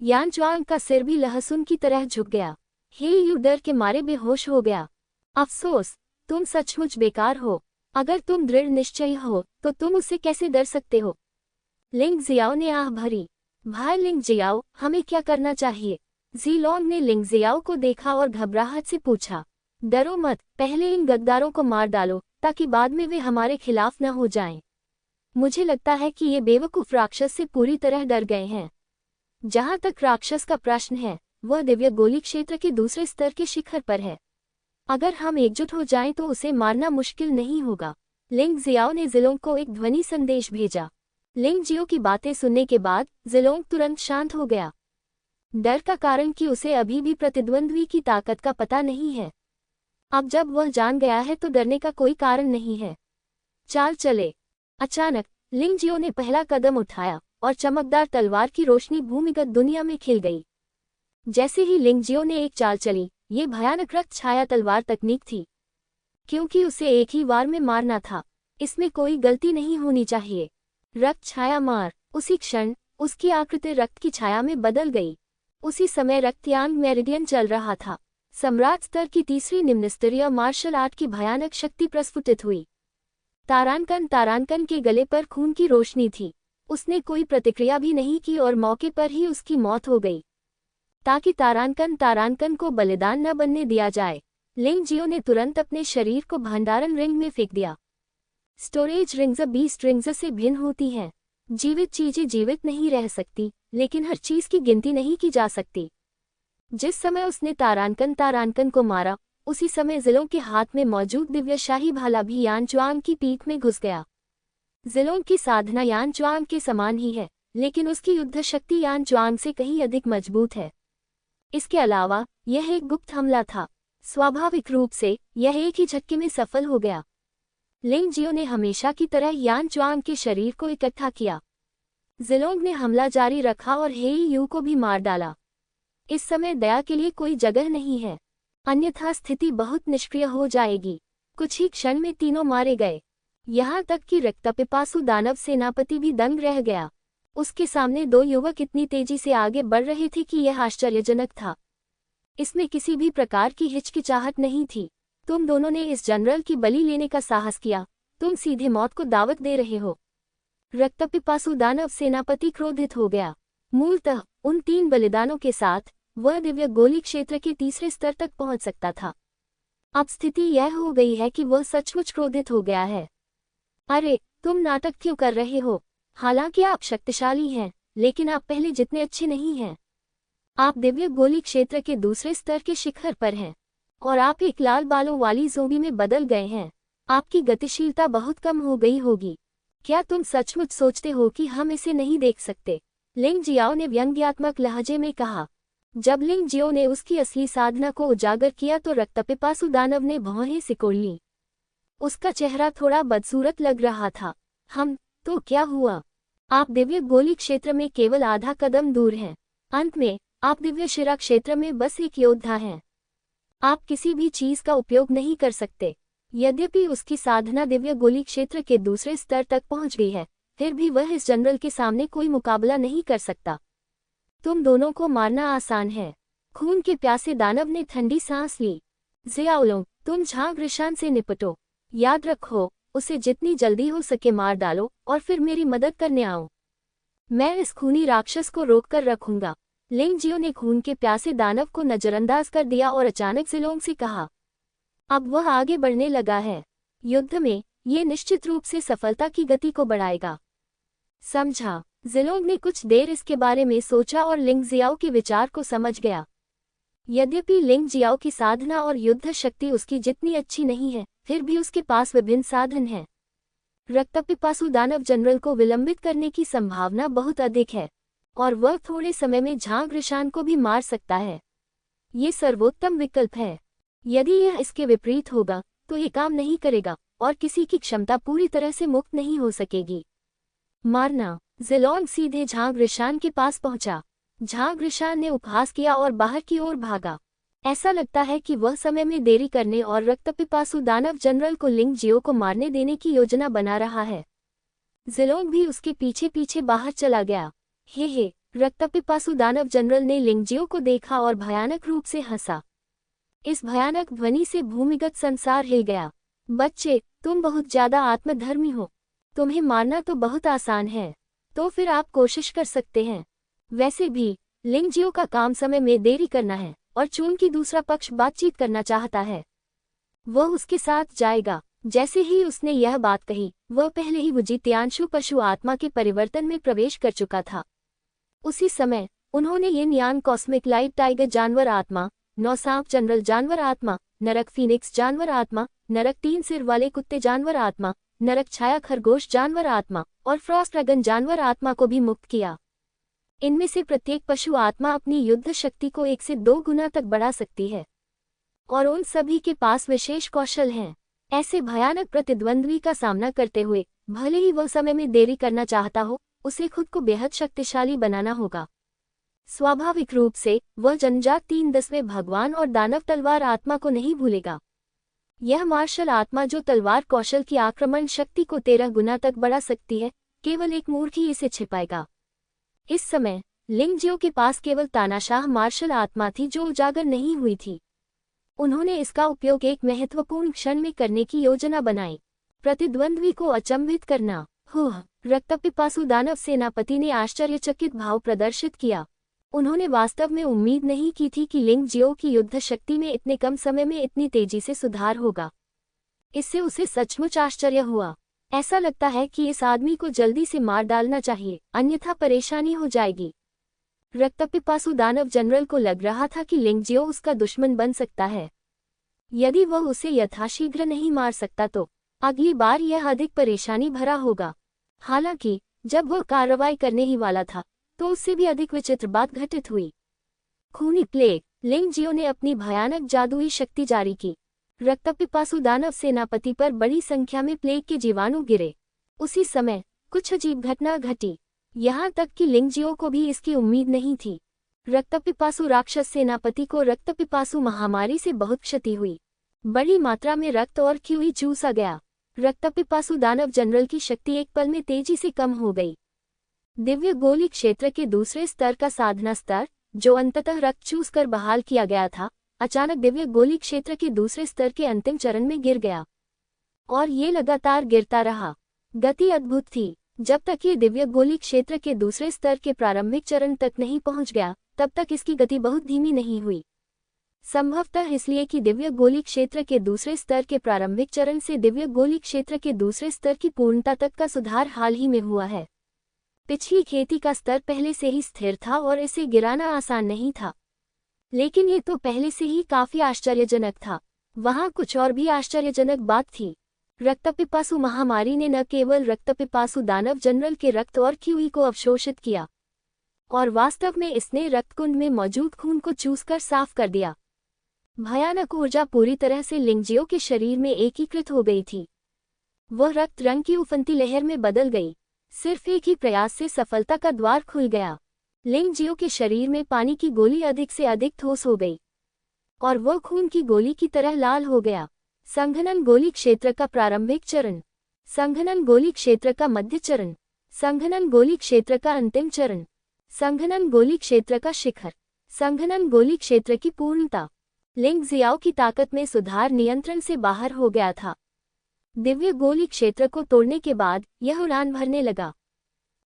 यान च्वांग का सिर भी लहसुन की तरह झुक गया। हे यू डर के मारे बेहोश हो गया। अफसोस, तुम सचमुच बेकार हो। अगर तुम दृढ़ निश्चयी हो तो तुम उससे कैसे डर सकते हो? लिंग जियाओ ने आह भरी। भाई लिंग जियाओ, हमें क्या करना चाहिए? जीलोंग ने लिंग जियाओ को देखा और घबराहट से पूछा। डरो मत, पहले इन गद्दारों को मार डालो ताकि बाद में वे हमारे खिलाफ न हो जाएं। मुझे लगता है कि ये बेवकूफ राक्षस से पूरी तरह डर गए हैं। जहां तक राक्षस का प्रश्न है, वह दिव्य गोली क्षेत्र के दूसरे स्तर के शिखर पर है। अगर हम एकजुट हो जाएं तो उसे मारना मुश्किल नहीं होगा। लिंग जियाओ ने जिलोंग को एक ध्वनि संदेश भेजा। लिंग जियो की बातें सुनने के बाद जिलोंग तुरंत शांत हो गया। डर का कारण कि उसे अभी भी प्रतिद्वंद्वी की ताकत का पता नहीं है। अब जब वह जान गया है तो डरने का कोई कारण नहीं है। चाल चले। अचानक लिंग जियो ने पहला कदम उठाया और चमकदार तलवार की रोशनी भूमिगत दुनिया में खिल गई। जैसे ही लिंग जियो ने एक चाल चली, ये भयानक रक्त छाया तलवार तकनीक थी, क्योंकि उसे एक ही वार में मारना था। इसमें कोई गलती नहीं होनी चाहिए। रक्त छाया मार। उसी क्षण उसकी आकृति रक्त की छाया में बदल गई। उसी समय रक्तयांग मेरिडियन चल रहा था। सम्राट स्तर की तीसरी निम्नस्तरीय मार्शल आर्ट की भयानक शक्ति प्रस्फुटित हुई। तारानकन के गले पर खून की रोशनी थी। उसने कोई प्रतिक्रिया भी नहीं की और मौके पर ही उसकी मौत हो गई, ताकि तारानकन को बलिदान न बनने दिया जाए। लिंग जियो ने तुरंत अपने शरीर को भंडारण रिंग में फेंक दिया। स्टोरेज रिंग्स बीस्ट रिंग्स से भिन्न होती हैं। जीवित चीजें जीवित नहीं रह सकती, लेकिन हर चीज की गिनती नहीं की जा सकती। जिस समय उसने तारानकन को मारा, उसी समय जिलोंग के हाथ में मौजूद दिव्य शाही भाला भी यान च्वांग की पीठ में घुस गया। जिलोंग की साधना यान च्वांग के समान ही है, लेकिन उसकी युद्ध शक्ति यान च्वांग से कहीं अधिक मजबूत है। इसके अलावा यह एक गुप्त हमला था। स्वाभाविक रूप से यह एक ही झटके में सफल हो गया। लिंग जियो ने हमेशा की तरह यान च्वांग के शरीर को इकट्ठा किया। जिलोंग ने हमला जारी रखा और हेई यू को भी मार डाला। इस समय दया के लिए कोई जगह नहीं है, अन्यथा स्थिति बहुत निष्क्रिय हो जाएगी। कुछ ही क्षण में तीनों मारे गए, यहाँ तक कि रक्तपिपासु दानव सेनापति भी दंग रह गया। उसके सामने दो युवक इतनी तेजी से आगे बढ़ रहे थे कि यह आश्चर्यजनक था। इसमें किसी भी प्रकार की हिचकिचाहट नहीं थी। तुम दोनों ने इस जनरल की बलि लेने का साहस किया, तुम सीधे मौत को दावत दे रहे हो। रक्तपिपासु दानव सेनापति क्रोधित हो गया। मूलतः उन 3 बलिदानों के साथ वह दिव्य गोली क्षेत्र के तीसरे स्तर तक पहुंच सकता था। अब स्थिति यह हो गई है कि वह सचमुच क्रोधित हो गया है। अरे, तुम नाटक क्यों कर रहे हो? हालांकि आप शक्तिशाली हैं, लेकिन आप पहले जितने अच्छे नहीं हैं। आप दिव्य गोली क्षेत्र के दूसरे स्तर के शिखर पर हैं, और आप एक लाल बालों वाली ज़ोंबी में बदल गए हैं। आपकी गतिशीलता बहुत कम हो गई होगी। क्या तुम सचमुच सोचते हो कि हम इसे नहीं देख सकते? लिंग जियाओ ने व्यंग्यात्मक लहजे में कहा। जब लिंग जियो ने उसकी असली साधना को उजागर किया तो रक्तपिपासु दानव ने भौहें सिकोड़ लीं। उसका चेहरा थोड़ा बदसूरत लग रहा था। तो क्या हुआ? आप दिव्य गोली क्षेत्र में केवल आधा कदम दूर हैं। अंत में आप दिव्य शिरा क्षेत्र में बस एक योद्धा हैं। आप किसी भी चीज का उपयोग नहीं कर सकते। यद्यपि उसकी साधना दिव्य गोली क्षेत्र के दूसरे स्तर तक पहुंच गई है, फिर भी वह इस जनरल के सामने कोई मुकाबला नहीं कर सकता। तुम दोनों को मारना आसान है। खून के प्यासे दानव ने ठंडी सांस ली। जियाओलोंग, तुम झांग रिशान से निपटो। याद रखो, उसे जितनी जल्दी हो सके मार डालो और फिर मेरी मदद करने आओ। मैं इस खूनी राक्षस को रोक कर रखूंगा। लिंग जियो ने खून के प्यासे दानव को नजरअंदाज कर दिया और अचानक जिलोंग से कहा। अब वह आगे बढ़ने लगा है। युद्ध में ये निश्चित रूप से सफलता की गति को बढ़ाएगा। समझा। जिलोंग ने कुछ देर इसके बारे में सोचा और लिंग जियाओ के विचार को समझ गया। यद्यपि लिंग जियाओ की साधना और युद्ध शक्ति उसकी जितनी अच्छी नहीं है, फिर भी उसके पास विभिन्न साधन हैं। रक्तपिपासु दानव जनरल को विलंबित करने की संभावना बहुत अधिक है, और वह थोड़े समय में झांग रिशान को भी मार सकता है। ये सर्वोत्तम विकल्प है। यदि यह इसके विपरीत होगा तो ये काम नहीं करेगा और किसी की क्षमता पूरी तरह से मुक्त नहीं हो सकेगी। मारना। जिलोंग सीधे झांग रिशान के पास पहुंचा। झांग रिशान ने उपहास किया और बाहर की ओर भागा। ऐसा लगता है कि वह समय में देरी करने और रक्तपिपासु दानव जनरल को लिंग जियो को मारने देने की योजना बना रहा है। जिलोंग भी उसके पीछे पीछे बाहर चला गया। हे, रक्तपिपासु दानव जनरल ने लिंग जियो को देखा और भयानक रूप से हंसा। इस भयानक ध्वनि से भूमिगत संसार हिल गया। बच्चे, तुम बहुत ज्यादा आत्मधर्मी हो। तुम्हें मारना तो बहुत आसान है, तो फिर आप कोशिश कर सकते हैं। वैसे भी लिंग जियो का काम समय में देरी करना है, और चूंकि दूसरा पक्ष बातचीत करना चाहता है, वह उसके साथ जाएगा। जैसे ही उसने यह बात कही, वह पहले ही वुजित्यांशु पशु आत्मा के परिवर्तन में प्रवेश कर चुका था। उसी समय उन्होंने यिन यान कॉस्मिक लाइट टाइगर जानवर आत्मा, 9 सांप जनरल जानवर आत्मा, नरक फीनिक्स जानवर आत्मा, नरक 3 सिर वाले कुत्ते जानवर आत्मा, नरक छाया खरगोश जानवर आत्मा और फ्रॉस्ट ड्रैगन जानवर आत्मा को भी मुक्त किया। इनमें से प्रत्येक पशु आत्मा अपनी युद्ध शक्ति को 1 से 2 गुना तक बढ़ा सकती है, और उन सभी के पास विशेष कौशल हैं। ऐसे भयानक प्रतिद्वंद्वी का सामना करते हुए, भले ही वह समय में देरी करना चाहता हो, उसे खुद को बेहद शक्तिशाली बनाना होगा। स्वाभाविक रूप से वह जनजात 3/10वें भगवान और दानव तलवार आत्मा को नहीं भूलेगा। यह मार्शल आत्मा जो तलवार कौशल की आक्रमण शक्ति को 13 गुना तक बढ़ा सकती है, केवल एक मूर्ख ही इसे छिपाएगा। इस समय लिंग जियो के पास केवल तानाशाह मार्शल आत्मा थी जो उजागर नहीं हुई थी। उन्होंने इसका उपयोग एक महत्वपूर्ण क्षण में करने की योजना बनाई, प्रतिद्वंद्वी को अचंभित करना। रक्तपिपासु दानव सेनापति ने आश्चर्यचकित भाव प्रदर्शित किया। उन्होंने वास्तव में उम्मीद नहीं की थी कि लिंग जियो की युद्ध शक्ति में इतने कम समय में इतनी तेजी से सुधार होगा। इससे उसे सचमुच आश्चर्य हुआ। ऐसा लगता है कि इस आदमी को जल्दी से मार डालना चाहिए, अन्यथा परेशानी हो जाएगी। रक्तपिपासु दानव जनरल को लग रहा था कि लिंगजियो उसका दुश्मन बन सकता है। यदि वह उसे यथाशीघ्र नहीं मार सकता तो अगली बार यह अधिक परेशानी भरा होगा। हालांकि जब वह कार्रवाई करने ही वाला था तो उससे भी अधिक विचित्र बात घटित हुई। खूनी प्लेग। लिंगजियो ने अपनी भयानक जादुई शक्ति जारी की। रक्तपिपासु दानव सेनापति पर बड़ी संख्या में प्लेग के जीवाणु गिरे। उसी समय कुछ अजीब घटना घटी, यहाँ तक कि लिंगजियो को भी इसकी उम्मीद नहीं थी। रक्तपिपासु राक्षस सेनापति को रक्तपिपासु महामारी से बहुत क्षति हुई। बड़ी मात्रा में रक्त और क्यूई चूसा गया। रक्तपिपासु दानव जनरल की शक्ति एक पल में तेजी से कम हो गई। दिव्य गोली क्षेत्र के दूसरे स्तर का साधना स्तर, जो अंततः रक्त चूस कर बहाल किया गया था, अचानक दिव्य गोली क्षेत्र के दूसरे स्तर के अंतिम चरण में गिर गया। और ये लगातार गिरता रहा। गति अद्भुत थी। जब तक ये दिव्य गोली क्षेत्र के दूसरे स्तर के प्रारंभिक चरण तक नहीं पहुंच गया, तब तक इसकी गति बहुत धीमी नहीं हुई। संभवतः इसलिए कि दिव्य गोली क्षेत्र के दूसरे स्तर के प्रारंभिक चरण से दिव्य गोली क्षेत्र के दूसरे स्तर की पूर्णता तक का सुधार हाल ही में हुआ है। पिछली खेती का स्तर पहले से ही स्थिर था और इसे गिराना आसान नहीं था, लेकिन ये तो पहले से ही काफी आश्चर्यजनक था। वहाँ कुछ और भी आश्चर्यजनक बात थी। रक्तपिपासु महामारी ने न केवल रक्तपिपासु दानव जनरल के रक्त और क्यूई को अवशोषित किया, और वास्तव में इसने रक्तकुंड में मौजूद खून को चूसकर साफ कर दिया। भयानक ऊर्जा पूरी तरह से लिंगजियो के शरीर में एकीकृत हो गई थी। वह रक्त रंग की उफनती लहर में बदल गई। सिर्फ एक ही प्रयास से सफलता का द्वार खुल गया। लिंगजियो के शरीर में पानी की गोली अधिक से अधिक ठोस हो गई और वह खून की गोली की तरह लाल हो गया। संघनन गोली क्षेत्र का प्रारंभिक चरण, संघनन गोली क्षेत्र का मध्य चरण, संघनन गोली क्षेत्र का अंतिम चरण, संघनन गोली क्षेत्र का शिखर, संघनन गोली क्षेत्र की पूर्णता। लिंगजियो की ताकत में सुधार नियंत्रण से बाहर हो गया था। दिव्य गोली क्षेत्र को तोड़ने के बाद यह उड़ान भरने लगा।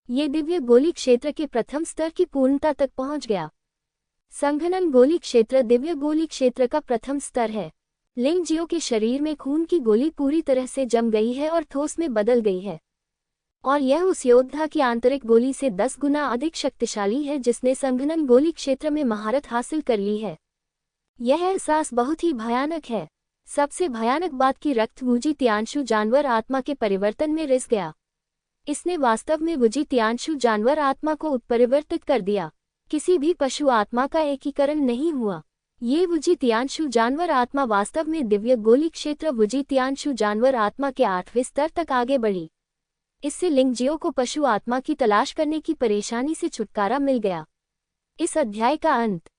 ये दिव्य गोली क्षेत्र के प्रथम स्तर की पूर्णता तक पहुंच गया। संघनन गोली क्षेत्र दिव्य गोली क्षेत्र का प्रथम स्तर है। लिंगजियो के शरीर में खून की गोली पूरी तरह से जम गई है और ठोस में बदल गई है, और यह उस योद्धा की आंतरिक गोली से 10 गुना अधिक शक्तिशाली है जिसने संघनन गोली क्षेत्र में महारत हासिल कर ली है। यह एहसास बहुत ही भयानक है। सबसे भयानक बात की रक्त वुजी तियानशु जानवर आत्मा के परिवर्तन में रिस गया। इसने वास्तव में वुजी तियानशु जानवर आत्मा को उत्परिवर्तित कर दिया। किसी भी पशु आत्मा का एकीकरण नहीं हुआ। ये वुजी तियानशु जानवर आत्मा वास्तव में दिव्य गोली क्षेत्र वुजी तियानशु जानवर आत्मा के 8वें स्तर तक आगे बढ़ी। इससे लिंगजियो को पशु आत्मा की तलाश करने की परेशानी से छुटकारा मिल गया। इस अध्याय का अंत।